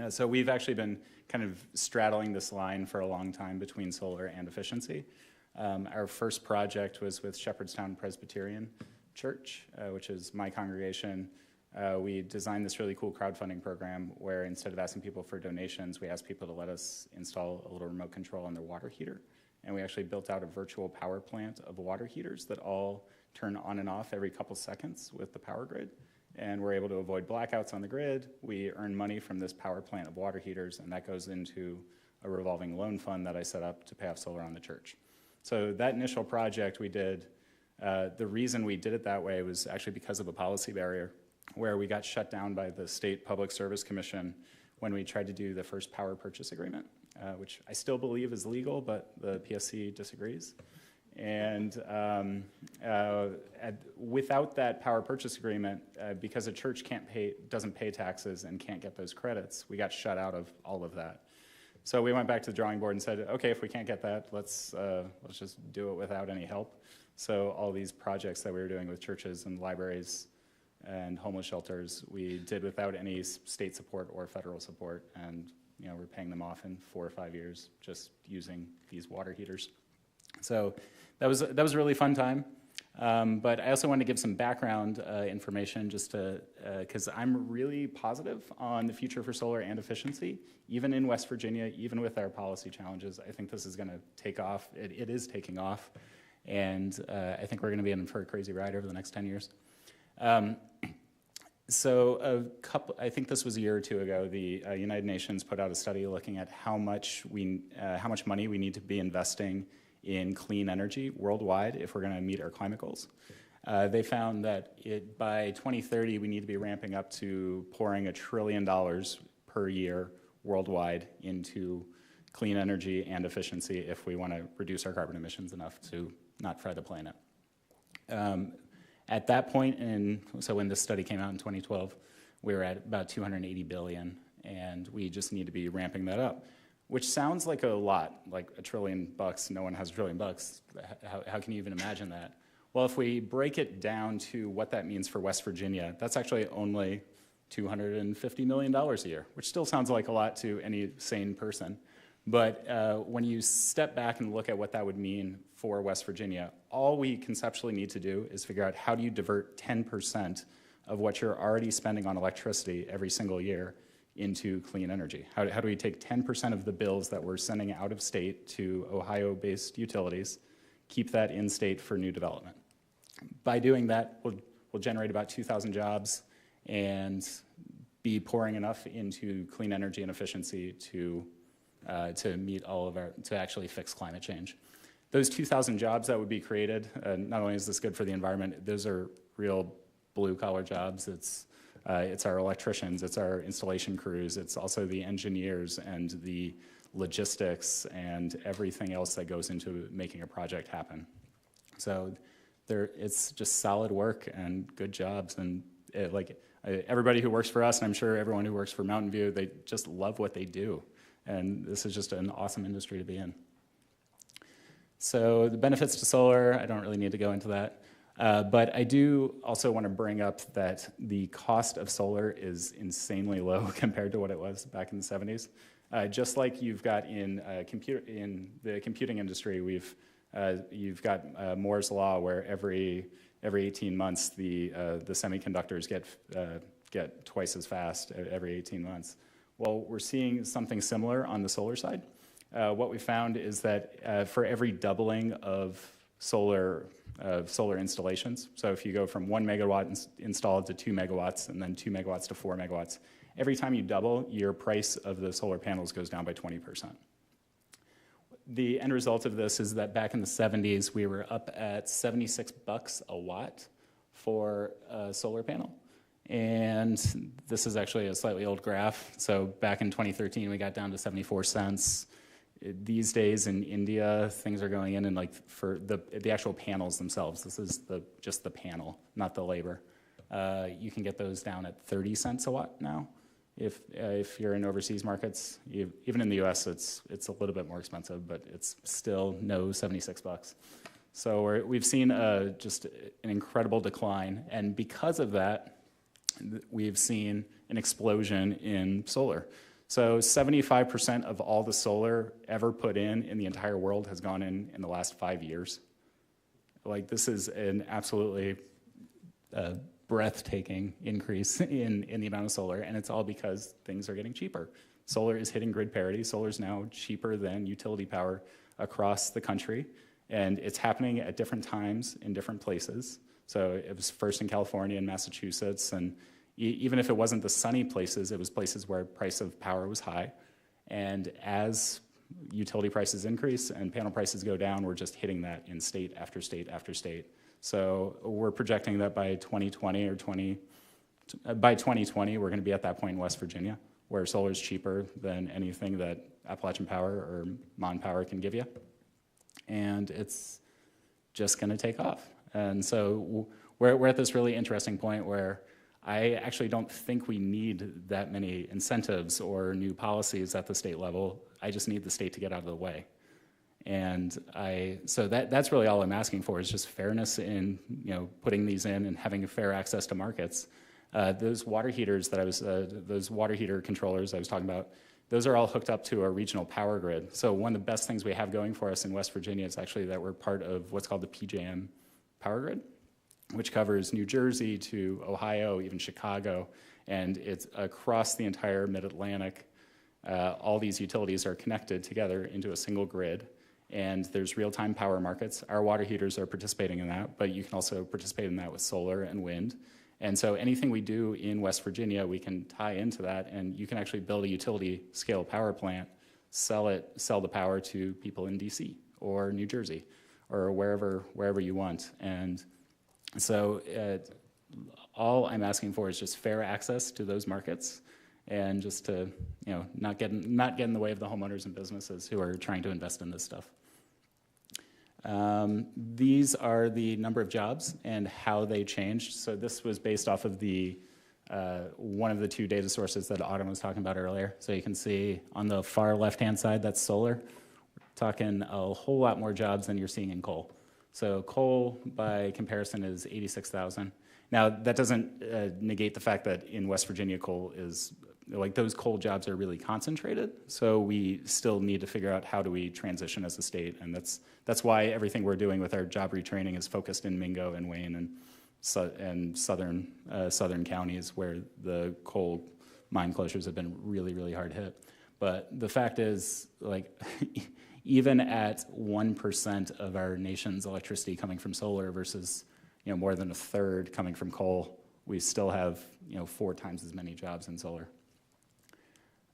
So we've actually been kind of straddling this line for a long time between solar and efficiency. Our first project was with Shepherdstown Presbyterian Church, which is my congregation. We designed this really cool crowdfunding program where instead of asking people for donations, we asked people to let us install a little remote control on their water heater. And we actually built out a virtual power plant of water heaters that all turn on and off every couple seconds with the power grid. And we're able to avoid blackouts on the grid. We earn money from this power plant of water heaters, and that goes into a revolving loan fund that I set up to pay off solar on the church. So that initial project we did, the reason we did it that way was actually because of a policy barrier where we got shut down by the State Public Service Commission when we tried to do the first power purchase agreement, which I still believe is legal, but the PSC disagrees. And without that power purchase agreement, because a church doesn't pay taxes and can't get those credits, we got shut out of all of that. So we went back to the drawing board and said, okay, if we can't get that, let's just do it without any help. So all these projects that we were doing with churches and libraries and homeless shelters, we did without any state support or federal support, and we're paying them off in 4 or 5 years just using these water heaters. So that was a really fun time. But I also want to give some background information just to, because I'm really positive on the future for solar and efficiency, even in West Virginia, even with our policy challenges. I think this is going to take off. It is taking off. And I think we're going to be in for a crazy ride over the next 10 years. I think this was a year or two ago, the United Nations put out a study looking at how much money we need to be investing in clean energy worldwide if we're going to meet our climate goals. They found that by 2030, we need to be ramping up to pouring $1 trillion per year worldwide into clean energy and efficiency if we want to reduce our carbon emissions enough to not fry the planet. At that point, so when this study came out in 2012, we were at about 280 billion, and we just need to be ramping that up. Which sounds like a lot, like $1 trillion. No one has $1 trillion. How can you even imagine that? Well, if we break it down to what that means for West Virginia, that's actually only $250 million a year, which still sounds like a lot to any sane person. But when you step back and look at what that would mean for West Virginia, all we conceptually need to do is figure out how do you divert 10% of what you're already spending on electricity every single year into clean energy. How do we take 10% of the bills that we're sending out of state to Ohio-based utilities, keep that in state for new development? By doing that, we'll generate about 2,000 jobs and be pouring enough into clean energy and efficiency to meet to actually fix climate change. Those 2,000 jobs that would be created, not only is this good for the environment, those are real blue-collar jobs. It's our electricians, it's our installation crews, it's also the engineers and the logistics and everything else that goes into making a project happen. So it's just solid work and good jobs, and everybody who works for us, and I'm sure everyone who works for Mountain View, they just love what they do. And this is just an awesome industry to be in. So the benefits to solar, I don't really need to go into that. But I do also want to bring up that the cost of solar is insanely low compared to what it was back in the 70s. Just like you've got in the computing industry, you've got Moore's law, where every 18 months the semiconductors get twice as fast every 18 months. Well, we're seeing something similar on the solar side. What we found is that for every doubling of solar installations, so if you go from 1 megawatt installed to 2 megawatts and then 2 megawatts to 4 megawatts, every time you double, your price of the solar panels goes down by 20%. The end result of this is that back in the 70s, we were up at $76 a watt for a solar panel. And this is actually a slightly old graph. So back in 2013, we got down to 74 cents. These days in India, things are going in, and for the actual panels themselves, this is just the panel, not the labor. You can get those down at 30 cents a watt now. If you're in overseas markets, even in the U.S., it's a little bit more expensive, but it's still no $76. So we've seen just an incredible decline, and because of that, we've seen an explosion in solar. So 75% of all the solar ever put in the entire world has gone in the last 5 years. Like, this is an absolutely breathtaking increase in the amount of solar, and it's all because things are getting cheaper. Solar is hitting grid parity. Solar is now cheaper than utility power across the country, and it's happening at different times in different places. So it was first in California and Massachusetts, and even if it wasn't the sunny places, it was places where price of power was high. And as utility prices increase and panel prices go down, we're just hitting that in state after state after state. So we're projecting that by 2020, we're going to be at that point in West Virginia, where solar is cheaper than anything that Appalachian Power or Mon Power can give you. And it's just going to take off. And so we're at this really interesting point where I actually don't think we need that many incentives or new policies at the state level. I just need the state to get out of the way. And so that's really all I'm asking for, is just fairness in putting these in and having fair access to markets. Those water heaters those water heater controllers I was talking about, those are all hooked up to a regional power grid. So one of the best things we have going for us in West Virginia is actually that we're part of what's called the PJM power grid, which covers New Jersey to Ohio, even Chicago, and it's across the entire mid-Atlantic. All these utilities are connected together into a single grid, and there's real-time power markets. Our water heaters are participating in that, but you can also participate in that with solar and wind. And so anything we do in West Virginia, we can tie into that, and you can actually build a utility-scale power plant, sell the power to people in DC or New Jersey or wherever you want. And so all I'm asking for is just fair access to those markets, and just to not get in the way of the homeowners and businesses who are trying to invest in this stuff. These are the number of jobs and how they changed. So this was based off of the one of the two data sources that Autumn was talking about earlier. So you can see on the far left-hand side, that's solar. We're talking a whole lot more jobs than you're seeing in coal. So coal, by comparison, is 86,000. Now, that doesn't negate the fact that in West Virginia, coal is, like, those coal jobs are really concentrated. So we still need to figure out how do we transition as a state. And that's why everything we're doing with our job retraining is focused in Mingo and Wayne and southern counties where the coal mine closures have been really, really hard hit. But the fact is, like, even at 1% of our nation's electricity coming from solar versus more than a third coming from coal, we still have 4 times as many jobs in solar.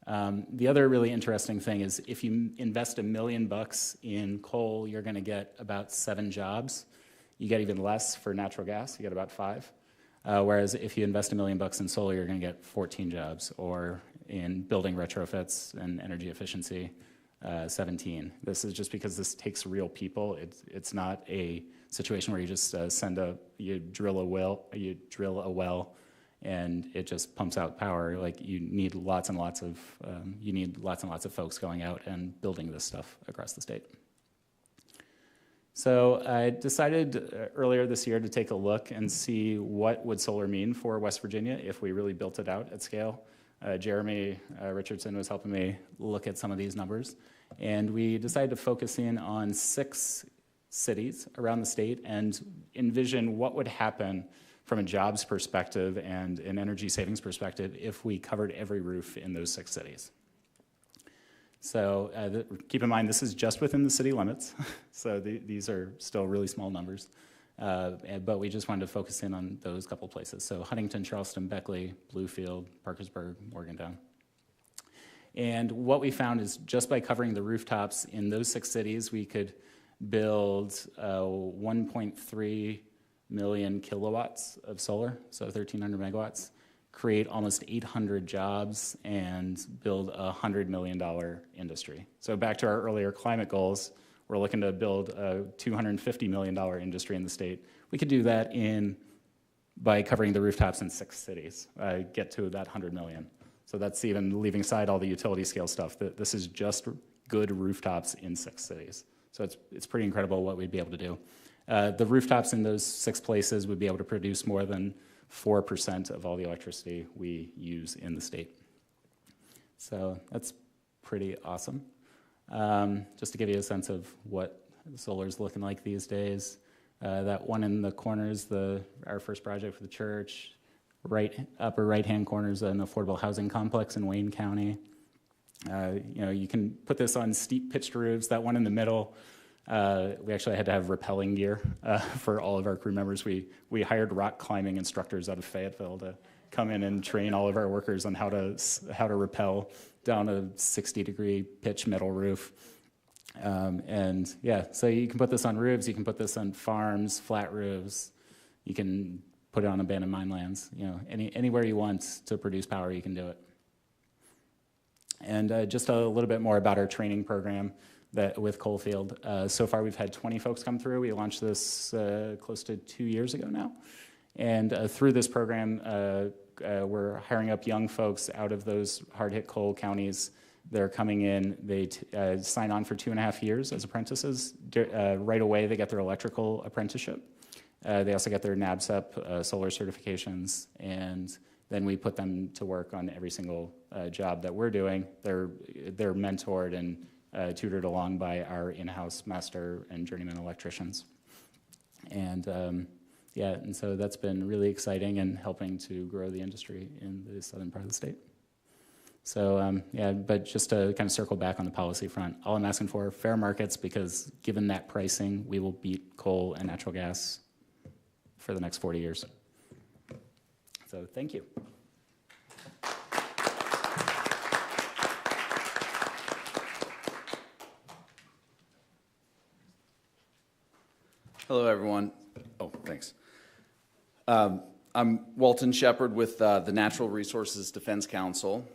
The other really interesting thing is if you invest $1 million in coal, you're going to get about 7 jobs. You get even less for natural gas. You get about 5. Whereas if you invest $1 million in solar, you're going to get 14 jobs, or in building retrofits and energy efficiency, 17. This is just because this takes real people. It's not a situation where you just you drill a well, and it just pumps out power. Like, you need lots and lots of folks going out and building this stuff across the state. So I decided earlier this year to take a look and see what would solar mean for West Virginia if we really built it out at scale. Jeremy Richardson was helping me look at some of these numbers, and we decided to focus in on 6 cities around the state and envision what would happen from a jobs perspective and an energy savings perspective if we covered every roof in those 6 cities. So keep in mind, this is just within the city limits, so these are still really small numbers, but we just wanted to focus in on those couple places. So Huntington, Charleston, Beckley, Bluefield, Parkersburg, Morgantown. And what we found is just by covering the rooftops in those 6 cities, we could build 1.3 million kilowatts of solar, so 1,300 megawatts, create almost 800 jobs, and build a $100 million industry. So back to our earlier climate goals, we're looking to build a $250 million industry in the state. We could do that by covering the rooftops in 6 cities, get to that 100 million. So that's even leaving aside all the utility scale stuff. This is just good rooftops in 6 cities. So it's pretty incredible what we'd be able to do. The rooftops in those 6 places would be able to produce more than 4% of all the electricity we use in the state. So that's pretty awesome. Just to give you a sense of what solar is looking like these days, that one in the corner is our first project for the church. Upper right-hand corner is an affordable housing complex in Wayne County. You can put this on steep pitched roofs. That one in the middle, we actually had to have rappelling gear for all of our crew members. We hired rock climbing instructors out of Fayetteville to come in and train all of our workers on how to rappel down a 60-degree pitch metal roof. And yeah, so you can put this on roofs, you can put this on farms, flat roofs, you can put it on abandoned mine lands. Anywhere you want to produce power, you can do it. And just a little bit more about our training program with Coalfield. So far, we've had 20 folks come through. We launched this close to 2 years ago now. And through this program, we're hiring up young folks out of those hard-hit coal counties. They're coming in. They sign on for 2.5 years as apprentices. Right away, they get their electrical apprenticeship. They also get their NABCEP solar certifications, and then we put them to work on every single job that we're doing. They're mentored and tutored along by our in-house master and journeyman electricians. And and so that's been really exciting and helping to grow the industry in the southern part of the state. So but just to kind of circle back on the policy front, all I'm asking for are fair markets, because given that pricing, we will beat coal and natural gas for the next 40 years. So thank you. Hello, everyone. Oh, thanks. I'm Walton Shepard with the Natural Resources Defense Council.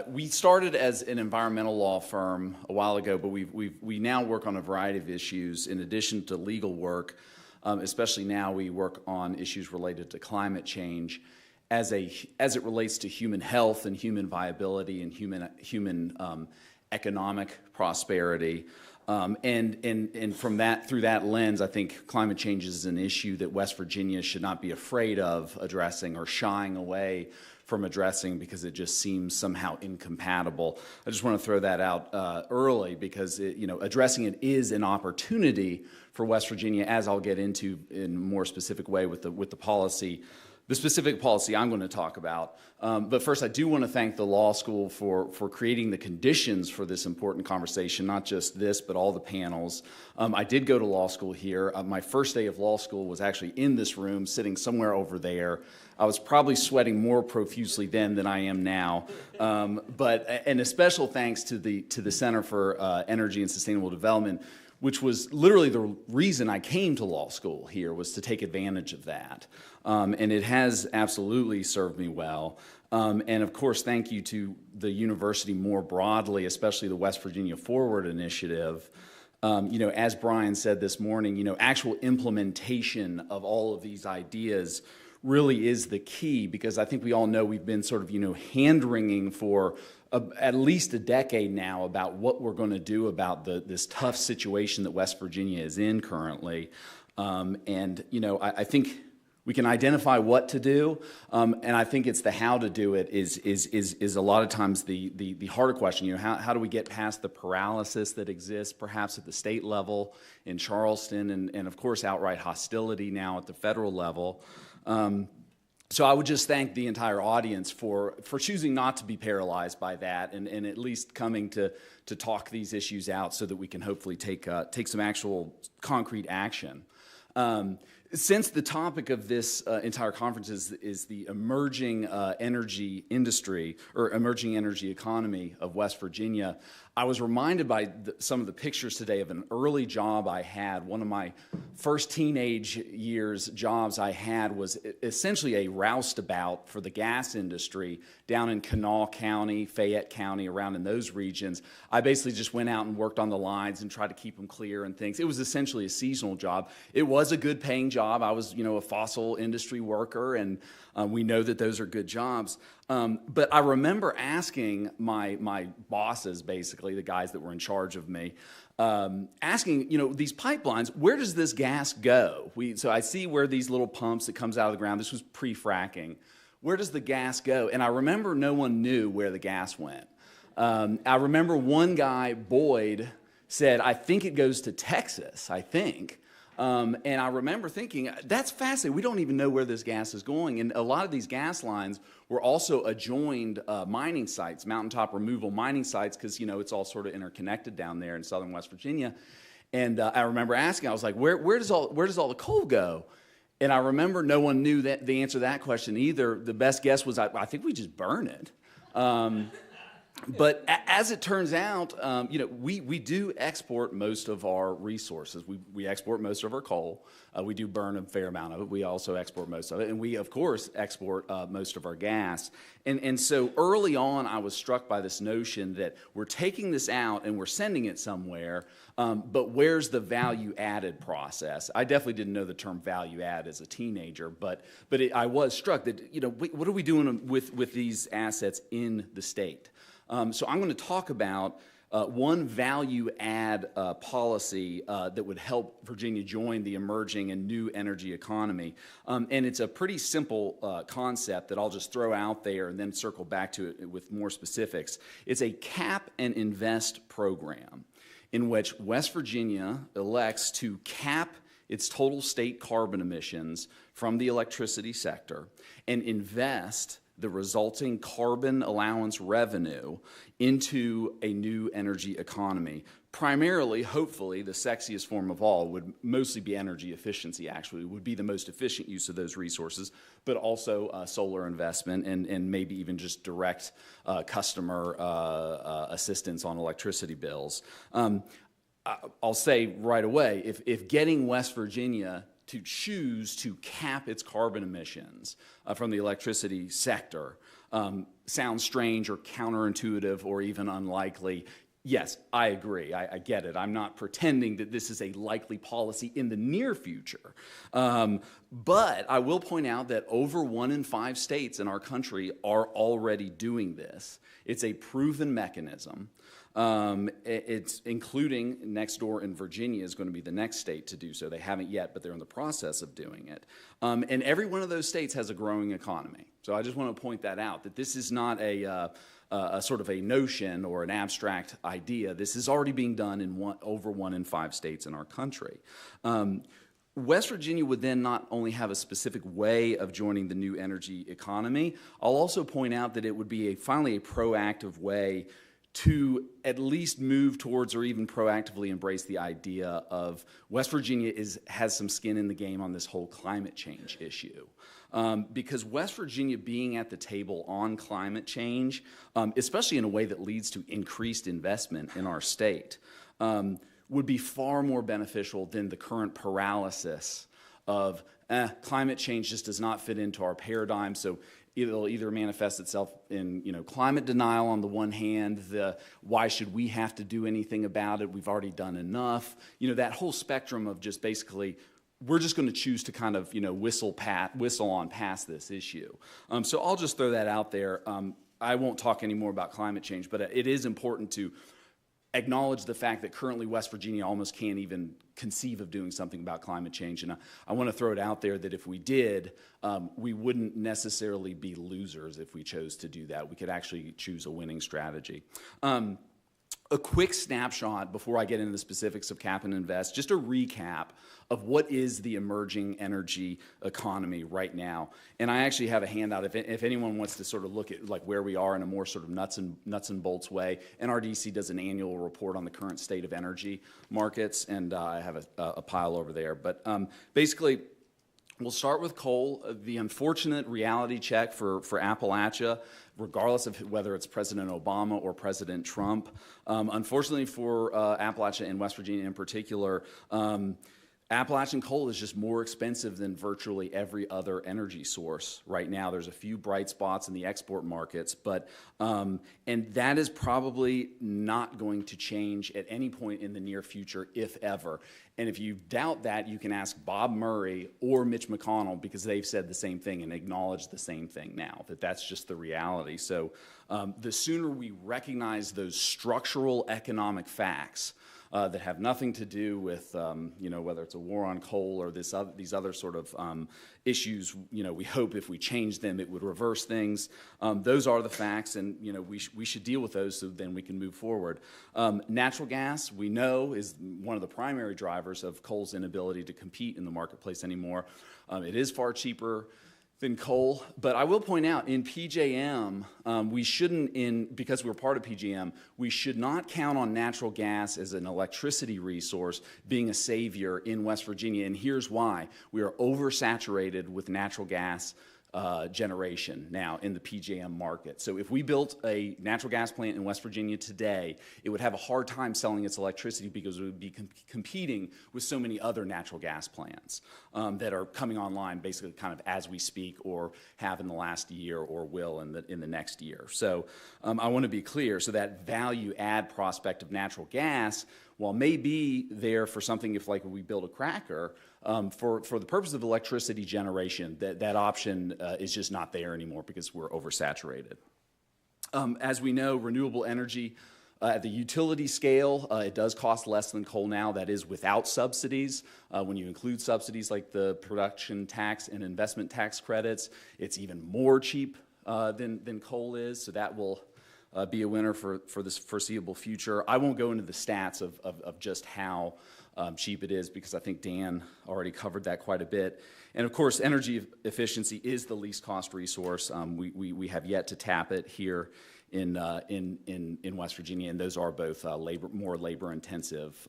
We started as an environmental law firm a while ago, but we now work on a variety of issues in addition to legal work. Especially now, we work on issues related to climate change as it relates to human health and human viability and human economic prosperity. And from that, through that lens, I think climate change is an issue that West Virginia should not be afraid of addressing or shying away from addressing, because it just seems somehow incompatible. I just want to throw that out early, because addressing it is an opportunity for West Virginia, as I'll get into in a more specific way with the policy. The specific policy I'm going to talk about. But first, I do want to thank the law school for creating the conditions for this important conversation, not just this, but all the panels. I did go to law school here. My first day of law school was actually in this room, sitting somewhere over there. I was probably sweating more profusely then than I am now. And a special thanks to the Center for Energy and Sustainable Development, which was literally the reason I came to law school here, was to take advantage of that. And it has absolutely served me well. And of course, thank you to the university more broadly, especially the West Virginia Forward Initiative. As Brian said this morning, actual implementation of all of these ideas really is the key, because I think we all know we've been sort of, hand-wringing for at least a decade now about what we're going to do about this tough situation that West Virginia is in currently. I think we can identify what to do, and I think it's the how to do it is a lot of times the harder question. How do we get past the paralysis that exists perhaps at the state level in Charleston, and of course outright hostility now at the federal level. So I would just thank the entire audience for choosing not to be paralyzed by that, and at least coming to talk these issues out so that we can hopefully take some actual concrete action. Since the topic of this entire conference is the emerging energy industry or emerging energy economy of West Virginia, I was reminded by some of the pictures today of an early job I had. One of my first teenage years jobs I had was essentially a roustabout for the gas industry down in Kanawha County, Fayette County, around in those regions. I basically just went out and worked on the lines and tried to keep them clear and things. It was essentially a seasonal job. It was a good paying job. job. I was, a fossil industry worker, and we know that those are good jobs. But I remember asking my bosses, basically, the guys that were in charge of me, asking, these pipelines, where does this gas go? So I see where these little pumps that comes out of the ground, this was pre-fracking. Where does the gas go? And I remember no one knew where the gas went. I remember one guy, Boyd, said, I think it goes to Texas, I think. And I remember thinking, that's fascinating. We don't even know where this gas is going. And a lot of these gas lines were also adjoined mining sites, mountaintop removal mining sites, because, it's all sort of interconnected down there in southern West Virginia. And I remember asking, I was like, where does all the coal go? And I remember no one knew the answer to that question either. The best guess was, I think we just burn it. But as it turns out, we do export most of our resources. We export most of our coal. We do burn a fair amount of it. We also export most of it. And we, of course, export most of our gas. And so early on, I was struck by this notion that we're taking this out and we're sending it somewhere, but where's the value-added process? I definitely didn't know the term value-add as a teenager, but I was struck that, what are we doing with these assets in the state? So I'm going to talk about one value-add policy that would help Virginia join the emerging and new energy economy. And it's a pretty simple concept that I'll just throw out there and then circle back to it with more specifics. It's a cap and invest program in which West Virginia elects to cap its total state carbon emissions from the electricity sector and invest the resulting carbon allowance revenue into a new energy economy. Primarily, hopefully, the sexiest form of all would mostly be energy efficiency, actually, would be the most efficient use of those resources, but also solar investment and maybe even just direct customer assistance on electricity bills. I'll say right away, if getting West Virginia to choose to cap its carbon emissions from the electricity sector sounds strange or counterintuitive or even unlikely, yes, I agree. I get it. I'm not pretending that this is a likely policy in the near future. But I will point out that over 1 in 5 states in our country are already doing this. It's a proven mechanism. It's including next door in Virginia is going to be the next state to do so. They haven't yet, but they're in the process of doing it. And every one of those states has a growing economy. So I just want to point that out, that this is not a sort of a notion or an abstract idea. This is already being done in over 1 in 5 states in our country. West Virginia would then not only have a specific way of joining the new energy economy, I'll also point out that it would be finally a proactive way to at least move towards or even proactively embrace the idea of West Virginia has some skin in the game on this whole climate change issue. Because West Virginia being at the table on climate change, especially in a way that leads to increased investment in our state, would be far more beneficial than the current paralysis of climate change just does not fit into our paradigm, so it'll either manifest itself in climate denial on the one hand, why should we have to do anything about it, we've already done enough, that whole spectrum of just basically we're just going to choose to kind of whistle on past this issue. So I'll just throw that out there. I won't talk any more about climate change, but it is important to acknowledge the fact that currently West Virginia almost can't even conceive of doing something about climate change. And I want to throw it out there that if we did, we wouldn't necessarily be losers if we chose to do that. We could actually choose a winning strategy. A quick snapshot before I get into the specifics of cap and invest, just a recap of what is the emerging energy economy right now. And I actually have a handout if anyone wants to sort of look at like where we are in a more sort of nuts and bolts way. NRDC does an annual report on the current state of energy markets, and I have a pile over there. But basically, we'll start with coal. The unfortunate reality check for Appalachia, regardless of whether it's President Obama or President Trump, unfortunately for Appalachia and West Virginia in particular, Appalachian coal is just more expensive than virtually every other energy source right now. There's a few bright spots in the export markets, but and that is probably not going to change at any point in the near future, if ever. And if you doubt that, you can ask Bob Murray or Mitch McConnell, because they've said the same thing and acknowledged the same thing now, that that's just the reality. So the sooner we recognize those structural economic facts that have nothing to do with, whether it's a war on coal or these other sort of issues. We hope if we change them, it would reverse things. Those are the facts, and we should deal with those so then we can move forward. Natural gas, we know, is one of the primary drivers of coal's inability to compete in the marketplace anymore. It is far cheaper than coal, but I will point out in PJM, we shouldn't, because we're part of PJM, we should not count on natural gas as an electricity resource being a savior in West Virginia, and here's why. We are oversaturated with natural gas generation now in the PJM market. So if we built a natural gas plant in West Virginia today, it would have a hard time selling its electricity because it would be competing with so many other natural gas plants that are coming online basically kind of as we speak, or have in the last year, or will in the next year. So I want to be clear, so that value add prospect of natural gas, while may be there for something if like we build a cracker, for the purpose of electricity generation, that option is just not there anymore because we're oversaturated. As we know, renewable energy at the utility scale, it does cost less than coal now. That is without subsidies. When you include subsidies like the production tax and investment tax credits, it's even more cheap than coal is. So that will be a winner for this foreseeable future. I won't go into the stats of just how cheap it is, because I think Dan already covered that quite a bit. And of course, energy efficiency is the least cost resource. We have yet to tap it here in West Virginia, and those are both more labor intensive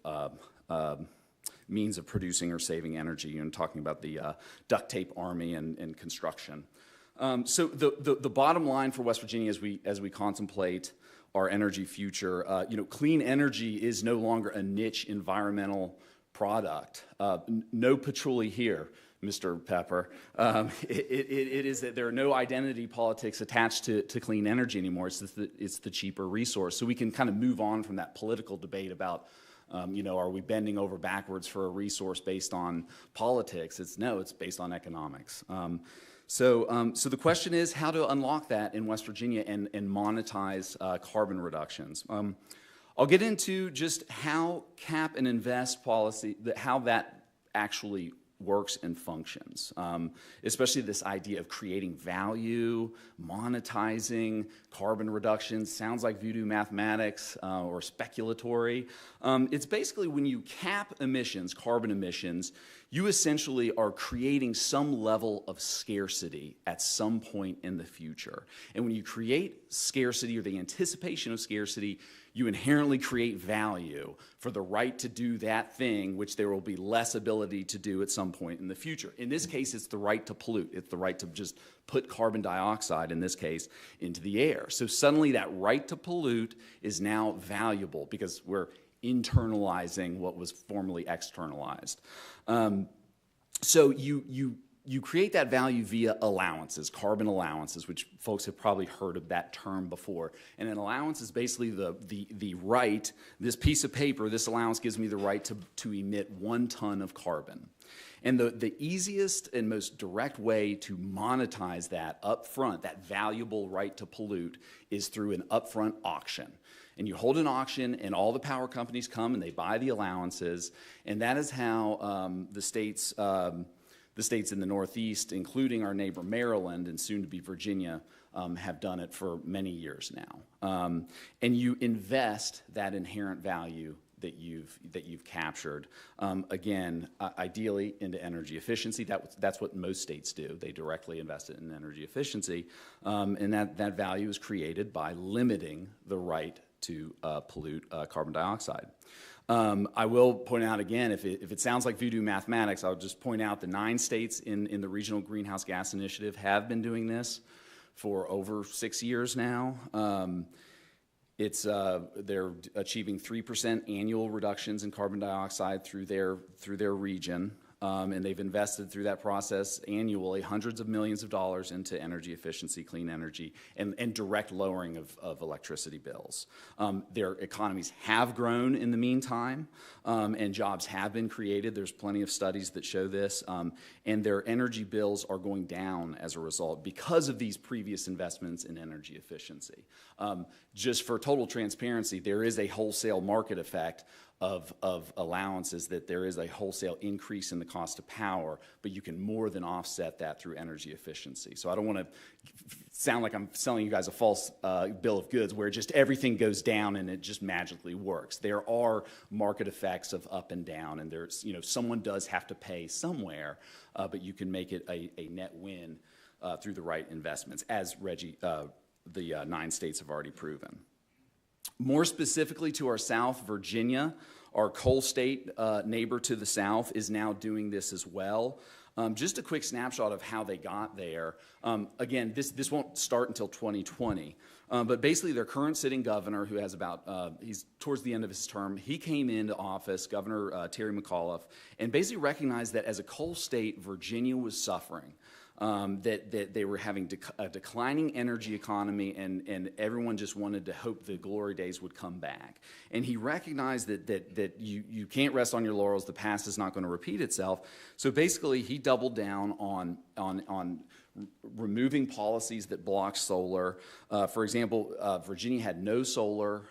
means of producing or saving energy. And talking about the duct tape army and construction. So the bottom line for West Virginia as we contemplate our energy future, clean energy is no longer a niche environmental product. No patchouli here, Mr. Pepper. It is that there are no identity politics attached to clean energy anymore. It's the cheaper resource. So we can kind of move on from that political debate about are we bending over backwards for a resource based on politics? It's based on economics. So the question is how to unlock that in West Virginia and monetize carbon reductions. I'll get into just how cap and invest policy, how that actually works and functions, especially this idea of creating value, monetizing carbon reductions. Sounds like voodoo mathematics or speculatory. It's basically when you cap emissions, carbon emissions, you essentially are creating some level of scarcity at some point in the future. And when you create scarcity or the anticipation of scarcity, you inherently create value for the right to do that thing, which there will be less ability to do at some point in the future. In this case, it's the right to pollute. It's the right to just put carbon dioxide, in this case, into the air. So suddenly that right to pollute is now valuable because we're internalizing what was formerly externalized. So you create that value via allowances, carbon allowances, which folks have probably heard of that term before. And an allowance is basically the right, this piece of paper, this allowance gives me the right to emit 1 ton of carbon. And the easiest and most direct way to monetize that upfront, that valuable right to pollute, is through an upfront auction. And you hold an auction, and all the power companies come and they buy the allowances, and that is how the states in the Northeast, including our neighbor Maryland and soon to be Virginia, have done it for many years now. And you invest that inherent value that you've captured, again, ideally into energy efficiency. That's what most states do. They directly invest it in energy efficiency, and that value is created by limiting the right to pollute carbon dioxide. I will point out again, if it sounds like voodoo mathematics, I'll just point out the 9 states in the Regional Greenhouse Gas Initiative have been doing this for over 6 years now. They're achieving 3% annual reductions in carbon dioxide through their region. And they've invested through that process annually hundreds of millions of dollars into energy efficiency, clean energy, and direct lowering of electricity bills. Their economies have grown in the meantime, and jobs have been created. There's plenty of studies that show this, and their energy bills are going down as a result because of these previous investments in energy efficiency. Just for total transparency, there is a wholesale market effect of allowances, that there is a wholesale increase in the cost of power, but you can more than offset that through energy efficiency. So I don't want to sound like I'm selling you guys a false bill of goods where just everything goes down and it just magically works. There are market effects of up and down, and there's, someone does have to pay somewhere, but you can make it a net win through the right investments, as the 9 states have already proven. More specifically to our south, Virginia, our coal state neighbor to the south, is now doing this as well. Just a quick snapshot of how they got there. Again, this won't start until 2020, but basically their current sitting governor, who has he's towards the end of his term, he came into office, Governor Terry McAuliffe, and basically recognized that as a coal state, Virginia was suffering. That they were having a declining energy economy, and everyone just wanted to hope the glory days would come back. And he recognized that you can't rest on your laurels. The past is not going to repeat itself. So basically, he doubled down on removing policies that block solar. For example, Virginia had no solar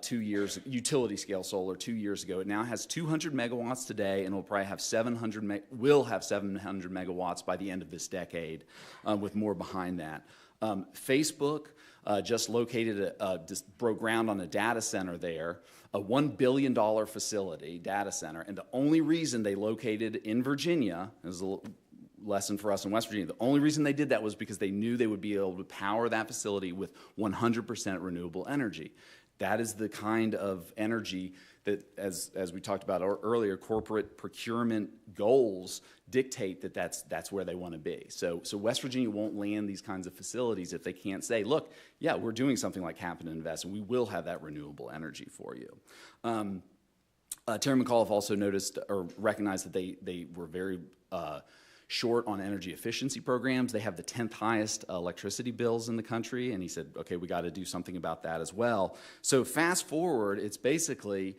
2 years, utility scale solar 2 years ago. It now has 200 megawatts today, and will probably have 700 megawatts by the end of this decade, with more behind that. Facebook just just broke ground on a data center there, a $1 billion facility, data center, and the only reason they located in Virginia, is a lesson for us in West Virginia, the only reason they did that was because they knew they would be able to power that facility with 100% renewable energy. That is the kind of energy that, as we talked about earlier, corporate procurement goals dictate that's where they want to be. So West Virginia won't land these kinds of facilities if they can't say, look, yeah, we're doing something like Happen to Invest, and we will have that renewable energy for you. Terry McAuliffe also noticed or recognized that they were very short on energy efficiency programs. They have the 10th highest electricity bills in the country, and he said, okay, we got to do something about that as well. So fast forward, it's basically,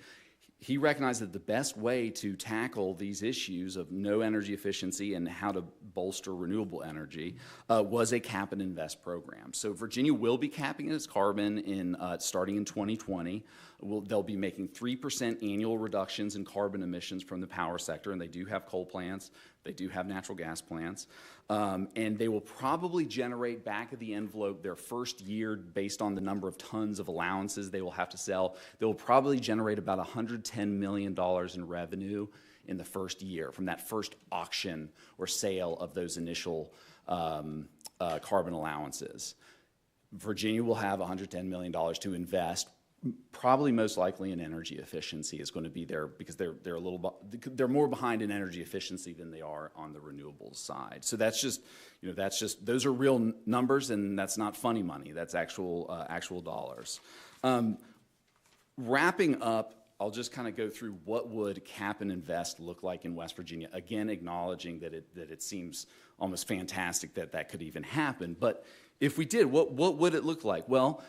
he recognized that the best way to tackle these issues of no energy efficiency and how to bolster renewable energy was a cap and invest program. So Virginia will be capping its carbon starting in 2020. They'll be making 3% annual reductions in carbon emissions from the power sector, and they do have coal plants. They do have natural gas plants. And they will probably generate back of the envelope their first year, based on the number of tons of allowances they will have to sell. They will probably generate about $110 million in revenue in the first year from that first auction or sale of those initial carbon allowances. Virginia will have $110 million to invest. Probably most likely in energy efficiency is going to be there, because they're more behind in energy efficiency than they are on the renewables side. So that's just those are real numbers, and that's not funny money. That's actual dollars. Wrapping up, I'll just kind of go through what would cap and invest look like in West Virginia. Again, acknowledging that it seems almost fantastic that could even happen. But if we did, what would it look like? Well,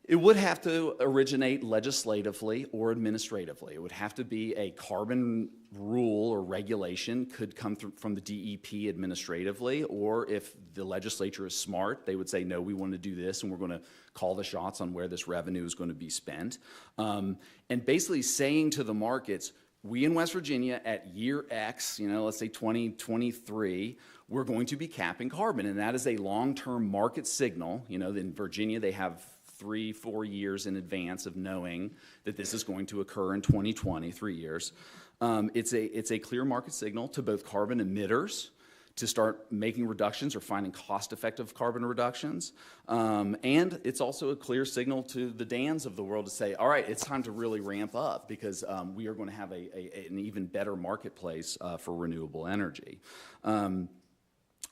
it would have to originate legislatively or administratively. It would have to be a carbon rule or regulation, could come from the DEP administratively, or if the legislature is smart, they would say, no, we want to do this, and we're going to call the shots on where this revenue is going to be spent. And basically saying to the markets, we in West Virginia at year X, let's say 2023, we're going to be capping carbon, and that is a long-term market signal. In Virginia, they have 3-4 years in advance of knowing that this is going to occur in 2020, 3 years. It's a clear market signal to both carbon emitters to start making reductions or finding cost-effective carbon reductions. And it's also a clear signal to the DANs of the world to say, all right, it's time to really ramp up, because we are going to have an even better marketplace for renewable energy.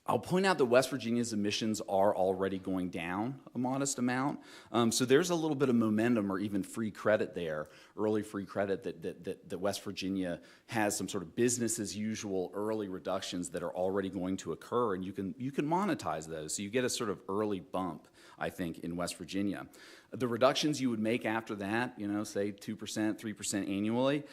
I'll point out that West Virginia's emissions are already going down a modest amount. So there's a little bit of momentum or even free credit there, early free credit that West Virginia has some sort of business as usual early reductions that are already going to occur, and you can monetize those. So you get a sort of early bump, I think, in West Virginia. The reductions you would make after that, say 2%, 3% annually,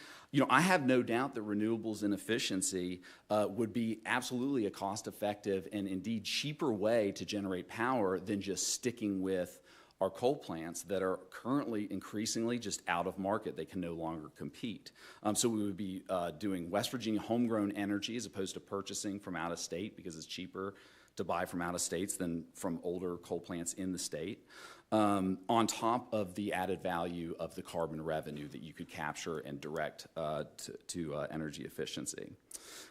I have no doubt that renewables and efficiency would be absolutely a cost-effective and indeed cheaper way to generate power than just sticking with our coal plants that are currently increasingly just out of market. They can no longer compete. So we would be doing West Virginia homegrown energy as opposed to purchasing from out of state because it's cheaper to buy from out of states than from older coal plants in the state. On top of the added value of the carbon revenue that you could capture and direct to energy efficiency.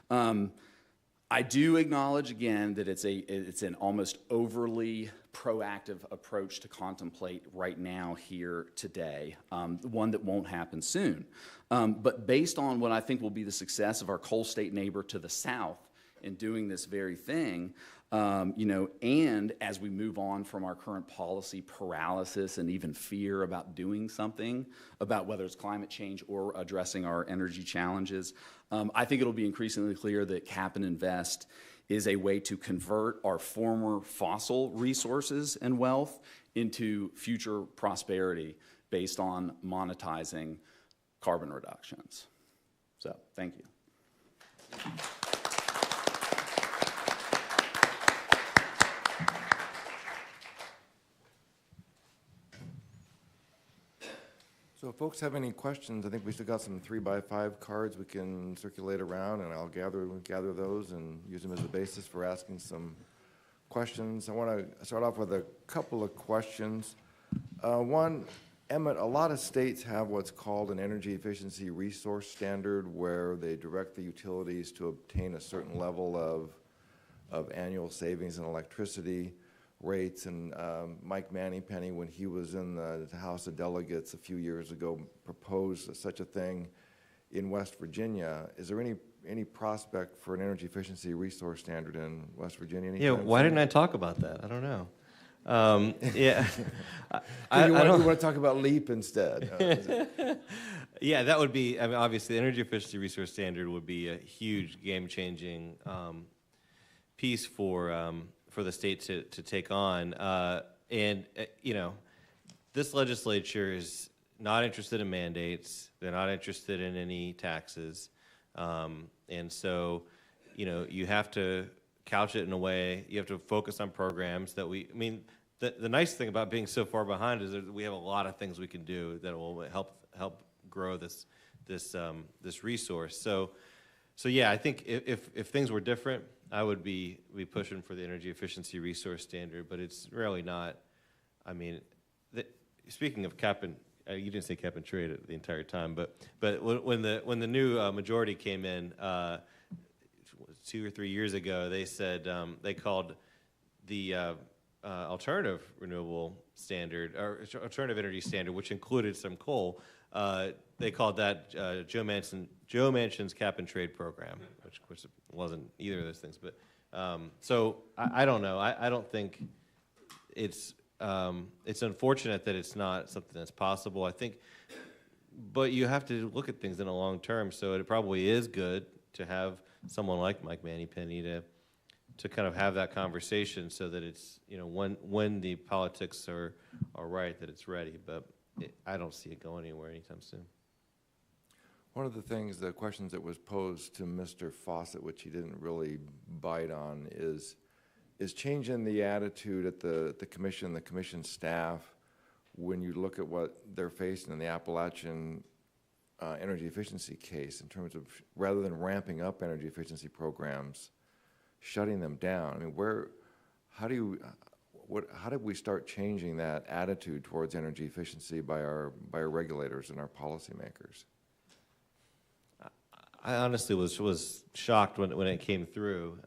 I do acknowledge again that it's an almost overly proactive approach to contemplate right now here today, one that won't happen soon. But based on what I think will be the success of our coal state neighbor to the south in doing this very thing, and as we move on from our current policy paralysis and even fear about doing something about whether it's climate change or addressing our energy challenges, I think it'll be increasingly clear that Cap and Invest is a way to convert our former fossil resources and wealth into future prosperity based on monetizing carbon reductions. So, thank you. So if folks have any questions, I think we still got some 3x5 cards we can circulate around, and I'll gather those and use them as a basis for asking some questions. I want to start off with a couple of questions. One, Emmett, a lot of states have what's called an energy efficiency resource standard where they direct the utilities to obtain a certain level of annual savings in electricity rates, and Mike Mannypenny, when he was in the House of Delegates a few years ago, proposed such a thing in West Virginia. Is there any prospect for an energy efficiency resource standard in West Virginia? Yeah, why didn't I talk about that? I don't know. Yeah, you want to talk about LEAP instead. Yeah, that would be. I mean, obviously, the energy efficiency resource standard would be a huge game-changing piece for the state to take on. This legislature is not interested in mandates. They're not interested in any taxes. And so, you have to couch it in a way, you have to focus on programs that the nice thing about being so far behind is that we have a lot of things we can do that will help grow this resource. So yeah, I think if things were different, I would be pushing for the energy efficiency resource standard, but it's really not. I mean, speaking of cap and you didn't say cap and trade the entire time, but when the new majority came in 2 or 3 years ago, they said they called the alternative renewable standard or alternative energy standard, which included some coal. They called that Joe Manchin's cap and trade program, which wasn't either of those things. But so I don't know. I don't think it's unfortunate that it's not something that's possible. I think, but you have to look at things in a long term. So it probably is good to have someone like Mike Mannypenny to kind of have that conversation so that it's when the politics are right, that it's ready. But I don't see it going anywhere anytime soon. One of the questions that was posed to Mr. Fawcett, which he didn't really bite on, is changing the attitude at the commission staff when you look at what they're facing in the Appalachian energy efficiency case in terms of rather than ramping up energy efficiency programs, shutting them down. I mean, how did we start changing that attitude towards energy efficiency by our regulators and our policymakers? I honestly was shocked when it came through.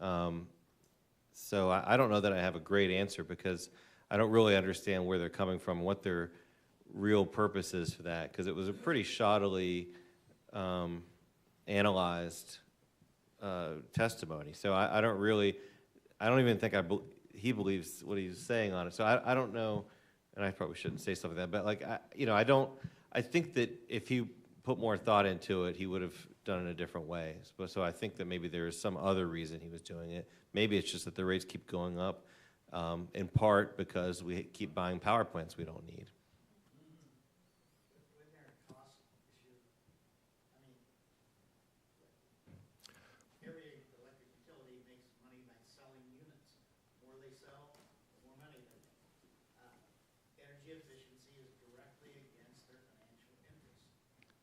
So I don't know that I have a great answer because I don't really understand where they're coming from, what their real purpose is for that, because it was a pretty shoddily analyzed testimony. So I I don't even think he believes what he's saying on it. So I don't know, and I probably shouldn't say stuff like that, but like, I think that if he put more thought into it, he would have done it a different way. So I think that maybe there is some other reason he was doing it. Maybe it's just that the rates keep going up, in part because we keep buying power plants we don't need.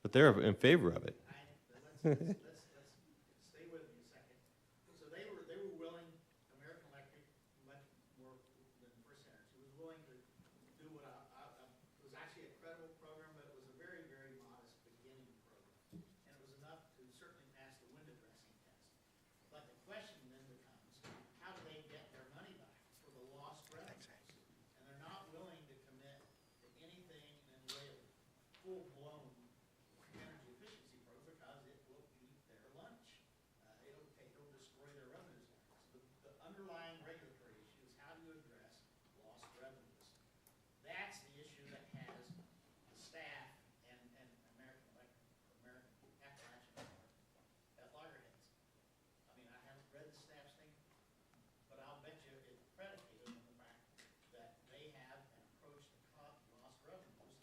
But they're in favor of it. Let's stay with me a second. So they were willing, American Electric, much more than First Energy, was willing to do what it was actually a credible program, but it was a very, very modest beginning program. And it was enough to certainly pass the window dressing test. But the question then becomes, how do they get their money back for the lost revenues? And they're not willing to commit to anything in the way of full-blown energy efficiency program because it will eat their lunch. It'll destroy their revenues. So the underlying regulatory issue is how do you address lost revenues? That's the issue that has the staff and American Electric, Appalachian Power at loggerheads. I mean, I haven't read the staff statement, but I'll bet you it's predicated on the fact that they have an approach to lost revenues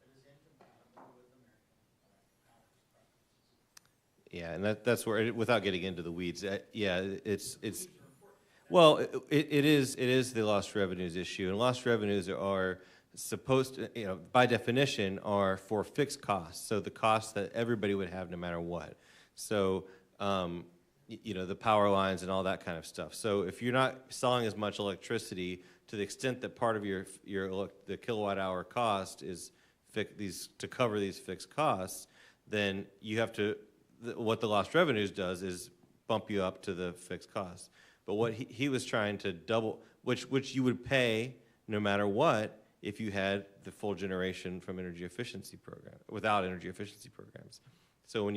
that is incompatible with American Power's preferences. Yeah, and that's where, without getting into the weeds, yeah, it's well, it is the lost revenues issue, and lost revenues are supposed to, by definition, are for fixed costs, so the costs that everybody would have no matter what. So, the power lines and all that kind of stuff. So if you're not selling as much electricity to the extent that part of the kilowatt hour cost is to cover these fixed costs, then you have to. What the lost revenues does is bump you up to the fixed costs. But what he was trying to double, which you would pay no matter what if you had the full generation from energy efficiency program, without energy efficiency programs. So when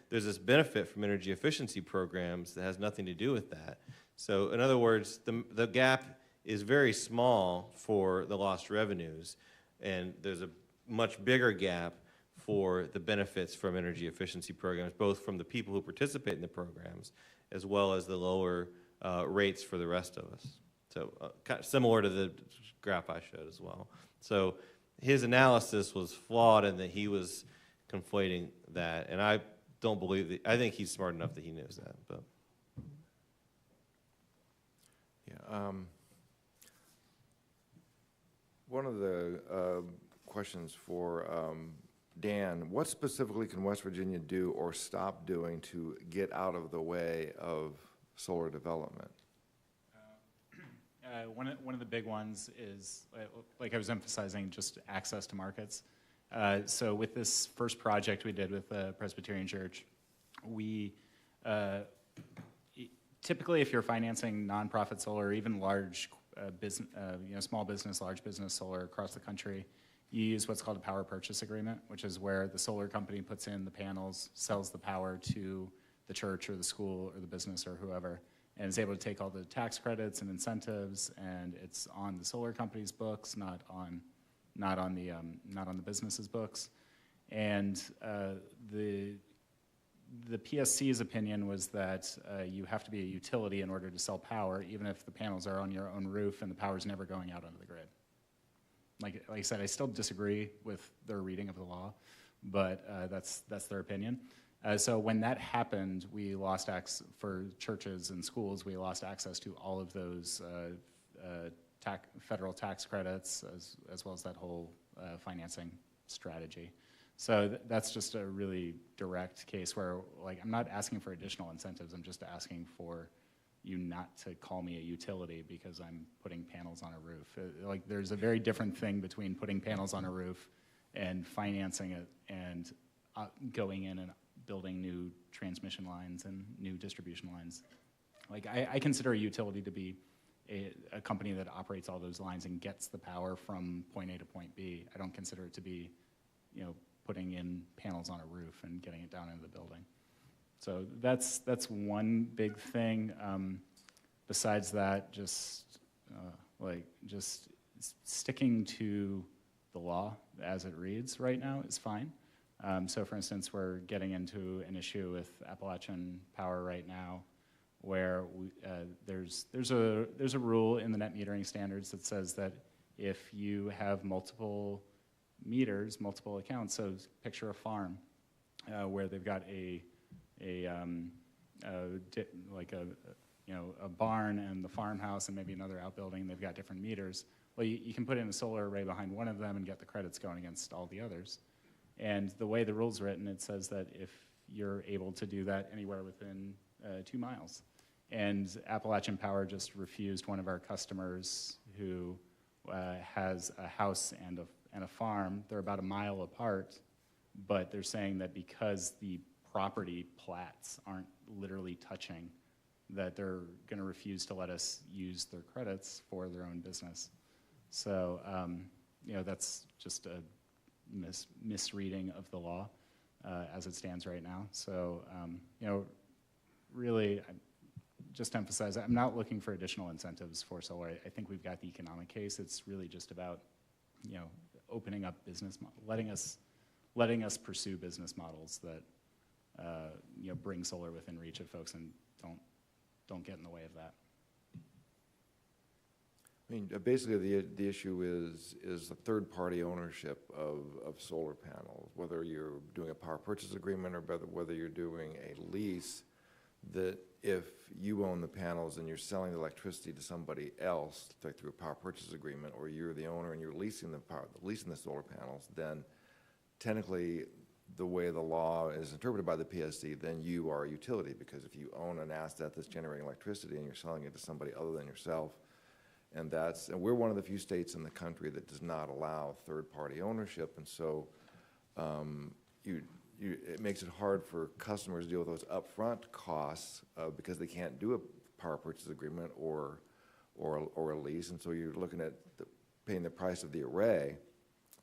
there's this benefit from energy efficiency programs that has nothing to do with that. So in other words, the gap is very small for the lost revenues, and there's a much bigger gap for the benefits from energy efficiency programs, both from the people who participate in the programs, as well as the lower rates for the rest of us. So kind of similar to the graph I showed as well. So his analysis was flawed in that he was conflating that, and I don't believe that. I think he's smart enough that he knows that. But yeah, one of the questions for Dan, what specifically can West Virginia do or stop doing to get out of the way of solar development? One of the big ones is, like I was emphasizing, just access to markets. So with this first project we did with the Presbyterian Church, we typically, if you're financing nonprofit solar, or even large business, small business, large business solar across the country, you use what's called a power purchase agreement, which is where the solar company puts in the panels, sells the power to the church or the school or the business or whoever, and is able to take all the tax credits and incentives, and it's on the solar company's books, not on the business's books. And the PSC's opinion was that you have to be a utility in order to sell power, even if the panels are on your own roof and the power's never going out onto the grid. Like I said, I still disagree with their reading of the law, but that's their opinion. So when that happened, we lost access for churches and schools. We lost access to all of those federal tax credits, as well as that whole financing strategy. So that's just a really direct case where, like, I'm not asking for additional incentives. I'm just asking for you not to call me a utility because I'm putting panels on a roof. Like, there's a very different thing between putting panels on a roof and financing it and going in and building new transmission lines and new distribution lines. Like, I consider a utility to be a company that operates all those lines and gets the power from point A to point B. I don't consider it to be, putting in panels on a roof and getting it down into the building. So that's one big thing. besides that, just just sticking to the law as it reads right now is fine. So for instance, we're getting into an issue with Appalachian Power right now where there's a rule in the net metering standards that says that if you have multiple meters, multiple accounts, so picture a farm where they've got a barn and the farmhouse and maybe another outbuilding, they've got different meters. Well, you can put in a solar array behind one of them and get the credits going against all the others. And the way the rule's written, it says that if you're able to do that anywhere within 2 miles. And Appalachian Power just refused one of our customers who has a house and a farm. They're about a mile apart, but they're saying that because the property plats aren't literally touching, that they're going to refuse to let us use their credits for their own business. So, that's just a misreading of the law as it stands right now. So, really, just to emphasize, I'm not looking for additional incentives for solar. I think we've got the economic case. It's really just about, opening up business, letting us pursue business models that, bring solar within reach of folks and don't get in the way of that. I mean, basically, the issue is the third-party ownership of solar panels, whether you're doing a power purchase agreement or whether you're doing a lease, that if you own the panels and you're selling the electricity to somebody else, like through a power purchase agreement, or you're the owner and you're leasing the solar panels, then technically, the way the law is interpreted by the PSC, then you are a utility, because if you own an asset that's generating electricity and you're selling it to somebody other than yourself, and we're one of the few states in the country that does not allow third-party ownership, and so it makes it hard for customers to deal with those upfront costs because they can't do a power purchase agreement or a lease, and so you're looking at paying the price of the array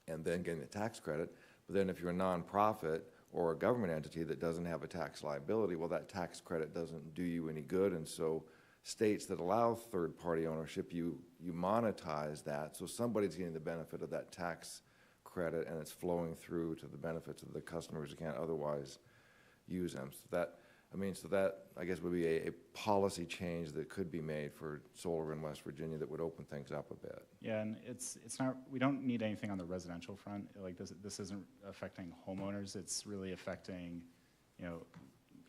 and then getting the tax credit. But then if you're a nonprofit or a government entity that doesn't have a tax liability, well, that tax credit doesn't do you any good, and so states that allow third-party ownership, you monetize that, so somebody's getting the benefit of that tax credit, and it's flowing through to the benefits of the customers who can't otherwise use them. So that I guess would be a policy change that could be made for solar in West Virginia that would open things up a bit. Yeah, and it's not, we don't need anything on the residential front. Like this isn't affecting homeowners. It's really affecting,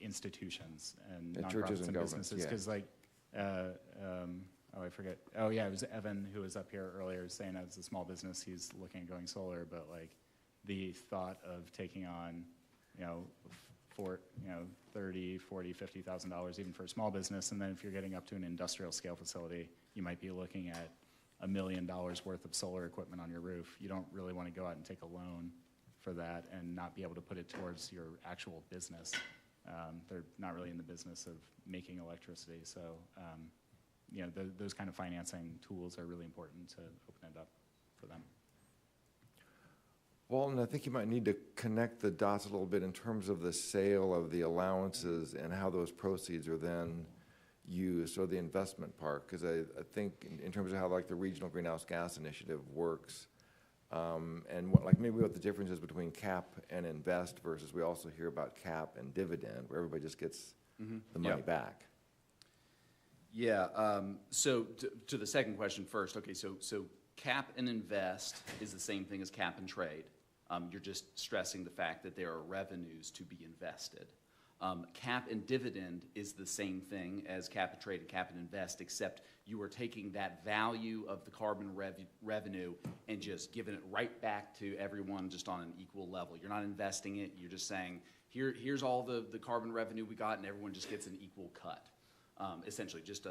institutions and churches nonprofits and businesses. Because I forget. Oh yeah, it was Evan who was up here earlier saying as a small business he's looking at going solar, but like the thought of taking on, for $30,000, $40,000, $50,000 even for a small business, and then if you're getting up to an industrial scale facility, you might be looking at $1 million worth of solar equipment on your roof. You don't really want to go out and take a loan for that and not be able to put it towards your actual business. They're not really in the business of making electricity, so those kind of financing tools are really important to open it up for them. Walton, I think you might need to connect the dots a little bit in terms of the sale of the allowances and how those proceeds are then used, or the investment part, because I think in terms of how like the Regional Greenhouse Gas Initiative works, and maybe what the difference is between cap and invest versus we also hear about cap and dividend, where everybody just gets the money back. Yeah, so to the second question first, okay, so cap and invest is the same thing as cap and trade. You're just stressing the fact that there are revenues to be invested. Cap and dividend is the same thing as cap and trade and cap and invest, except you are taking that value of the carbon revenue and just giving it right back to everyone just on an equal level. You're not investing it, you're just saying, here's all the carbon revenue we got, and everyone just gets an equal cut. Essentially just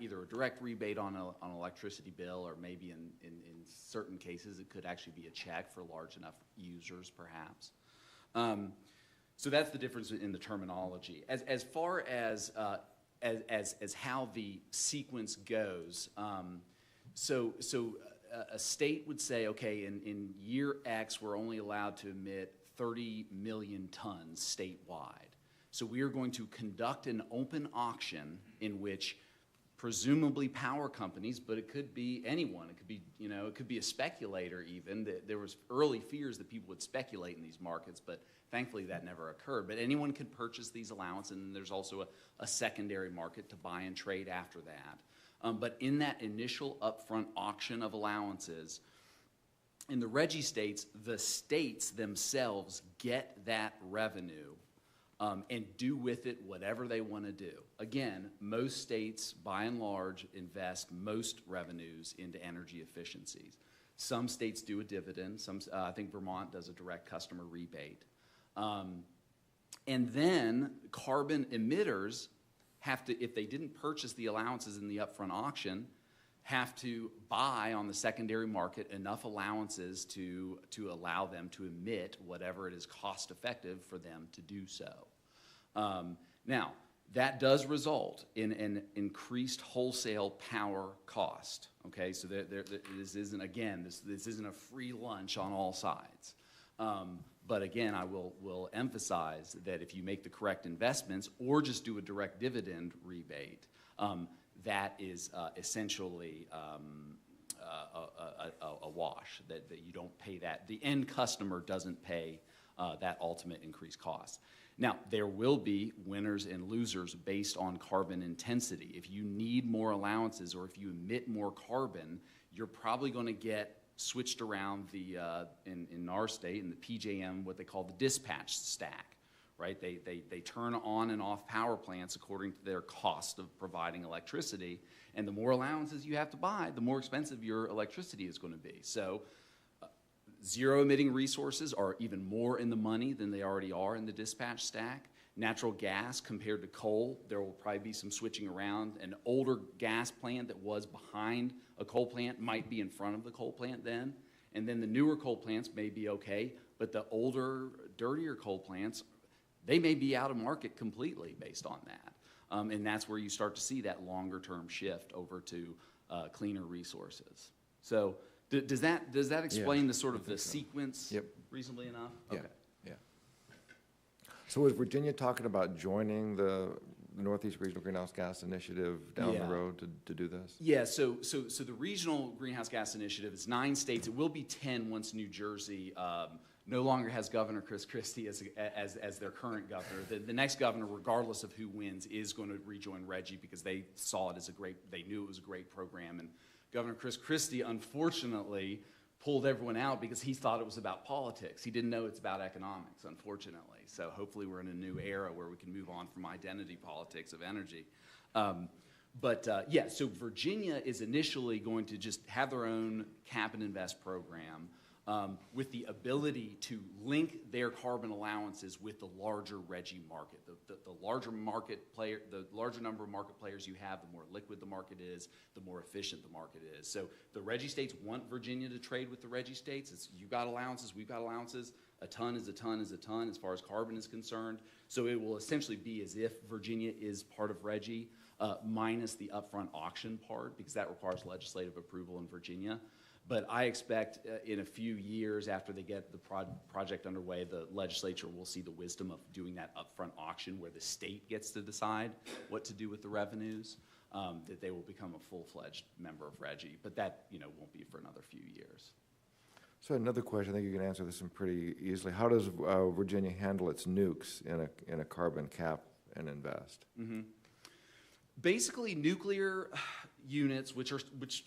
either a direct rebate on an electricity bill, or maybe in certain cases it could actually be a check for large enough users perhaps. So that's the difference in the terminology. As far as how the sequence goes, so a state would say, okay, in year X we're only allowed to emit 30 million tons statewide. So we are going to conduct an open auction in which presumably power companies, but it could be anyone. It could be, it could be a speculator even. There was early fears that people would speculate in these markets, but thankfully that never occurred. But anyone can purchase these allowances, and there's also a secondary market to buy and trade after that. But in that initial upfront auction of allowances, in the RGGI states, the states themselves get that revenue and do with it whatever they want to do. Again, most states, by and large, invest most revenues into energy efficiencies. Some states do a dividend. I think Vermont does a direct customer rebate. And then carbon emitters have to, if they didn't purchase the allowances in the upfront auction, have to buy on the secondary market enough allowances to allow them to emit whatever it is cost effective for them to do so. Now, that does result in an increased wholesale power cost. Okay, so this isn't, again, this isn't a free lunch on all sides. But again, I will emphasize that if you make the correct investments or just do a direct dividend rebate, that is essentially a wash, that you don't pay that. The end customer doesn't pay that ultimate increased cost. Now, there will be winners and losers based on carbon intensity. If you need more allowances or if you emit more carbon, you're probably going to get switched around in our state, in the PJM, what they call the dispatch stack, right? They turn on and off power plants according to their cost of providing electricity, and the more allowances you have to buy, the more expensive your electricity is going to be. So zero emitting resources are even more in the money than they already are in the dispatch stack. Natural gas compared to coal, there will probably be some switching around. An older gas plant that was behind a coal plant might be in front of the coal plant then. And then the newer coal plants may be okay, but the older, dirtier coal plants, they may be out of market completely based on that. And that's where you start to see that longer term shift over to cleaner reasonably. So does that explain the sort of the sequence reasonably enough? Yeah. Okay. Yeah. So is Virginia talking about joining the Northeast Regional Greenhouse Gas Initiative down the road to do this? Yeah, so the Regional Greenhouse Gas Initiative is 9 states. It will be 10 once New Jersey no longer has Governor Chris Christie as their current governor. The next governor, regardless of who wins, is going to rejoin RGGI because they saw it as they knew it was a great program. And Governor Chris Christie, unfortunately, pulled everyone out because he thought it was about politics. He didn't know it's about economics, unfortunately. So hopefully we're in a new era where we can move on from identity politics of energy. So Virginia is initially going to just have their own cap and invest program with the ability to link their carbon allowances with the larger RGGI market. The larger market player, the larger number of market players you have, the more liquid the market is, the more efficient the market is. So the RGGI states want Virginia to trade with the RGGI states. It's you got allowances, we've got allowances. A ton is a ton is a ton as far as carbon is concerned. So it will essentially be as if Virginia is part of RGGI minus the upfront auction part because that requires legislative approval in Virginia. But I expect in a few years after they get the project underway, the legislature will see the wisdom of doing that upfront auction where the state gets to decide what to do with the revenues, that they will become a full-fledged member of RGGI. But that won't be for another few years. So another question, I think you can answer this one pretty easily. How does Virginia handle its nukes in a carbon cap and invest? Mm-hmm. Basically, nuclear units, which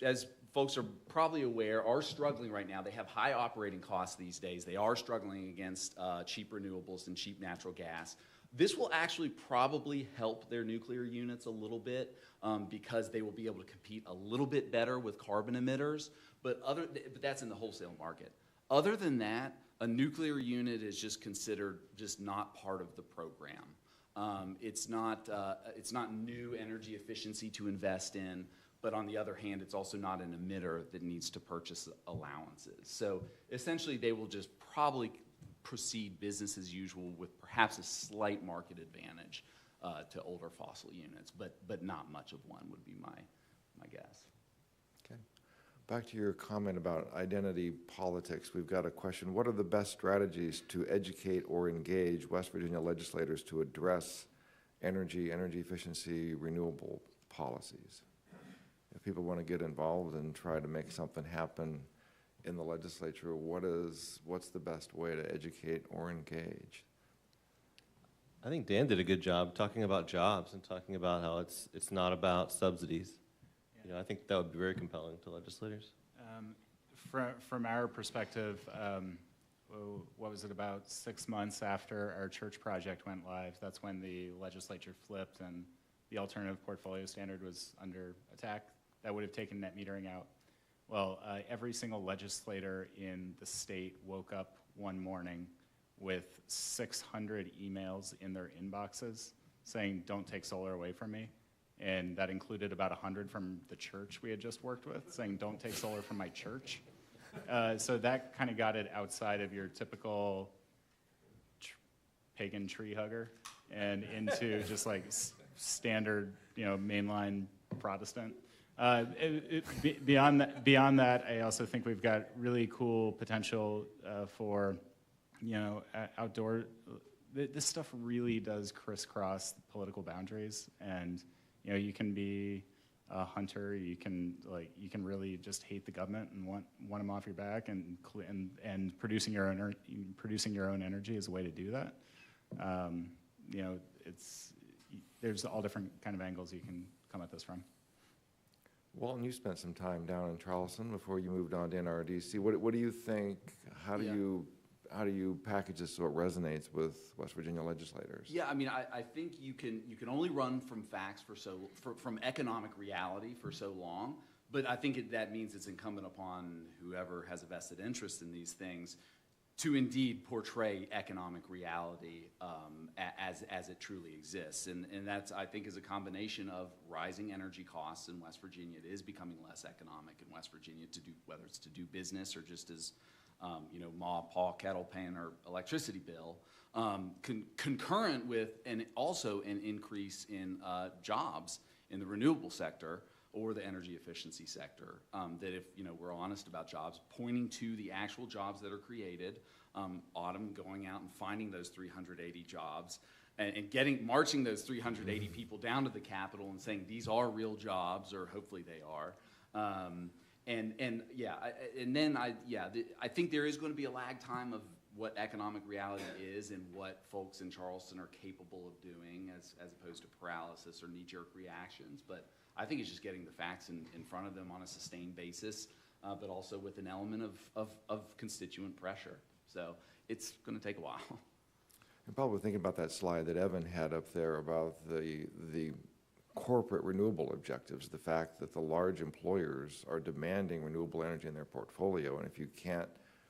as folks are probably aware, are struggling right now. They have high operating costs these days. They are struggling against cheap renewables and cheap natural gas. This will actually probably help their nuclear units a little bit because they will be able to compete a little bit better with carbon emitters, but that's in the wholesale market. Other than that, a nuclear unit is just considered just not part of the program. It's not new energy efficiency to invest in, but on the other hand, it's also not an emitter that needs to purchase allowances. So essentially, they will just probably proceed business as usual with perhaps a slight market advantage to older fossil units, but not much of one would be my guess. Okay. Back to your comment about identity politics, we've got a question. What are the best strategies to educate or engage West Virginia legislators to address energy efficiency, renewable policies? people want to get involved and try to make something happen in the legislature, what's the best way to educate or engage? I think Dan did a good job talking about jobs and talking about how it's not about subsidies. You know, I think that would be very compelling to legislators. From our perspective, what was it, about 6 months after our church project went live, that's when the legislature flipped and the alternative portfolio standard was under attack. That would have taken net metering out. Well, every single legislator in the state woke up one morning with 600 emails in their inboxes saying, don't take solar away from me. And that included about 100 from the church we had just worked with, saying, don't take solar from my church. So that kind of got it outside of your typical pagan tree hugger and into just like standard, mainline Protestant. Beyond that, I also think we've got really cool potential for, outdoor. This stuff really does crisscross political boundaries, and you can be a hunter. You can really just hate the government and want them off your back, and producing your own energy is a way to do that. There's all different kind of angles you can come at this from. Walton, you spent some time down in Charleston before you moved on to NRDC. What do you think? How do you package this so it resonates with West Virginia legislators? Yeah, I mean, I think you can only run from facts from economic reality for so long, but I think that means it's incumbent upon whoever has a vested interest in these things to indeed portray economic reality as it truly exists. And that's, I think, is a combination of rising energy costs in West Virginia. It is becoming less economic in West Virginia to do, whether it's to do business or just as, ma, pa, kettle paying our electricity bill, concurrent with also an increase in jobs in the renewable sector or the energy efficiency sector, that if we're honest about jobs, pointing to the actual jobs that are created, Autumn going out and finding those 380 jobs and marching those 380 people down to the Capitol and saying these are real jobs, or hopefully they are. I think there is going to be a lag time of what economic reality is and what folks in Charleston are capable of doing as opposed to paralysis or knee-jerk reactions. But I think it's just getting the facts in front of them on a sustained basis, but also with an element of constituent pressure. So it's going to take a while. I'm probably thinking about that slide that Evan had up there about the corporate renewable objectives, the fact that the large employers are demanding renewable energy in their portfolio, and if you can't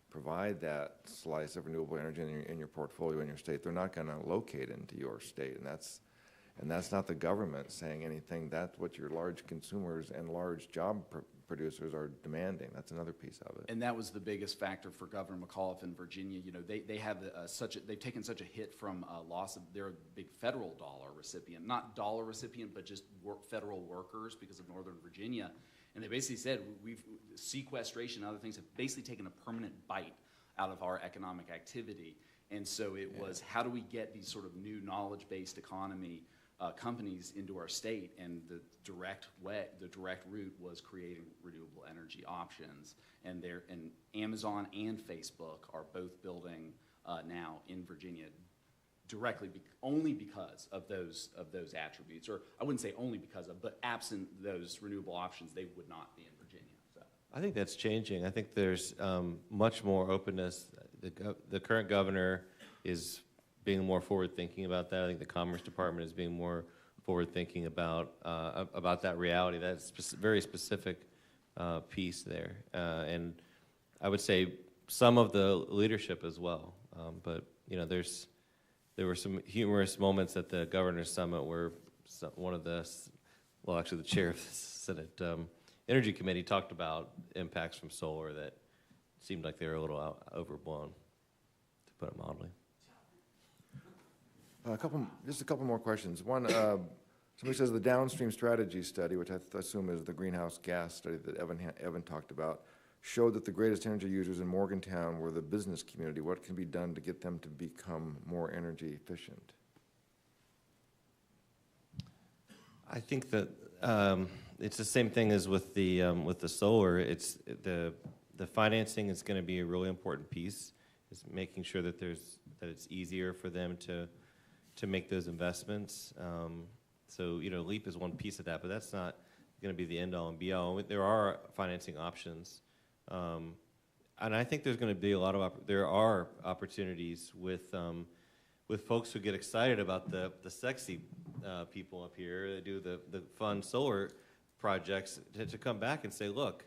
provide that slice of renewable energy in your portfolio in your state, they're not going to locate into your state, and that's not the government saying anything. That's what your large consumers and large job producers are demanding. That's another piece of it. And that was the biggest factor for Governor McAuliffe in Virginia. They have they've taken such a hit from loss of their big federal dollar recipient, not dollar recipient, but just federal workers because of Northern Virginia. And they basically said sequestration and other things have basically taken a permanent bite out of our economic activity. And so it was, how do we get these sort of new knowledge-based economy companies into our state? And the direct route was creating renewable energy options. And Amazon and Facebook are both building now in Virginia directly only because of those attributes, or I wouldn't say only because of, but absent those renewable options, they would not be in Virginia. So I think that's changing. I think there's much more openness. The current governor is being more forward-thinking about that. I think the Commerce Department is being more forward-thinking about that reality. That's very specific piece there, and I would say some of the leadership as well. But there were some humorous moments at the governor's summit where actually the chair of the Senate Energy Committee talked about impacts from solar that seemed like they were a little overblown, to put it mildly. Just a couple more questions. One, somebody says the downstream strategy study, which I assume is the greenhouse gas study that Evan talked about, showed that the greatest energy users in Morgantown were the business community. What can be done to get them to become more energy efficient? I think that it's the same thing as with the solar. It's the financing is going to be a really important piece. Is making sure that it's easier for them to make those investments. So LEAP is one piece of that, but that's not going to be the end all and be all. There are financing options, and I think there's going to be there are opportunities with folks who get excited about the sexy people up here that do the fun solar projects to come back and say, look,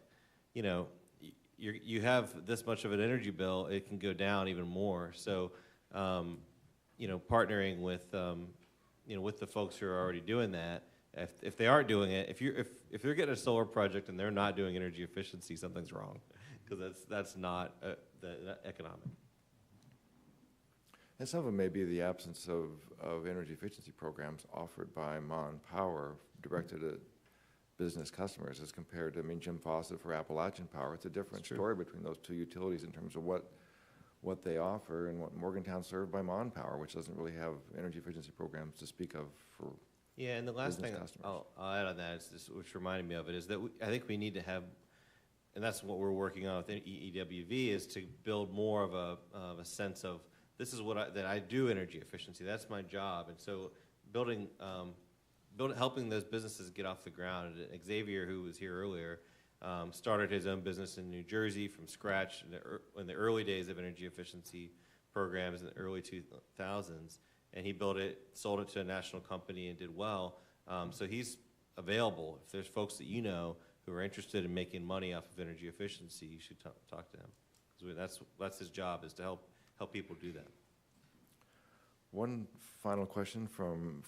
you have this much of an energy bill, it can go down even more. So, partnering with with the folks who are already doing that. If they aren't doing it, if you're getting a solar project and they're not doing energy efficiency, something's wrong, because that's not economic. And some of it may be the absence of energy efficiency programs offered by Power directed at business customers as compared to, Jim Fawcett for Appalachian Power. It's a different story between those two utilities in terms of what they offer, and what Morgantown served by Power, which doesn't really have energy efficiency programs to speak of for yeah. And the last thing customers. I'll add on that is this, which reminded me of it, is that I think we need to have, and that's what we're working on with EWV, is to build more of a sense of this is what I do energy efficiency. That's my job, and so helping those businesses get off the ground. And Xavier, who was here earlier, started his own business in New Jersey from scratch in the early days of energy efficiency programs in the early 2000s, and he built it, sold it to a national company, and did well. So he's available. If there's folks that who are interested in making money off of energy efficiency, you should talk to him, because that's his job, is to help people do that. One final question from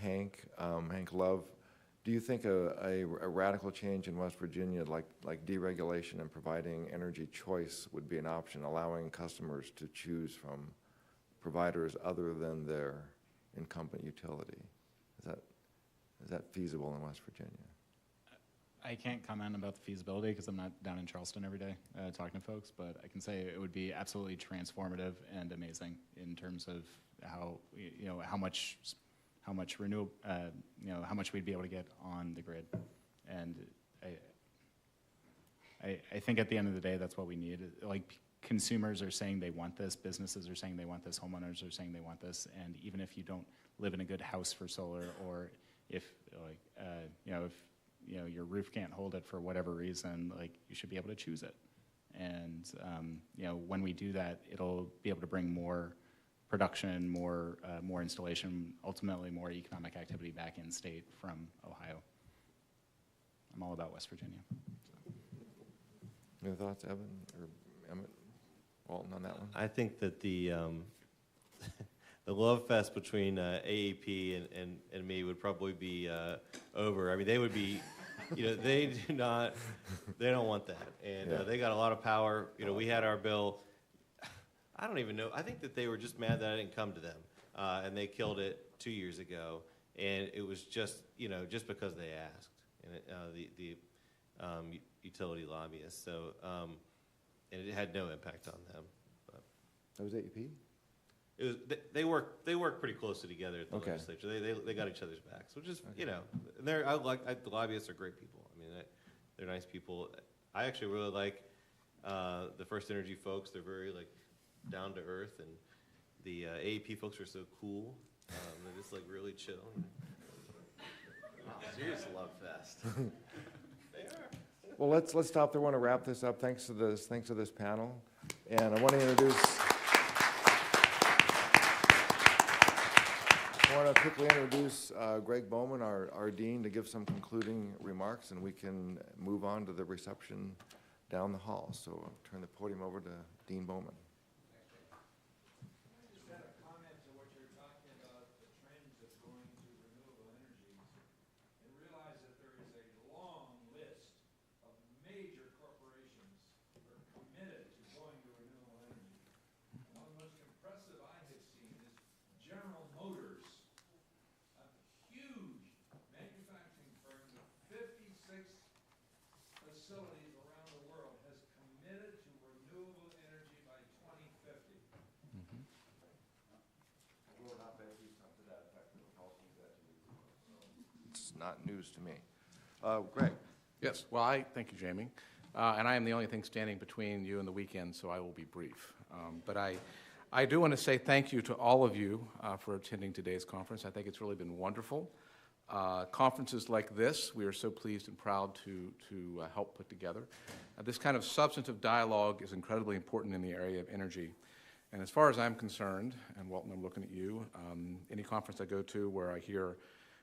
Hank Love. Do you think a radical change in West Virginia, like deregulation and providing energy choice, would be an option, allowing customers to choose from providers other than their incumbent utility? Is that feasible in West Virginia? I can't comment about the feasibility because I'm not down in Charleston every day talking to folks, but I can say it would be absolutely transformative and amazing in terms of how much renewable, how much we'd be able to get on the grid. And I think at the end of the day, that's what we need. Like, consumers are saying they want this, businesses are saying they want this, homeowners are saying they want this, and even if you don't live in a good house for solar, or if your roof can't hold it for whatever reason, you should be able to choose it. And when we do that, it'll be able to bring more production, more installation, ultimately more economic activity back in state from Ohio. I'm all about West Virginia. Any thoughts, Evan or Emmett, Walton, on that one? I think that the love fest between AEP and me would probably be over. They would be, they don't want that, and they got a lot of power. We had our bill. I don't even know. I think that they were just mad that I didn't come to them, and they killed it 2 years ago, and it was just because they asked, and the utility lobbyists. So, and it had no impact on them. But that was AEP? It was they work pretty closely together at the legislature. They got each other's backs, which is and the lobbyists are great people. They're nice people. I actually really like the First Energy folks. They're very down to earth, and the AEP folks are so cool. They're just really chill. Serious love fest. They are. Well, let's stop there. I want to wrap this up. Thanks to this panel, and I want to quickly introduce Greg Bowman, our dean, to give some concluding remarks, and we can move on to the reception down the hall. So I'll turn the podium over to Dean Bowman. Facilities around the world has committed to renewable energy by 2050. It's not news to me. Greg. Yes, well, thank you, Jamie. And I am the only thing standing between you and the weekend, so I will be brief. But I do want to say thank you to all of you for attending today's conference. I think it's really been wonderful. Conferences like this, we are so pleased and proud to help put together. This kind of substantive dialogue is incredibly important in the area of energy. And as far as I'm concerned, and Walton, I'm looking at you, any conference I go to where I hear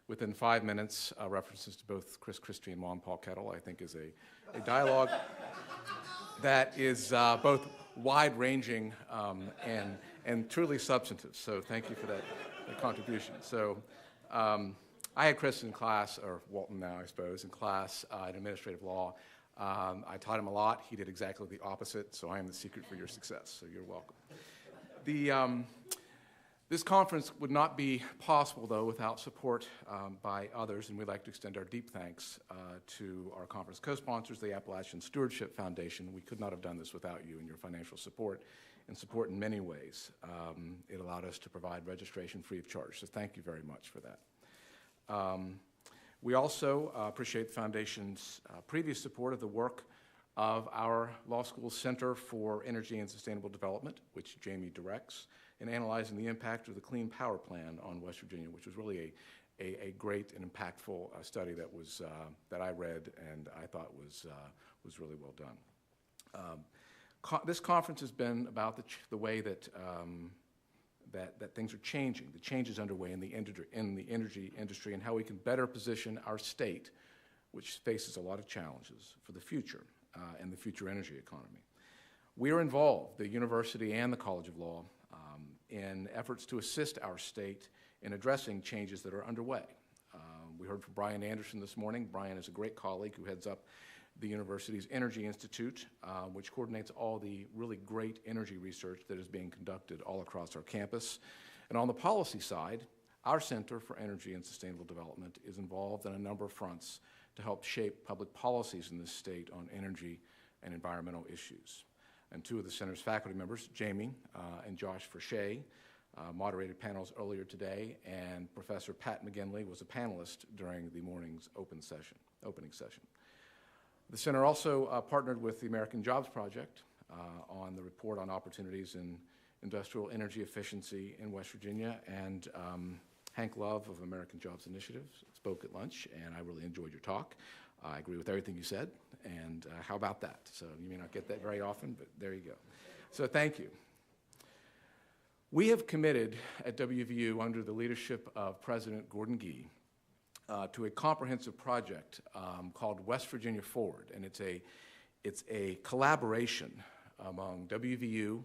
within 5 minutes references to both Chris Christie and Juan Paul Kettle, I think is a dialogue that is both wide-ranging and truly substantive. So thank you for that contribution. So I had Chris in class, or Walton now, I suppose, in class in administrative law. I taught him a lot. He did exactly the opposite, so I am the secret for your success, so you're welcome. This conference would not be possible, though, without support by others, and we'd like to extend our deep thanks to our conference co-sponsors, the Appalachian Stewardship Foundation. We could not have done this without you and your financial support, and support in many ways. It allowed us to provide registration free of charge, so thank you very much for that. We also appreciate the Foundation's previous support of the work of our law school's Center for Energy and Sustainable Development, which Jamie directs, in analyzing the impact of the Clean Power Plan on West Virginia, which was really a great and impactful study that I read and I thought was really well done. This conference has been about the way that things are changing, the changes underway in the energy industry, and how we can better position our state, which faces a lot of challenges, for the future and the future energy economy. We are involved, the university and the College of Law, in efforts to assist our state in addressing changes that are underway. We heard from Brian Anderson this morning. Brian is a great colleague who heads up the university's Energy Institute, which coordinates all the really great energy research that is being conducted all across our campus. And on the policy side, our Center for Energy and Sustainable Development is involved in a number of fronts to help shape public policies in this state on energy and environmental issues. And two of the center's faculty members, Jamie and Josh Frichet, moderated panels earlier today, and Professor Pat McGinley was a panelist during the morning's opening session. The center also partnered with the American Jobs Project on the report on opportunities in industrial energy efficiency in West Virginia, and Hank Love of American Jobs Initiative spoke at lunch, and I really enjoyed your talk. I agree with everything you said, and how about that? So you may not get that very often, but there you go. So thank you. We have committed at WVU, under the leadership of President Gordon Gee, to a comprehensive project called West Virginia Forward, and it's a collaboration among WVU,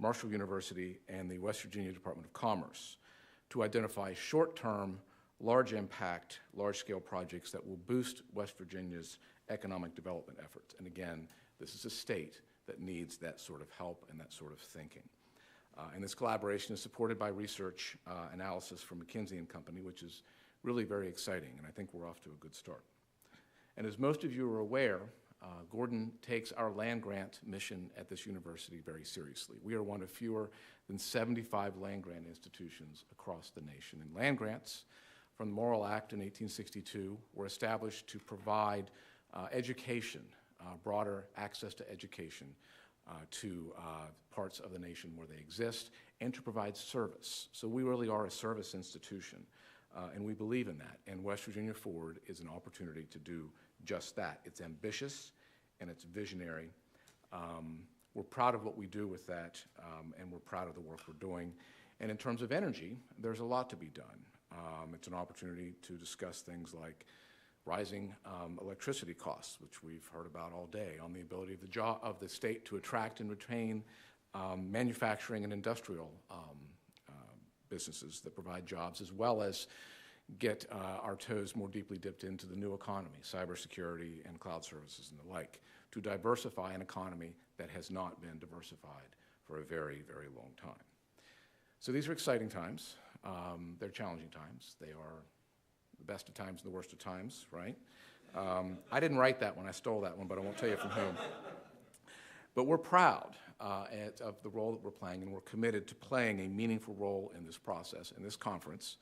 Marshall University, and the West Virginia Department of Commerce to identify short-term, large-impact, large-scale projects that will boost West Virginia's economic development efforts. And again, this is a state that needs that sort of help and that sort of thinking. And this collaboration is supported by research analysis from McKinsey & Company, which is really very exciting, and I think we're off to a good start. And as most of you are aware, Gordon takes our land grant mission at this university very seriously. We are one of fewer than 75 land grant institutions across the nation. And land grants from the Morrill Act in 1862 were established to provide education, broader access to education to parts of the nation where they exist, and to provide service. So we really are a service institution, and we believe in that. And West Virginia Forward is an opportunity to do just that. It's ambitious and it's visionary. We're proud of what we do with that, and we're proud of the work we're doing. And in terms of energy, there's a lot to be done. It's an opportunity to discuss things like rising electricity costs, which we've heard about all day, on the ability of the state to attract and retain manufacturing and industrial businesses that provide jobs, as well as get our toes more deeply dipped into the new economy, cybersecurity and cloud services and the like, to diversify an economy that has not been diversified for a very, very long time. So these are exciting times. They're challenging times. They are the best of times and the worst of times, right? I didn't write that one. I stole that one, but I won't tell you from whom. But we're proud of the role that we're playing, and we're committed to playing a meaningful role in this process, in this conference,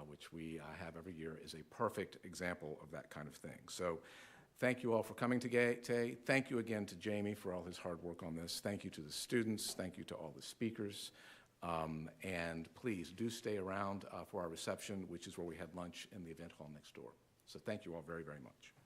which we have every year, is a perfect example of that kind of thing. So thank you all for coming today. Thank you again to Jamie for all his hard work on this. Thank you to the students. Thank you to all the speakers. And please do stay around for our reception, which is where we had lunch in the event hall next door. So thank you all very, very much.